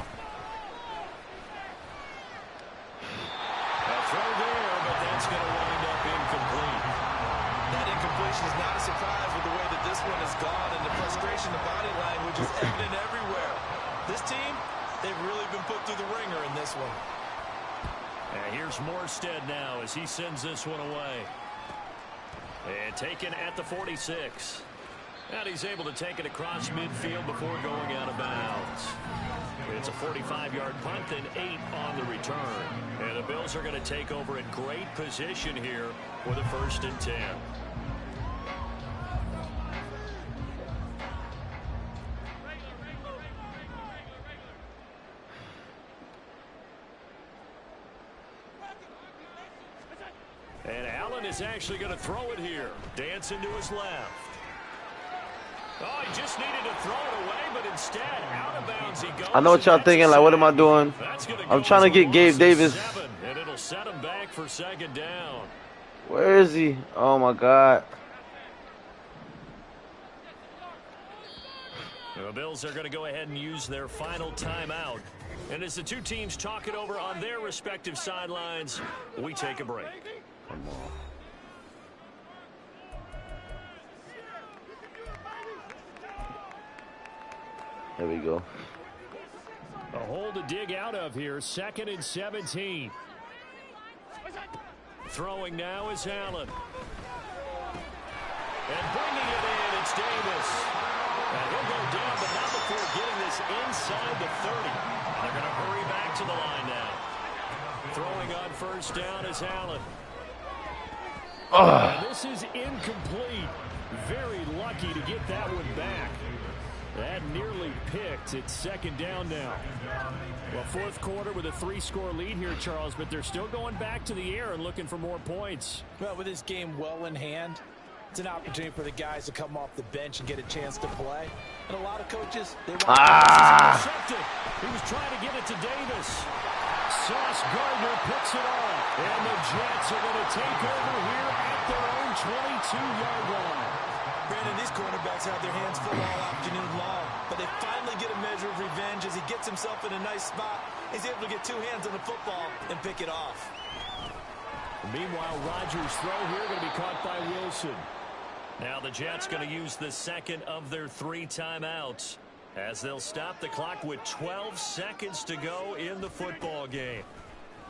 A throw there, but that's going to wind up incomplete. That incompletion is not a surprise with the way that this one has gone, and the frustration, the body language is evident everywhere. This team, they've really been put through the ringer in this one. And here's Morstead now as he sends this one away. And taken at the 46. And he's able to take it across midfield before going out of bounds. It's a 45-yard punt and 8 on the return. And the Bills are going to take over in great position here with a 1st and 10. And Allen is actually going to throw it here. Dancing to his left. Oh, he just needed to throw it away, but instead, out of bounds he goes. I know what y'all thinking, like, what am I doing? I'm trying to get Gabe Davis. 7, and it'll set him back for 2nd down. Where is he? Oh, my God. The Bills are going to go ahead and use their final timeout. And as the 2 teams talk it over on their respective sidelines, we take a break. Come on. There we go. A hole to dig out of here. 2nd and 17. Throwing now is Allen. And bringing it in, it's Davis. And he'll go down, but not before getting this inside the 30. And they're going to hurry back to the line now. Throwing on 1st down is Allen. And this is incomplete. Very lucky to get that one back. That nearly picked. It's 2nd down now. Well, fourth quarter with a 3-score lead here, Charles, but they're still going back to the air and looking for more points. Well, with this game well in hand, it's an opportunity for the guys to come off the bench and get a chance to play. And a lot of coaches, they want intercepted. He was trying to get it to Davis. Sauce Gardner picks it off. And the Jets are going to take over here at their own 22-yard line. Brandon, these cornerbacks have their hands full all afternoon long, but they finally get a measure of revenge as he gets himself in a nice spot. He's able to get 2 hands on the football and pick it off. Meanwhile, Rodgers' throw here going to be caught by Wilson. Now the Jets going to use the 2nd of their 3 timeouts as they'll stop the clock with 12 seconds to go in the football game.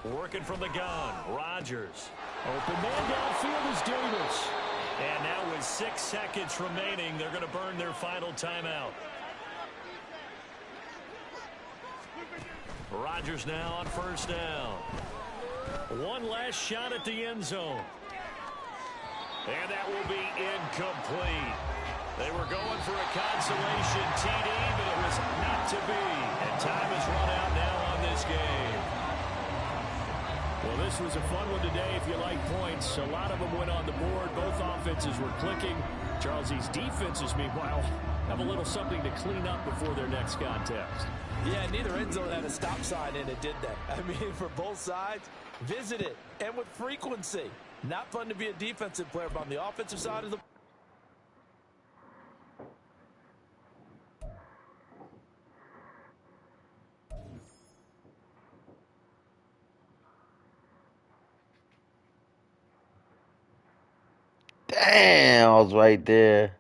Working from the gun, Rodgers. Open man downfield is Davis. And now with 6 seconds remaining, they're going to burn their final timeout. Rodgers now on 1st down. One last shot at the end zone. And that will be incomplete. They were going for a consolation TD, but it was not to be. And time has run out now on this game. Well, this was a fun one today if you like points. A lot of them went on the board. Both offenses were clicking. Charles, these defenses, meanwhile, have a little something to clean up before their next contest. Yeah, neither end zone had a stop sign in it, did they? I mean, for both sides, visit it, and with frequency. Not fun to be a defensive player, but on the offensive side of the Damn, I was right there.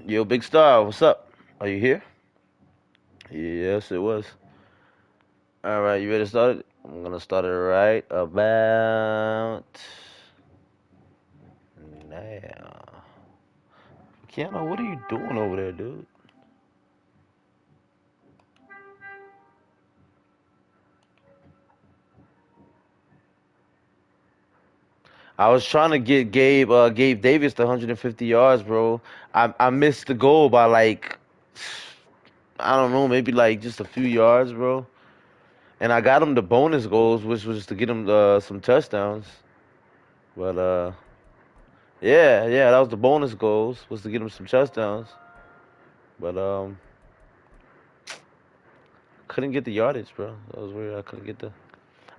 Yo, Big Star, what's up? Are you here? Yes, it was. All right, you ready to start it? I'm gonna start it right about now. Keanu, what are you doing over there, dude? I was trying to get Gabe Davis to 150 yards, bro. I missed the goal by like, I don't know, maybe like just a few yards, bro. And I got him the bonus goals, which was to get him some touchdowns. But yeah, that was the bonus goals, was to get him some touchdowns. But couldn't get the yardage, bro. That was weird. I couldn't get the.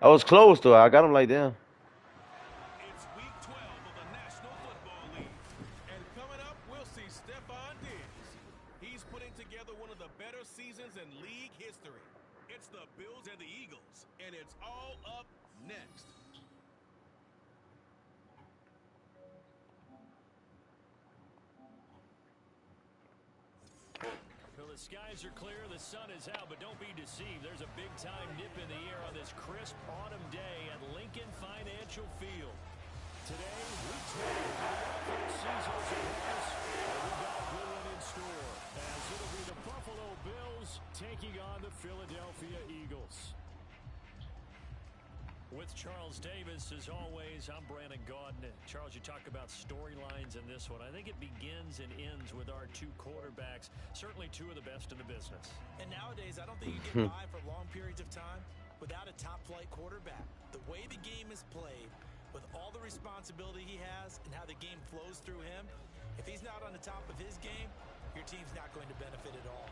I was close though. I got him like damn. It's week 12 of the National Football League. And coming up, we'll see Stephon Diggs. He's putting together one of the better seasons in league history. It's the Bills and the Eagles, and it's all up next. Well, the skies are clear, the sun is out, but don't be deceived. There's a big-time nip in the air on this crisp autumn day at Lincoln Financial Field. Today, week 12 of the NFL season is upon us, and we've got a good one in store, as it'll be the Buffalo Bills taking on the Philadelphia Eagles. With Charles Davis, as always, I'm Brandon Gaudin. Charles, you talk about storylines in this one. I think it begins and ends with our two quarterbacks, certainly two of the best in the business. And nowadays, I don't think you get by for long periods of time without a top-flight quarterback. The way the game is played, with all the responsibility he has and how the game flows through him, if he's not on the top of his game, your team's not going to benefit at all.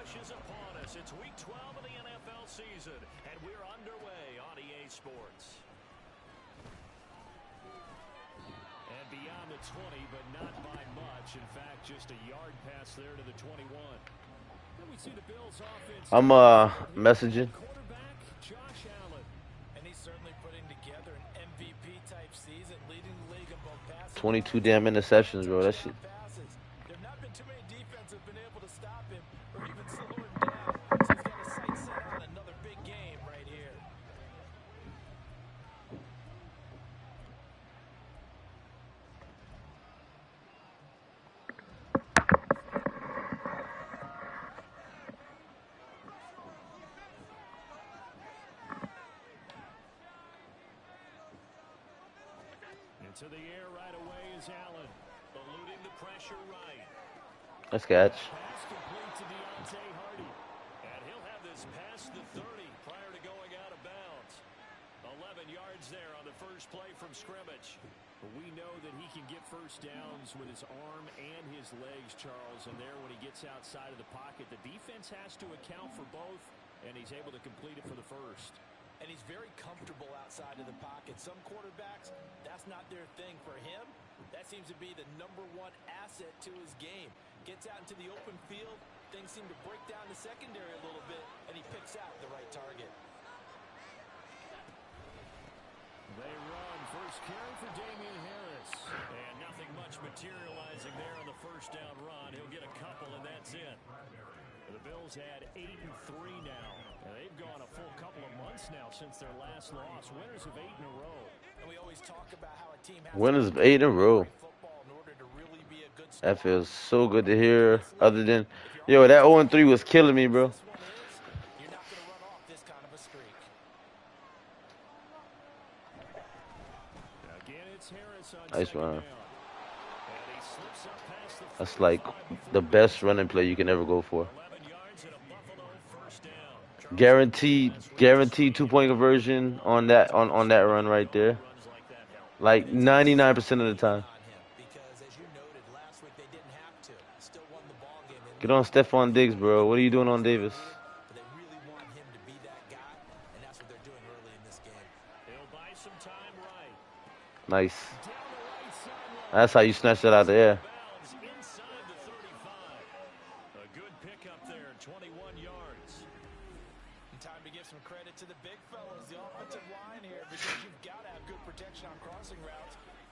Is upon us. It's week 12 of the NFL season, and we're underway on EA Sports. And beyond the 20, but not by much. In fact, just a yard pass there to the 21. And we see the Bills offense. I'm messaging. Quarterback Josh Allen. And he's certainly putting together an MVP type season, leading the league in both passes. 22 damn interceptions, bro. That shit. There have not been too many defenses have been able to stop him or even slow him down. So he's got a sight set on another big game right here. Into the air right away is Allen, eluding the pressure right. Let's catch. Pass complete to Deontay Hardy. And he'll have this past the 30 prior to going out of bounds. 11 yards there on the first play from scrimmage. But we know that he can get first downs with his arm and his legs, Charles. And there when he gets outside of the pocket, the defense has to account for both, and he's able to complete it for the first. And he's very comfortable outside of the pocket. Some quarterbacks, that's not their thing. For him, that seems to be the #1 asset to his game. Gets out into the open field, things seem to break down the secondary a little bit, and he picks out the right target. They run first carry for Damian Harris. And nothing much materializing there on the first down run. He'll get a couple, and that's it. The Bills had 8-3 now. And they've gone a full couple of months now since their last loss. Winners of 8 in a row. And we always talk about how a team has Winners of 8 in a row. football in order to really be a good That feels so good to hear. Other than, yo, that 0-3 was killing me, bro. You're not going to run off this kind of a streak. Again, it's Harris on Nice second run. down. And he slips up past the That's like the best running play you can ever go for. 11 yards and a Buffalo first down. Guaranteed 2-point conversion on that run right there. Runs like that help. Like 99% of the time. Because as you noted, last week they didn't have to. Still won the ball game. Get on Stephon Diggs, bro. What are you doing on Davis? But they really want him to be that guy, and that's what they're doing early in this game. He'll buy some time right. Nice. Down the right sideline. That's how you snatch that out of the air. Bounds inside the 35. A good pickup there, 21 yards. And time to give some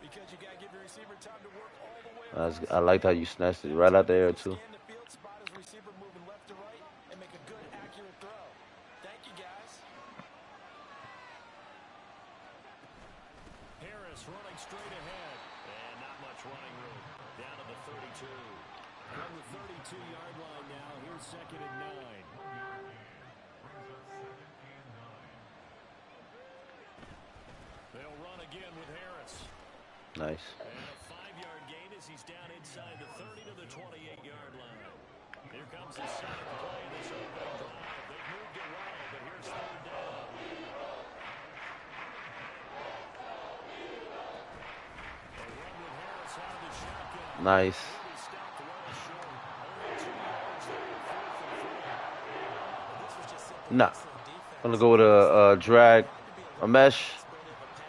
because you got to give your receiver time to work all the way around the I liked how football. you snatched it right out there too. Scan the field, spot his receiver moving left to right, and make a good, accurate throw. Thank you, guys. Harris running straight ahead. And not much running room. Down to the 32. From the 32-yard line now, here's 2nd and 9. They'll run again with Harris. Nice. And a 5-yard gain as he's down inside the 30 to the 28-yard line. Here comes the 7th play of this opening drive. They've moved it well, but here's 3rd down. A run with Harris out of the shotgun. Nice. He stopped well short. Only 2 yards there on 4th and 3. This was just simple, Nah. excellent defense. I'm gonna go with a drag, a mesh.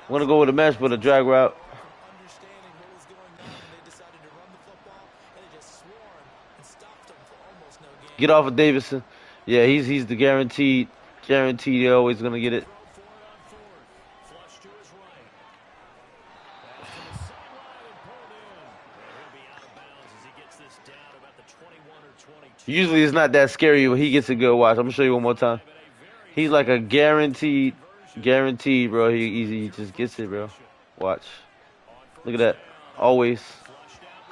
I'm gonna go with a mesh, but a drag route. Understanding what was going on, and they decided to run the football, and they just swarmed and stopped them for almost no gain. Get off of Davidson. Yeah, he's the guaranteed. They're always gonna get it. Throw for it on 4th. Flush to his right. Pass to the sideline and pulled in. And he'll be out of bounds as he gets this down about the 21 or 22. Usually it's not that scary when he gets a good watch. I'm gonna show you one more time. He's like a guaranteed, bro. He just gets it, bro. Watch. Look at that. Always.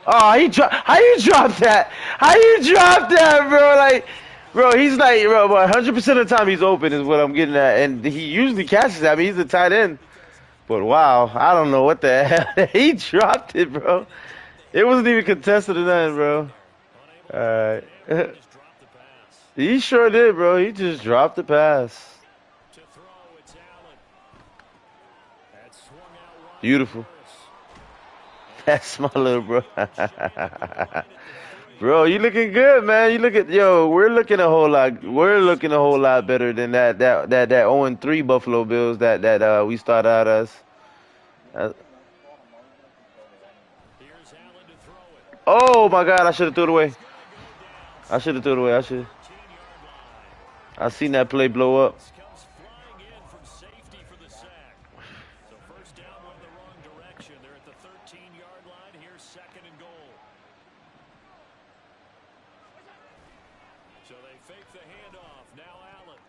Oh, he dropped. How you drop that? How you drop that, bro? Like, bro, he's like, bro, 100% of the time he's open is what I'm getting at, and he usually catches that. I mean, he's a tight end. But wow, I don't know what the hell. He dropped it, bro. It wasn't even contested or nothing, bro. All right. Just dropped the pass. He sure did, bro. He just dropped the pass. To throw, it's Allen. That swung out wide. Beautiful. That's my little bro. Bro, you looking good, man. We're looking a whole lot better than that 0-3 Buffalo Bills that we started out as. Here's Allen to throw it. Oh my God, I should have threw it away. I seen that play blow up. Comes flying in from safety for the sack. So first down went the wrong direction. They're at the 13-yard line. Here's 2nd and goal. So they fake the handoff. Now Allen.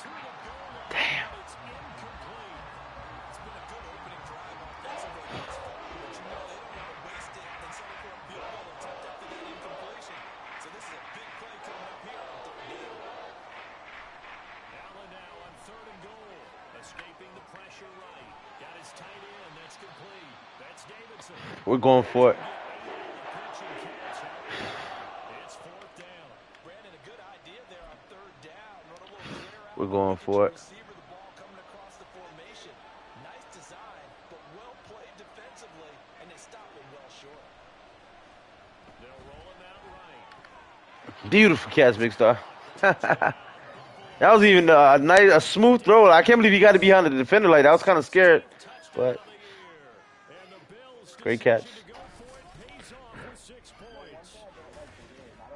To the goal line. Damn. It's incomplete. It's been a good opening drive offensively thus far, but you know they don't want to waste it and settle for a field goal attempt after that incompletion. So this is a big play coming up here on 3rd down. Allen now on 3rd and goal. Escaping the pressure right. Got his tight end. That's complete. That's Davidson. We're going for it. Pitch and catch. It's 4th down. Brandon, a good idea there on 3rd down. Run a little clear out. We're going Get for your it. receiver the ball coming across the formation. Nice design, but well played defensively, and they stop him well short. They'll roll him out right. Beautiful catch, Big Star. That was even a smooth throw. I can't believe he got it behind the defender like that. I was kind of scared, but great catch. To go for it, pays off with 6 points.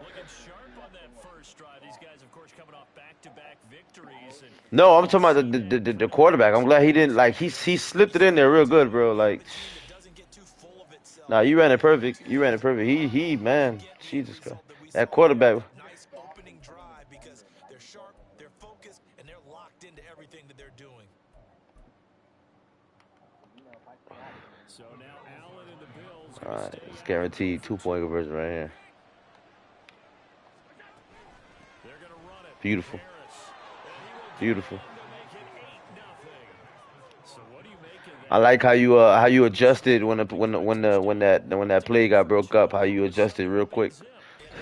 Looking sharp on that first drive. These guys, of course, coming off back-to-back victories. And No, I'm talking about the quarterback. I'm glad he didn't he slipped it in there real good, bro. Like, That doesn't get too full of itself. nah, you ran it perfect. He man, Jesus Christ, that quarterback. Nice opening drive because they're sharp, they're focused, and they're locked into everything that they're doing. so now Allen and the Bills. All right, it's guaranteed 2-point conversion right here. They're going to run it. Beautiful, Harris. beautiful. To make it 8-0. So what do you make of that? I like how you adjusted when that play got broke up. How you adjusted real quick. And this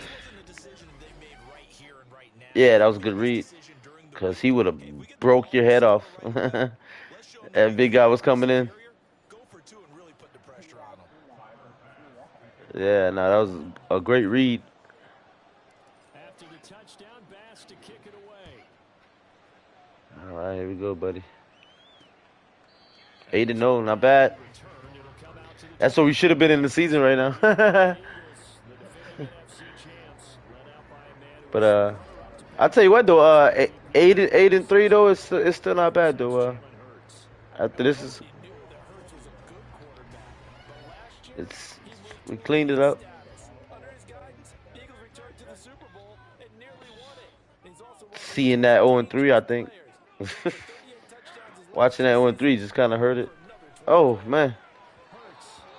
wasn't a decision they made right here and right now. Yeah, that was a good read. Cause he would have broke your head off. That big guy was coming in. Go for 2 and really put the pressure on them. Yeah, no, that was a great read. After the touchdown, Bass to kick it away. All right, here we go, buddy. 8-0, not bad. Return, it'll come out to the That's what we should have been in the season right now. Eagles, the defending NFC champs, led out by a man who But I'll tell you what though, 8-3 though, it's still not bad though. After this is He knew that Hurts was a good quarterback, It's we cleaned it up. Under his guidance, the Eagles returned to the Super Bowl and nearly won it. And he's also one of the league's Seeing most that 0 and 3, I dangerous think. players. With over 38 touchdowns his last Watching that two 0 and seasons, 3 just kind of he's hurt ready it. for another Oh 25. man,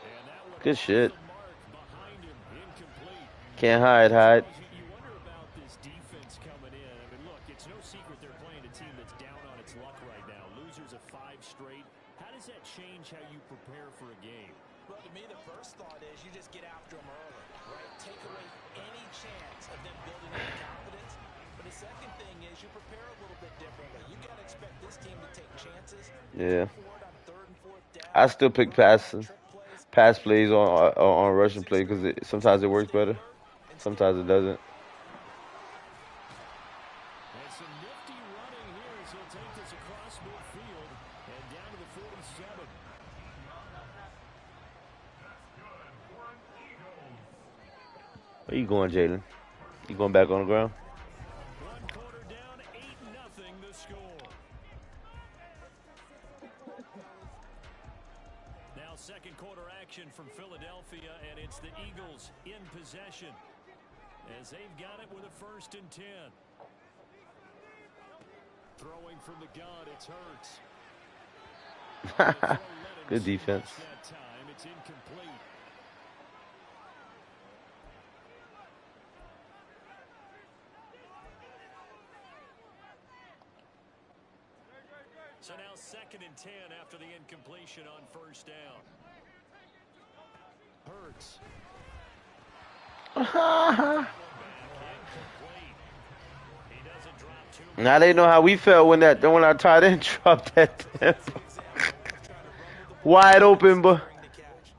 And that one good off shit. the mark behind him, incomplete. Can't hide. Charles, you wonder about this defense coming in. I mean, look, it's no secret they're playing a team that's down on its luck right now. Losers of 5 straight. How does that change how you prepare for a game? Well, to me, the first thought is you just get after them early, right? Take away any chance of them building any confidence. But the second thing is you prepare a little bit differently. You got to expect this team to take chances. Yeah. Go for it on third and fourth down. I still pick Run a lot of passing, trick plays. pass plays on rushing play because sometimes it works better, sometimes it doesn't. And some nifty running here as he'll take this across midfield and down to the 47. Where you going, Jalen? You going back on the ground? One quarter down, 8-0 the score. Now second quarter action from Philadelphia, and it's the Eagles in possession as they've got it with a 1st and 10. Throwing from the gun, it's Hurts. Good defense. That time, it's incomplete. So now 2nd and 10 after the incompletion on 1st down. Hurts. Now they know how we felt when our tight end dropped that tempo. Wide open, but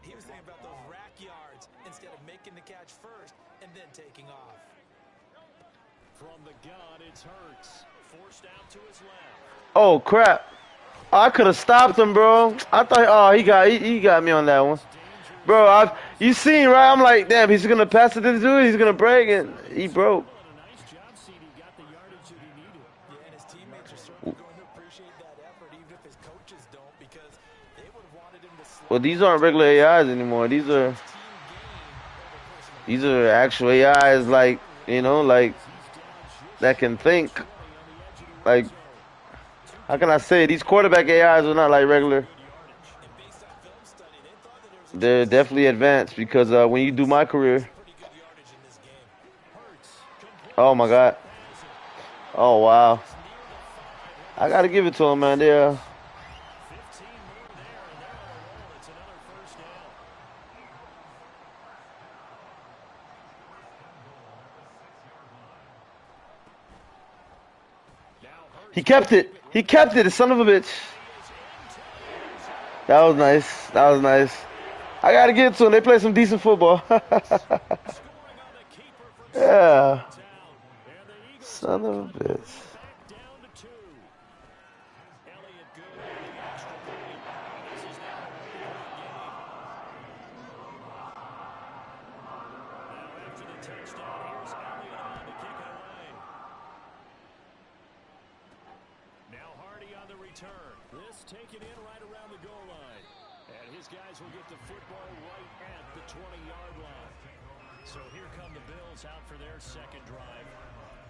He was thinking about those rack yards instead of making the catch first and then taking off. From the gun, it's Hurts. Forced out to his left. oh crap! I could have stopped him, bro. I thought, he got me on that one, bro. You seen right? I'm like, damn, he's gonna pass it to the dude. He's gonna break, and he broke. Nice job, CD. Got the yardage that he needed. Yeah, and his teammates are certainly going to appreciate that effort, even if his coaches don't, because they would have wanted him to slow Well, these aren't regular AIs anymore. These are actual AIs, like like that can think. Like, how can I say it? These quarterback AIs are not like regular. They're definitely advanced because when you do my career, oh my God, oh wow, I gotta give it to him, man. Yeah. He kept it. He kept it, the son of a bitch. That was nice. That was nice. I gotta give it to him. They play some decent football. Yeah. Son of a bitch. Taken in right around the goal line. And his guys will get the football right at the 20-yard line. So here come the Bills out for their second drive.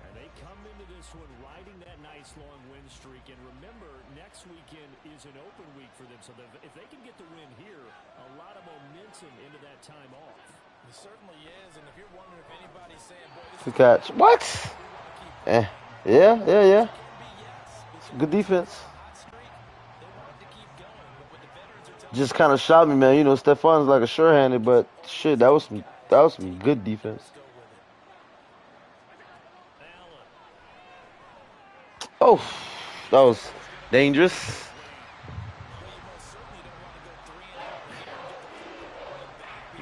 And they come into this one riding that nice long win streak. And remember, next weekend is an open week for them. So if they can get the win here, a lot of momentum into that time off. It certainly is. And if you're wondering if anybody's saying, boy, this Good catch. What? Yeah. Good defense. Just kind of shot me, man. Stefan's like a sure-handed, but shit, that was some good defense. Oh, that was dangerous.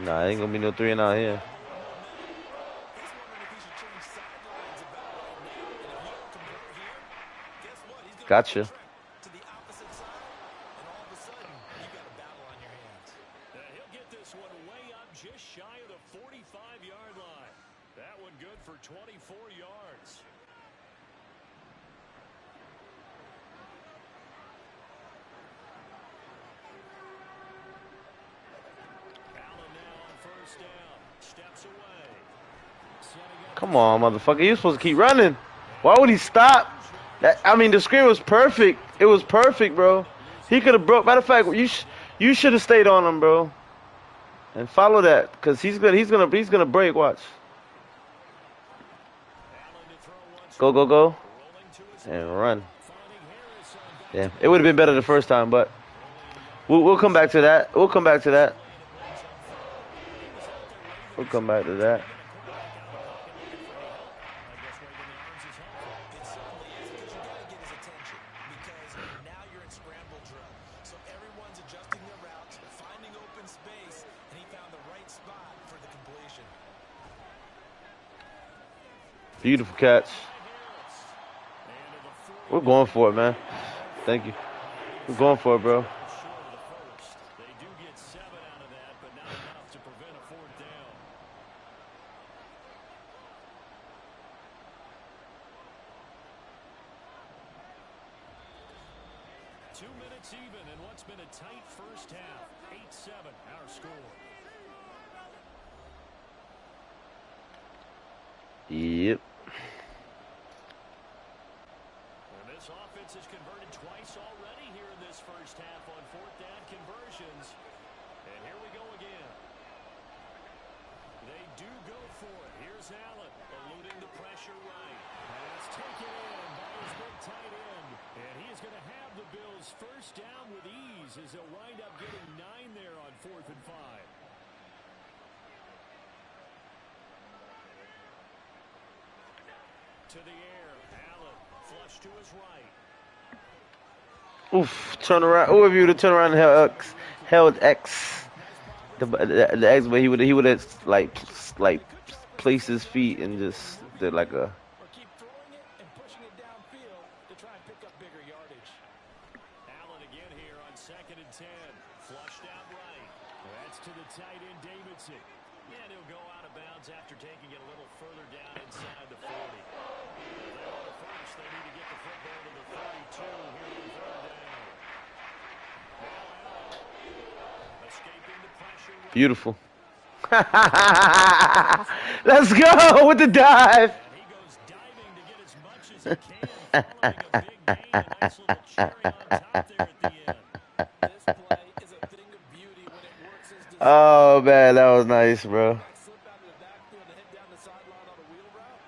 Nah, ain't gonna be no 3 and out here. Gotcha. Just shy of the 45-yard line. That one good for 24 yards. Allen Come on, motherfucker. You're supposed to keep running. Why would he stop? I mean, the screen was perfect. It was perfect, bro. He could have broke. Matter of fact, you should have stayed on him, bro, and follow that, cause he's gonna break. Watch. Go, go, go, and run. Yeah, it would have been better the first time, but we'll come back to that. We'll come back to that. We'll come back to that. It certainly is, because you got to get his attention, because now you're in scramble drill. So everyone's adjusting their routes, finding open space, and he found the right spot for the completion. Beautiful catch. We're going for it, man. Thank you. We're going for it, bro. They do get 7 out of that, but not enough to prevent a 4th down. Two minutes even in what's been a tight first half. 8-7, our score. Yep. And this offense has converted twice already here in this first half on 4th down conversions. And here we go again. They do go for it. Here's Allen, eluding the pressure right. Pass taken in by his big tight end. And he is going to have the Bills first down with ease as they'll wind up getting 9 there on 4th and 5. To the air, Allen, flush to his right. Oof. Turn around. Who of you to turn around and held X. The X, but he would have like placed his feet and just did like a. Or keep throwing it and pushing it downfield to try and pick up bigger yardage. Allen again here on 2nd and 10. Flushed out right. That's to the tight end, Davidson. And he'll go out of bounds after taking it a little further down inside the 40. If they want it first, they need to get the football to the 32 here on 3rd down. Escaping the pressure. Beautiful. Let's go with the dive. And he goes diving to get as much as he can, following a big gain. A nice little cherry on top there at the end. This play is a thing of beauty when it works as designed. Oh man, that was nice, bro. Slip out of the backfield and head down the sideline on a wheel route.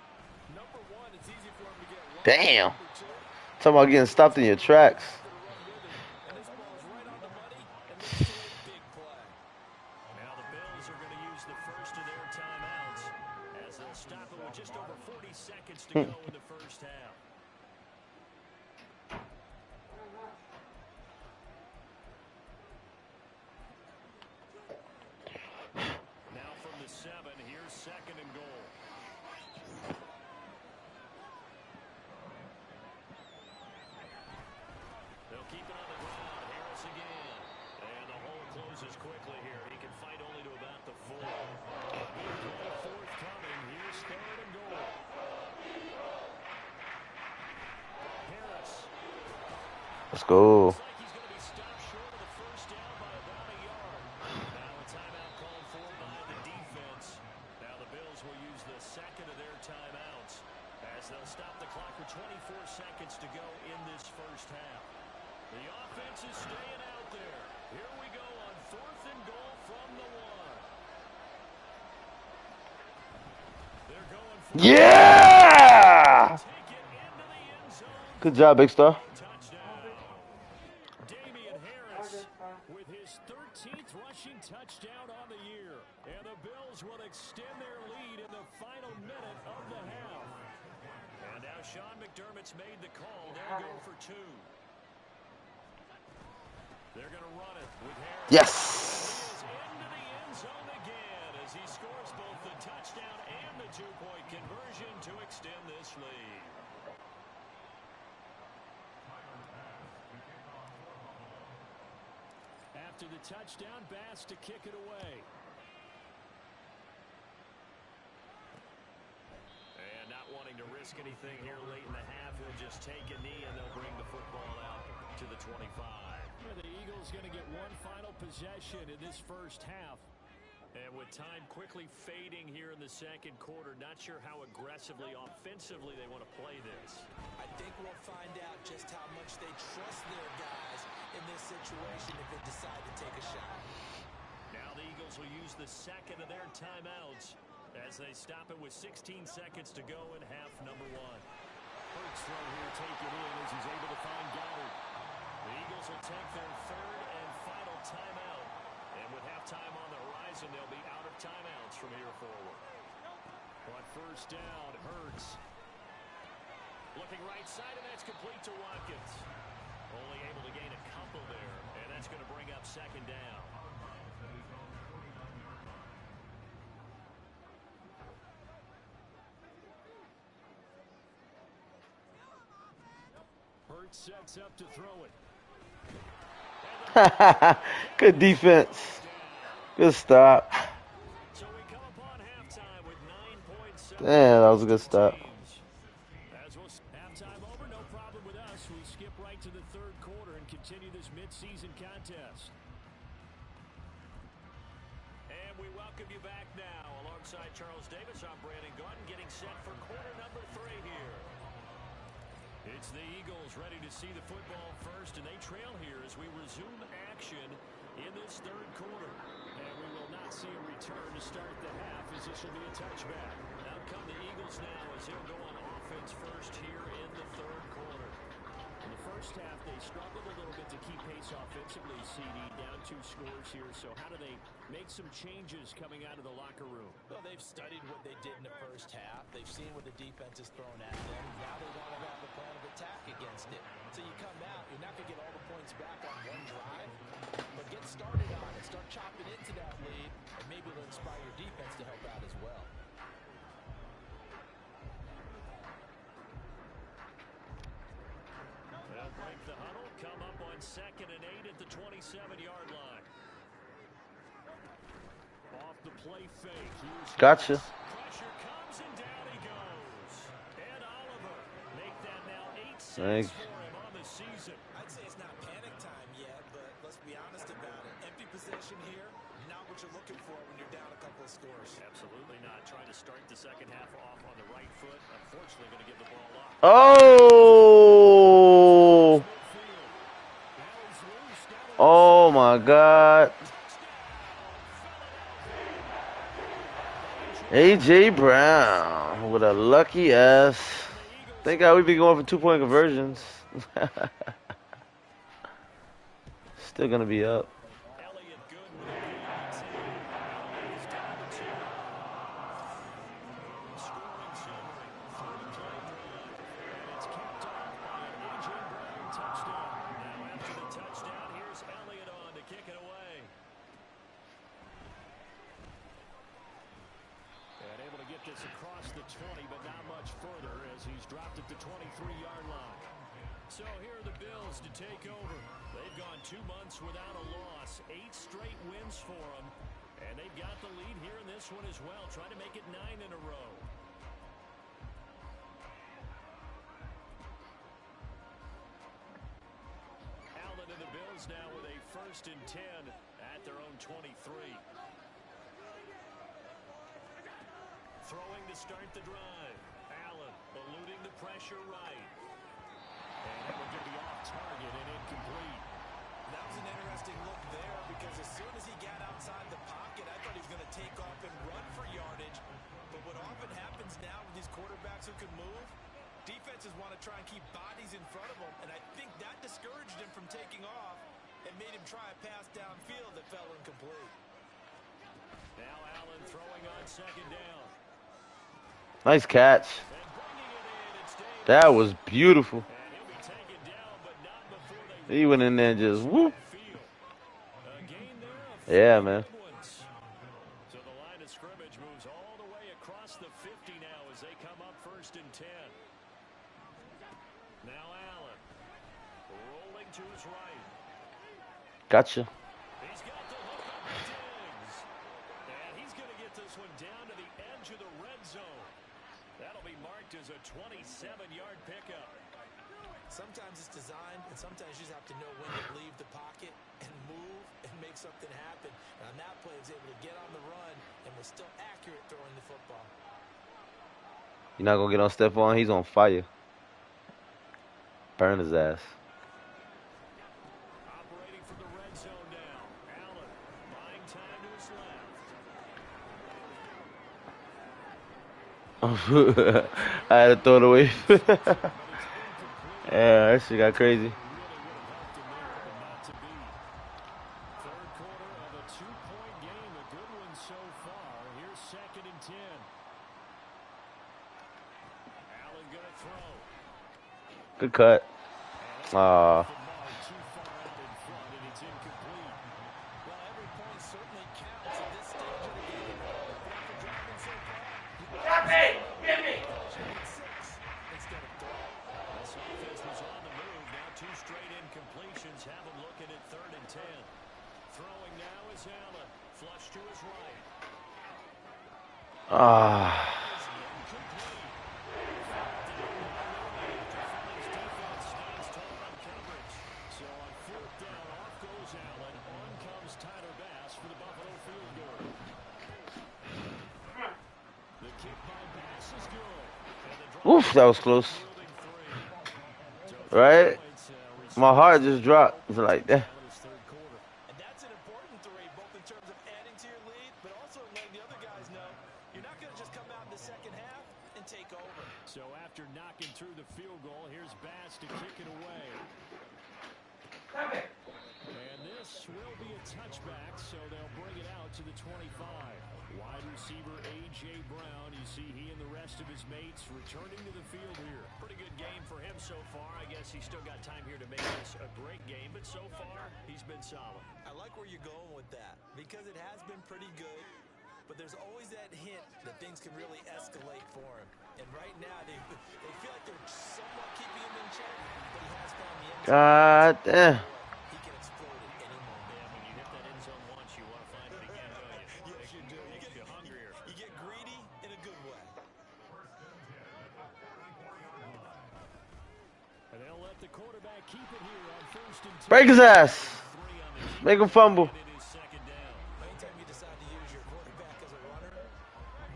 Number one, it's easy for him to get one. Damn. Number two, Talking about getting stopped in your tracks. and this ball's right on the money, and this is a big play. Now the Bills are going to use the first of their timeouts as they'll stop it with just over 40 seconds to go in the first half. Now from the 7, here's 2nd and goal. They'll keep it on the ground. Harris again. And the hole closes quickly here. He can fight only to about the 4. Big play forthcoming. Here's 3rd and goal. Harris. Let's go. Looks like he's going to be stopped short of the first down by about a yard. Now a timeout called for by the defense. Now the Bills will use the 2nd of their timeouts as they'll stop the clock with 24 seconds to go in this first half. The offense is staying out there. Here we go on 4th and goal from the 1. They're going for Yeah! take it into the end zone. Good job, Big Star. Touchdown. Damian Harris with his 13th rushing touchdown on the year. And the Bills will extend their lead in the final minute of the half. And now Sean McDermott's made the call. They'll go for 2. They're going to run it with Harris. Yes. He is into the end zone again as he scores both the touchdown and the 2-point conversion to extend this lead. After the touchdown, Bass to kick it away. And not wanting to risk anything here late in the half, he'll just take a knee and they'll bring the football out to the 25. The Eagles going to get one final possession in this first half. And with time quickly fading here in the second quarter, not sure how aggressively, offensively they want to play this. I think we'll find out just how much they trust their guys in this situation if they decide to take a shot. Now the Eagles will use the second of their timeouts as they stop it with 16 seconds to go in half number one. Hurts throw here taken in as he's able to find Goddard. The Eagles will take their third and final timeout. And with halftime on the horizon, they'll be out of timeouts from here forward. On first down, Hurts. Looking right side, and that's complete to Watkins. Only able to gain a couple there, and that's going to bring up second down. Hurts sets up to throw it. Good defense. Good stop. So we come upon halftime with 9 points. Damn, that was a good stop. As we'll halftime over, no problem with us. We skip right to the third quarter and continue this midseason contest. And we welcome you back now. Alongside Charles Davis, I'm Brandon Gaudin, getting set for quarter number 3 here. It's the Eagles ready to see the football first, and they trail here as we resume action in this third quarter. And we will not see a return to start the half as this will be a touchback. Out come the Eagles now as they'll go on offense first here in the third quarter. In the first half, they struggled a little bit to keep pace offensively, CD, down 2 scores here. So how do they make some changes coming out of the locker room? Well, they've studied what they did in the first half. They've seen what the defense has thrown at them. Now they want to have a plan of attack against it. So you come out, you're not going to get all the points back on one drive, but get started on it. Start chopping into that lead, and maybe it'll inspire your defense to help out as well. They'll break the huddle, come up on 2nd and 8 at the 27-yard line. Off the play fake. Gotcha. Pressure comes and down he goes. And Oliver make that now 8 sacks Thanks. for him on the season. I'd say it's not panic time yet, but let's be honest about it. Empty possession here, not what you're looking for when you're down a couple of scores. Absolutely not. Trying to start the second half off on the right foot. Unfortunately, going to give the ball up. Oh! Oh my God. A.J. Brown with a lucky ass. Thank God we be going for 2-point conversions. Still gonna be up. Across the 20, but not much further as he's dropped at the 23-yard line. So here are the Bills to take over. They've gone 2 months without a loss, 8 straight wins for them, and they've got the lead here in this one as well, trying to make it 9 in a row. Allen and the Bills now with a 1st and 10 at their own 23. Throwing to start the drive. Allen eluding the pressure right. And that one going to be off target and incomplete. That was an interesting look there because as soon as he got outside the pocket, I thought he was going to take off and run for yardage. But what often happens now with these quarterbacks who can move, defenses want to try and keep bodies in front of them. And I think that discouraged him from taking off and made him try a pass downfield that fell incomplete. Now Allen throwing on 2nd down. Nice catch. That was beautiful. He went in there and just whoop. Yeah, man. So the line of scrimmage moves all the way across the 50 now as they come up 1st and 10. Now Allen rolling to his right. Gotcha. He's got the hook up and Diggs. And he's going to get this one down to the edge of the red zone. That'll be marked as a 27-yard pickup. Sometimes it's designed, and sometimes you just have to know when to leave the pocket and move and make something happen. And on that play, he was able to get on the run was still accurate throwing the football. You're not gonna get on Stephon. He's on fire. Burn his ass. Operating from the red zone now. Allen buying time to his left. I had to throw it away. But it's incomplete. Yeah, that shit got crazy. Really would have helped him there, but not to be. Third quarter of a 2-point game. A good one so far. Here's 2nd and 10. Allen going to throw. Good cut. The mark too far out in front, and it's incomplete. Well, every point certainly counts at this stage of the game. But after driving so far, give me. Instead of 3. This offense was on the move. Now 2 straight incompletions have him looking at 3rd and 10. Throwing now is Allen. Flush to his right. Is incomplete. His defense stands tall on coverage. So on 4th down, off goes Allen. On comes Tyler Bass for the Buffalo field goal. The kick by Bass is good. And the drive Oof, that was close. yielding 3. So 3 Right? points, My heart just dropped. It's like that. Allen's 3rd quarter. And that's an important 3, both in terms of adding to your lead, but also letting the other guys know you're not going to just come out in the second half and take over. So after knocking through the field goal, here's Bass to kick it away. And this will be a touchback, so they'll bring it out to the 25. Wide receiver A.J. Brown, you see he and the rest of his mates returning to the field here. Pretty good game for him so far. I guess he's still got time here to make this a great game, but so far, he's been solid. I like where you're going with that, because it has been pretty good, but there's always that hint that things can really escalate for him. And right now, they feel like they're somewhat keeping him in check, but he has found the end zone. God damn. He can explode at any moment. Yeah, when you hit that end zone once, you want to find it again, don't you? Yes, you do. Makes you hungrier. You get greedy in a good way. And they'll let the quarterback keep it here on 1st and 10. Break his ass. 3 on the team. Make him fumble. And it is 2nd down. Anytime you decide to use your quarterback as a runner,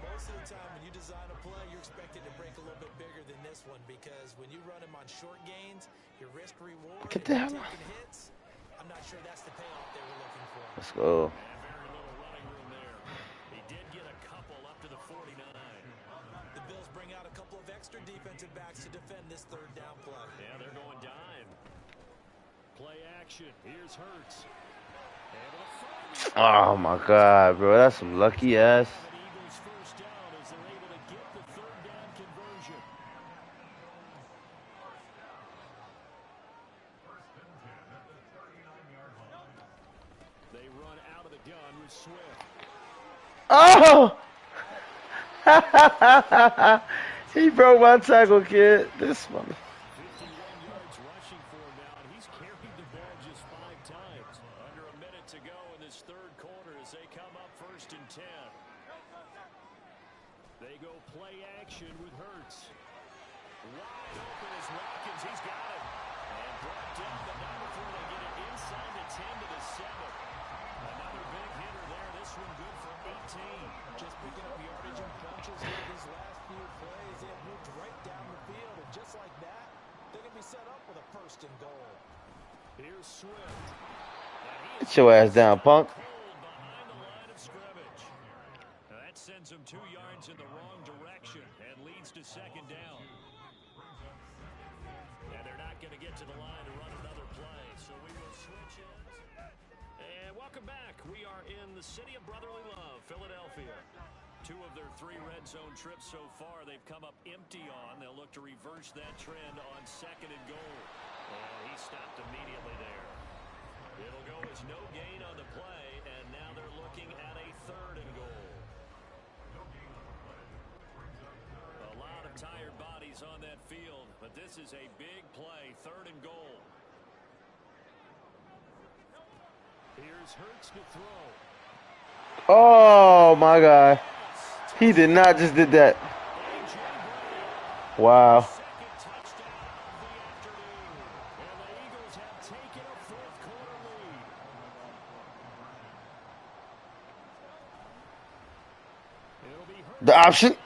most of the time when you design a play, you're expected to break a little bit bigger than this one, because when you run him on short gains, your risk reward, Get and the you're hell taking hits, I'm not sure that's the payoff they were looking for. Let's go. And very little running room there. He did get a couple up to the 49. The Bills bring out a couple of extra defensive backs to defend this 3rd down play. Yeah, they're going dime. Play action. Here's Hurts. Able to find Oh my God, bro. That's some lucky ass. the Eagles 1st down as they're able to get the 3rd down conversion. They run out of the gun with Swift. Oh! He broke my tackle, kid. This one. 51 yards rushing for him now, and he's carried the ball just 5 times. Under a minute to go in this 3rd quarter as they come up 1st and 10. They go play action with Hurts. Wide open is Watkins. He's got him. And brought down, but now before they get it inside the 10 to the 7. Another big hitter there. This one good for 18. Just picking up yardage in bunches here these last few plays. They have moved right down the field, and just like that, they're going to be set up with a 1st and goal. Here's Swift. And he is Get your ass down, punk. cold behind the line of scrimmage. Now that sends him 2 yards in the wrong direction and leads to 2nd down. And they're not going to get to the line to run another play, so we will switch it. And welcome back. We are in the city of brotherly love, Philadelphia. 2 of their 3 red zone trips so far, they've come up empty on. They'll look to reverse that trend on 2nd and goal. And he stopped immediately there. It'll go as no gain on the play, and now they're looking at a 3rd and goal. A lot of tired bodies on that field, but this is a big play, 3rd and goal. Here's Hurts to throw. Oh my God. He did not just did that. Wow. Second touchdown of the afternoon. And the Eagles have taken a 4th quarter lead. The option.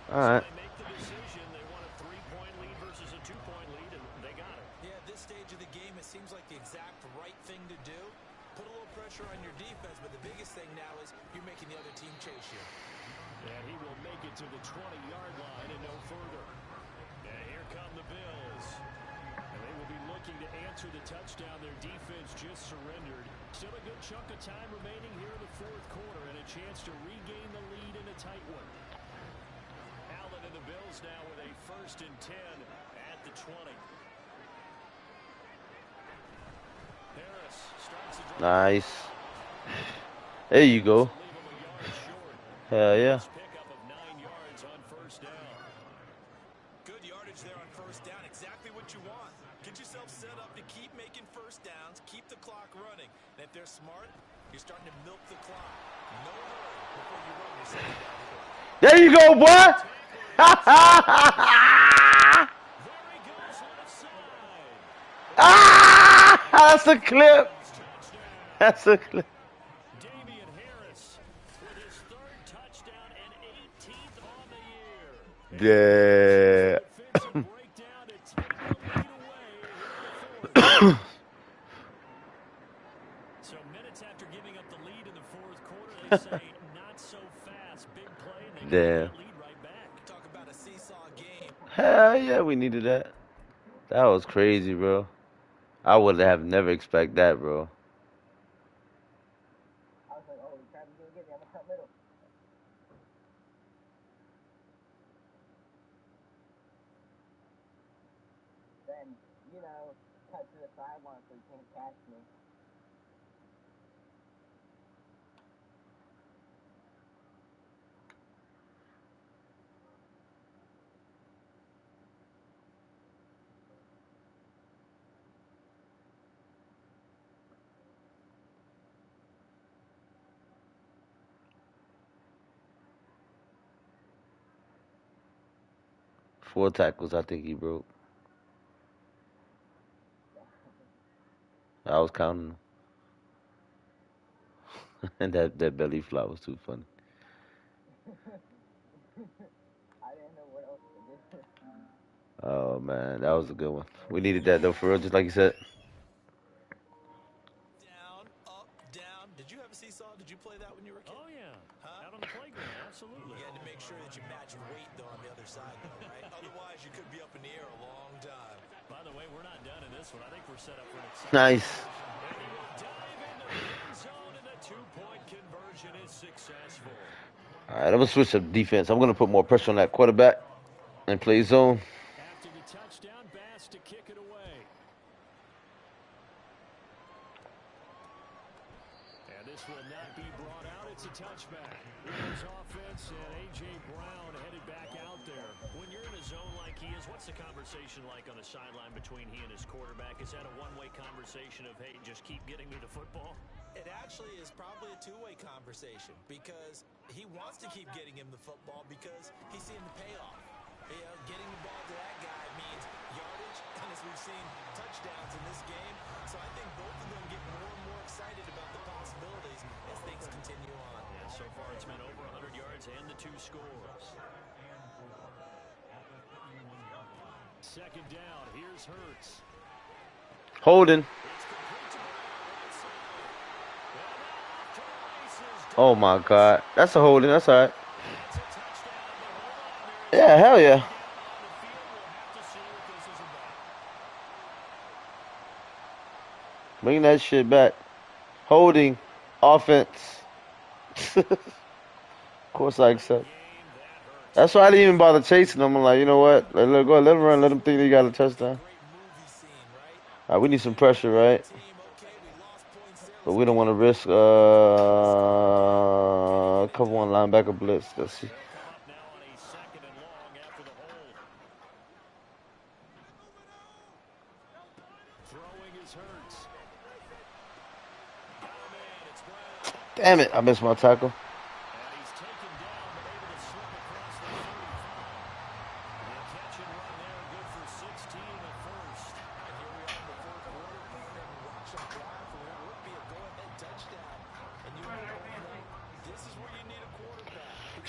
All right. Make the decision. They want a 3-point lead versus a 2-point lead, and they got it. Yeah, at this stage of the game, it seems like the exact right thing to do. Put a little pressure on your defense, but the biggest thing now is you're making the other team chase you. And he will make it to the 20-yard line and no further. And here come the Bills. And they will be looking to answer the touchdown. Their defense just surrendered. Still a good chunk of time remaining here in the fourth quarter and a chance to regain the lead in a tight one. Allen and the Bills now with a 1st and 10 at the 20. Harris starts the drive. Nice. There you go. Hell yeah. Pickup of 9 yards on 1st down. Good yardage there on 1st down. Exactly what you want. Get yourself set up to keep making 1st downs, keep the clock running. And if they're smart, you're starting to milk the clock. No hurry before you run your 2nd down. There you go, boy. Ah! That's a clip. That's a clip. Damian Harris with his 3rd touchdown and 18th on the year. Yeah. Defensive breakdown to take the lead away here in the 4th. So minutes after giving up the lead in the 4th quarter, they say not so fast. Big play, and they get Damn. that lead right back. Talk about a seesaw game. Hell yeah, we needed that. That was crazy, bro. I would have never expect that, bro. I was like, oh, Travis gonna get me. I'm gonna cut middle. Then, cut to the sideline so he can't catch me. Four tackles, I think he broke. I was counting them. And that belly flop was too funny. I didn't know what else to do. Oh man, that was a good one. We needed that though, for real, just like you said. Down, up, down. Did you have a seesaw? Did you play that when you were a kid? Oh, yeah. Huh? Out on the playground, absolutely. You had to make sure that you match weight, though, on the other side, though, right? Otherwise, you could be up in the air a long time. By the way, we're not done in this one. I think we're set up for an exciting. Nice. And he will dive into the end zone, and the 2-point conversion is successful. All right, I'm gonna switch up defense. I'm gonna put more pressure on that quarterback and play zone. After the touchdown, Bass to kick it away. And this will not be brought out. It's a touchback. Eagles offense and A.J. Brown headed back out there. When you're in a zone like he is, what's the conversation like on the sideline between he and his quarterback? Is that a one-way conversation of, hey, just keep getting me the football? It actually is probably a two-way conversation because he wants to keep getting him the football because he's seeing the payoff. Getting the ball to that guy means yardage, and as we've seen, touchdowns in this game. So I think both of them get more and more excited about the possibilities as things continue on. And so far it's been over 100 yards and the 2 scores. 2nd down, here's Hurts. Holding. Oh my God, that's a holding. That's all right. Yeah, hell yeah. Bring that shit back. Holding. Offense. Of course I accept. That's why I didn't even bother chasing them. I'm like, you know what? Let him go. Let him run. Let him think they got a touchdown. All right, we need some pressure, right? But we don't want to risk cover one linebacker blitz. Let's see. Damn it, I missed my tackle.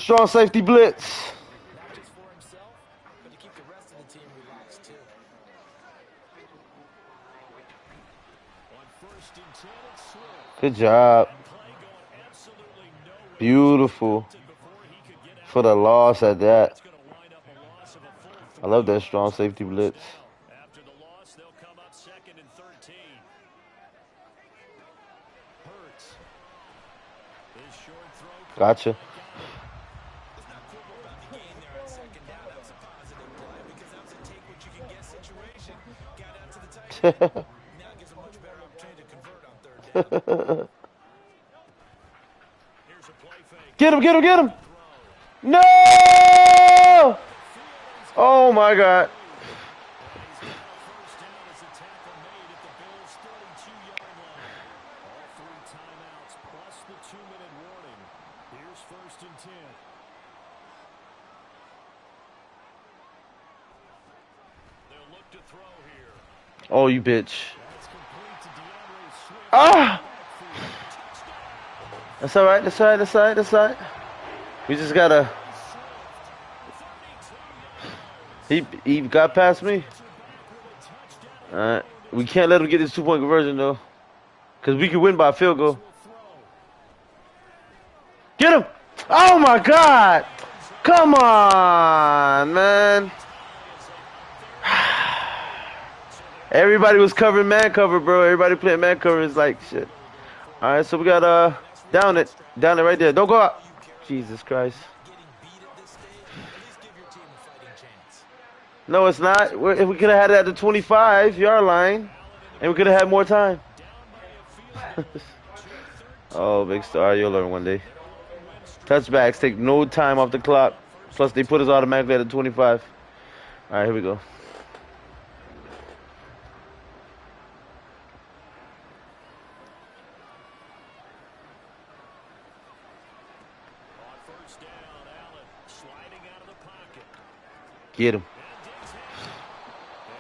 Strong safety blitz. Not just for himself, but to keep the rest of the team relaxed too. On 1st and 10, it's Swift. Good job. That play going absolutely nowhere. Beautiful. Before he could get out For the loss at that. That's going to wind up a loss of a full I love 3 that strong yards. safety blitz. After the loss, they'll come up 2nd and 13. Hurts. His short throw. Gotcha. Let's not quibble about the gain there on 2nd down. That was a positive play because that was a take what you can get situation. Got out to the tight end. Now gives a much better opportunity to convert on 3rd down. Here's a play fake. Get him, get him, get him. No! Oh my God. He's got a first down as a tackle made at the Bills' 32-yard line. All 3 timeouts plus the 2-minute warning. Here's 1st and 10. They'll look to throw here. Oh, you bitch. That's complete to DeAndre Swift. Ah! That's all right. That's all right. That's all right. That's all right. We just gotta. He got past me. All right. We can't let him get this 2-point conversion though, cause we could win by a field goal. Get him! Oh my God! Come on, man. Everybody was covering man cover, bro. Everybody playing man cover is like shit. All right, so we got down it right there. Don't go out. Jesus Christ. Getting beat at this stage, at least give your team a fighting chance. No, it's not. If we could have had it at the 25-yard line, and we could have had more time. Oh, big star. You'll learn one day. Touchbacks take no time off the clock. Plus, they put us automatically at the 25. All right, here we go. On 1st down, Allen sliding out of the pocket. Get him. And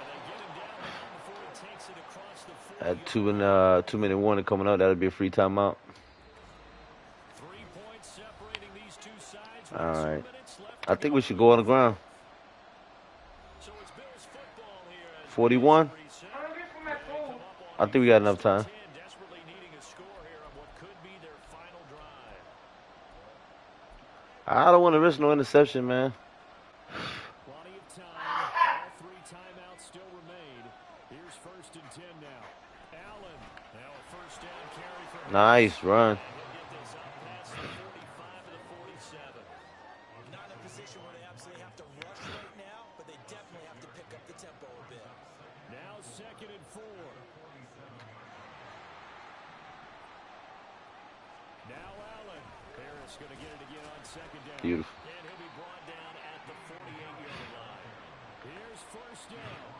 they get him down now before he takes it across the 40. At 2-minute warning coming up, that'll be a free timeout. 3 points separating these two sides. All right. 2 minutes left I think we should go on the ground. So it's Bills football here as 41. reset. I think we got enough time. Desperately needing a score here on what could be their final drive. I don't want to risk no interception, man. Plenty of time. All 3 timeouts still remain. Here's 1st and 10 now. Allen. Now a 1st down carry for him. Nice run. He'll get this up past the 45 to the 47. Not in a position where they absolutely have to rush right now, but they definitely have to pick up the tempo a bit. Now 2nd and 4. Now Allen. Harris going to get it again on 2nd down. Beautiful. And he'll be brought down at the 48-yard line. Here's 1st down.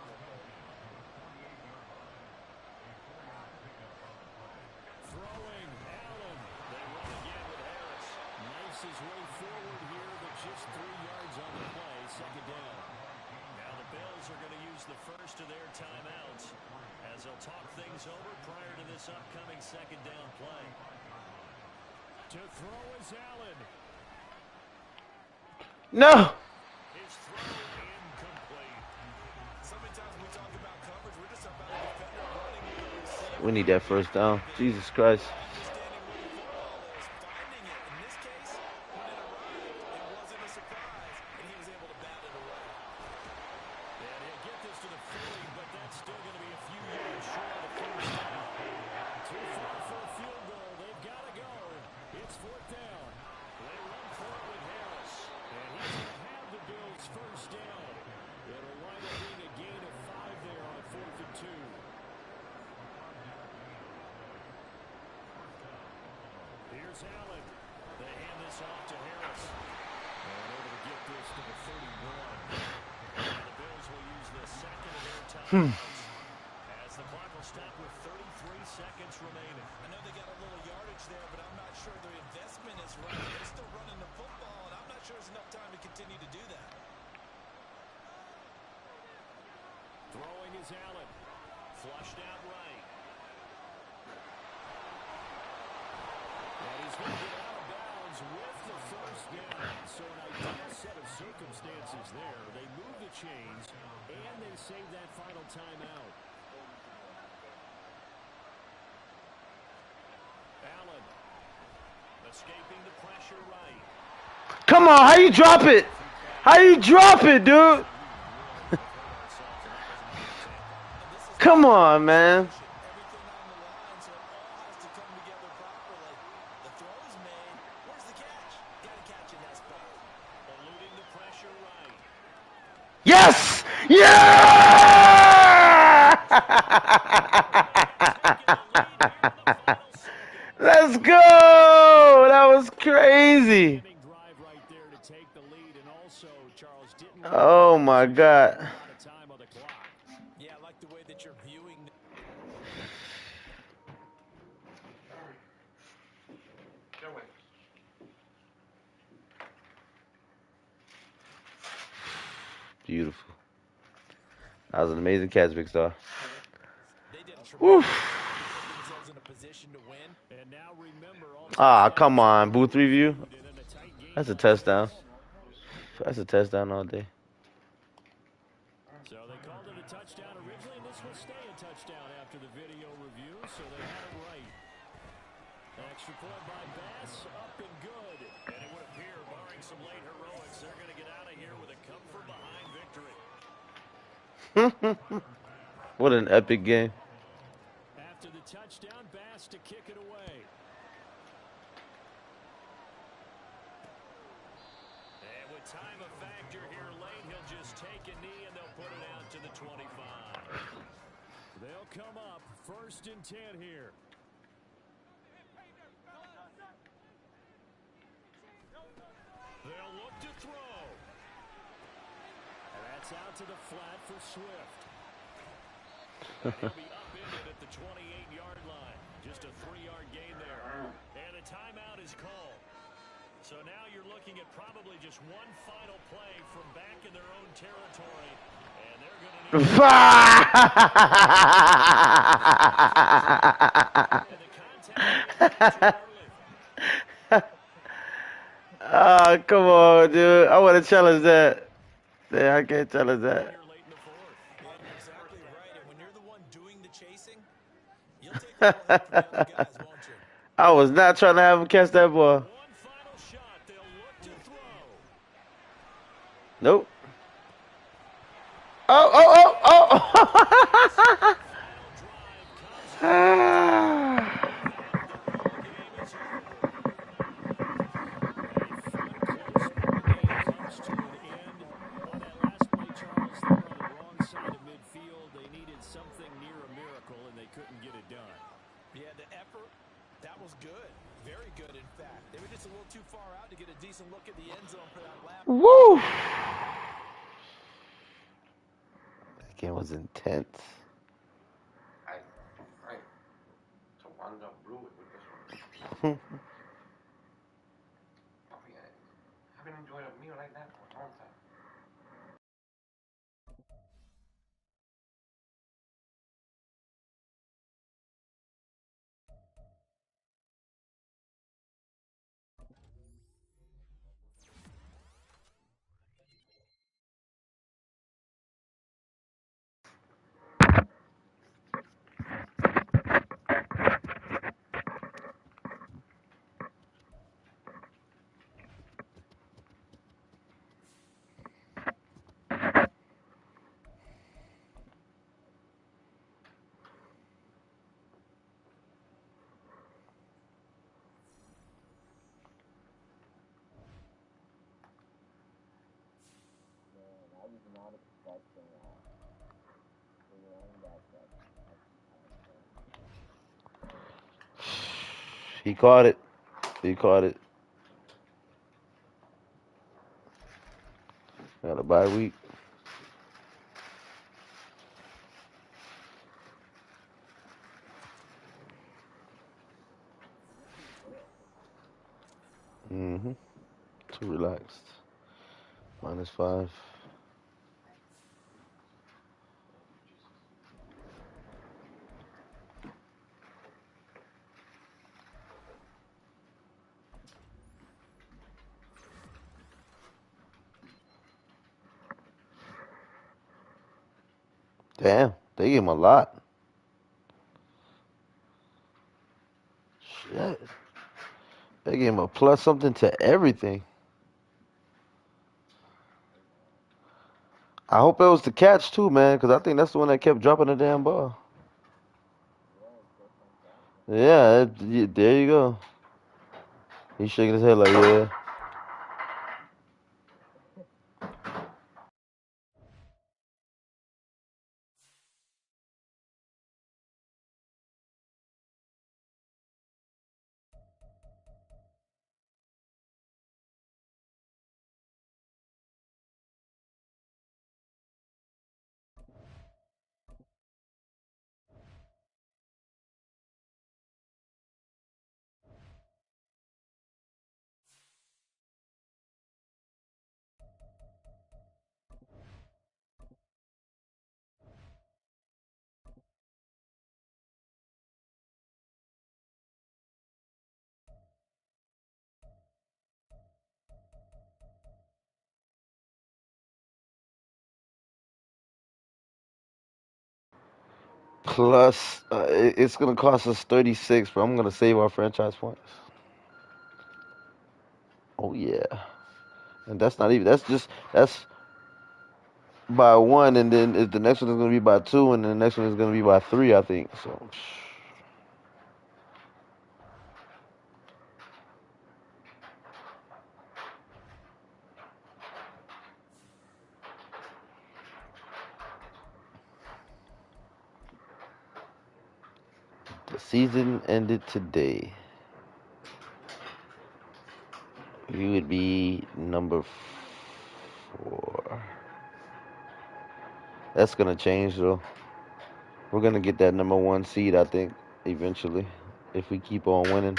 Throwing Allen. They run again with Harris. Knifes his way forward here, but just 3 yards on the play. 2nd down. Now the Bills are going to use the first of their timeouts as they'll talk things over prior to this upcoming 2nd down play. To throw is Allen. No. His throw incomplete. So many times we talk about coverage, we're just about a defender running with a receiver. We need that first down. Jesus Christ. Understanding where the football is, finding it. In this case, when it arrived, it wasn't a surprise, and he was able to bat it away. And he'll get this to the 40, but that's still going to be a few yards short of the first down. Too far for a field goal. They've got to go. It's 4th down. They run for it with Harris. And he's going to have the Bills' first down. It'll wind up being a gain of 5 there on 4th and 2. Here's Allen. They hand this off to Harris. And able to get this to the 31. And the Bills will use the 2nd of their timeouts. As the clock will stop with 33 seconds remaining. I know they got a little yardage there, but I'm not sure their investment is right. They're still running the football, and I'm not sure there's enough time to continue to do that. Throwing is Allen. Flushed out right. And he's going to get out of bounds with the first down. So an ideal set of circumstances there. They move the chains, and they save that final timeout. Allen escaping the pressure right. Come on, how you drop it? How you drop it, dude? Come on, man. Everything on the line, so it all has to come together properly. The throw is made. Where's the catch? Got to catch in that spot. Eluding the pressure right. Yes! Yeah! Let's go! That was crazy. Drive right there to take the lead, and also Charles didn't Oh my God. a lot of time on the clock. Yeah, I like the way that you're viewing. Beautiful. That was an amazing catch, Big Star. They did a tremendous Woof. job to put themselves in a position to win. And now remember, all Ah, come on. Booth review. in a tight game That's a like touchdown. this. That's a touchdown all day. So they called it a touchdown originally, and this will stay a touchdown after the video review, so they had it right. Extra point by Bass, up and good. And it would appear, barring some late heroics, they're going to get out of here with a come-from-behind victory. What an epic game. After the touchdown, Bass to kick it away. And with time a factor here late, he'll just take a knee and they'll put it out to the 25. They'll come up 1st and 10 here. They'll look to throw. And that's out to the flat for Swift. And he'll be upended at the 28-yard line. Just a 3-yard gain there. And a timeout is called. So now you're looking at probably just one final play from back in their own territory. And they're going to need Ah, come on, dude. I want to challenge that. Yeah, I can't challenge that. Yeah, you're exactly right. And when you're the one doing the chasing, you'll take a little help from the other guys, won't you? I was not trying to have him catch that ball. one final shot. They'll look to throw. Nope. Oh. Yeah, the effort, that was good. Very good, in fact. They were just a little too far out to get a decent look at the end zone for that lap. Woo! That game was intense. I've been enjoying a meal like that for a long time. I was not expecting the running back He caught it. He caught it. Got a bye week. Too relaxed. -5. Damn, they gave him a lot. Shit. They gave him a plus something to everything. I hope it was the catch too, man, because I think that's the one that kept dropping the damn ball. Yeah, there you go. He's shaking his head like, yeah. Plus, it's gonna cost us 36, but I'm gonna save our franchise points. Oh yeah, and that's not even. That's by one, and then the next one is gonna be by two, and then the next one is gonna be by three, I think. So the season ended today. We would be number 4. That's gonna change though. We're gonna get that number 1 seed, I think, eventually, if we keep on winning.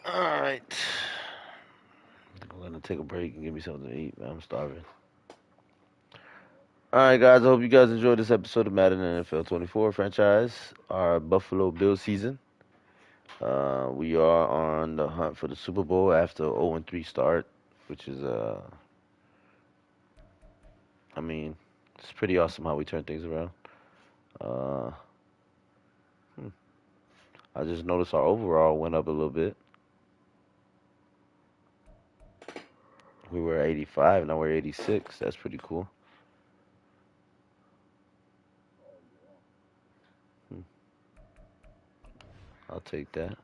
All right. I'm gonna take a break and give me something to eat, man. I'm starving. All right, guys. I hope you guys enjoyed this episode of Madden NFL 24 franchise, our Buffalo Bills season. We are on the hunt for the Super Bowl after 0-3 start, which is I mean, it's pretty awesome how we turn things around. Uh, hmm. I just noticed our overall went up a little bit. We were 85, now we're 86. That's pretty cool. Hmm. I'll take that.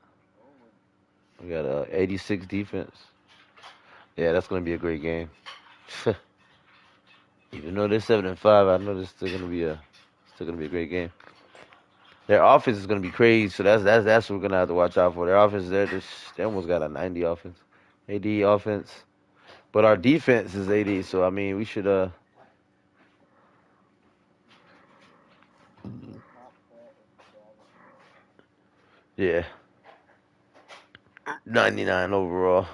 We got a 86 defense. Yeah, that's gonna be a great game. Even though they're 7-5, I know there's still gonna be a great game. Their offense is gonna be crazy, so that's what we're gonna have to watch out for. Their offense, they almost got a 90 offense, 80 offense, but our defense is 80. So I mean, we should yeah, 99 overall.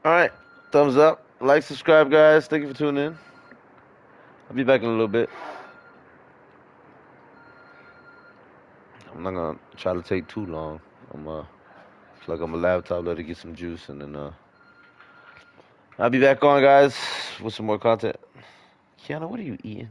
All right, thumbs up, like, subscribe, guys. Thank you for tuning in. I'll be back in a little bit. I'm not gonna try to take too long. I'm plug on my laptop, let it get some juice, and then I'll be back on, guys, with some more content. Kiana, what are you eating?